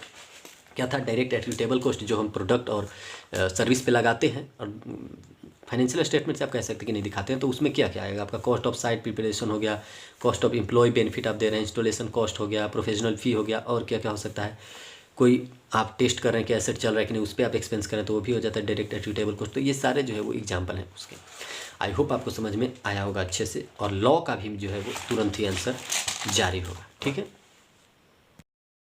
क्या था, डायरेक्ट एट्रीब्यूटेबल कॉस्ट, जो हम प्रोडक्ट और सर्विस पे लगाते हैं, और फाइनेंशियल स्टेटमेंट से आप कह सकते हैं कि नहीं दिखाते हैं। तो उसमें क्या क्या आएगा आपका, कॉस्ट ऑफ साइट प्रिपरेशन हो गया, कॉस्ट ऑफ एम्प्लॉय बेनिफिट आप दे रहे हैं, इंस्टॉलेशन कॉस्ट हो गया, प्रोफेशनल फ़ी हो गया, और क्या क्या हो सकता है, कोई आप टेस्ट कर रहे हैं कि एसेट चल रहा है कि नहीं, उस पर आप एक्सपेंस करें तो वो भी हो जाता है डायरेक्ट एट्रीब्यूटेबल कॉस्ट। तो ये सारे जो है वो एग्जाम्पल हैं उसके। आई होप आपको समझ में आया होगा अच्छे से, और लॉ का भी जो है वो तुरंत ही आंसर जारी होगा, ठीक है।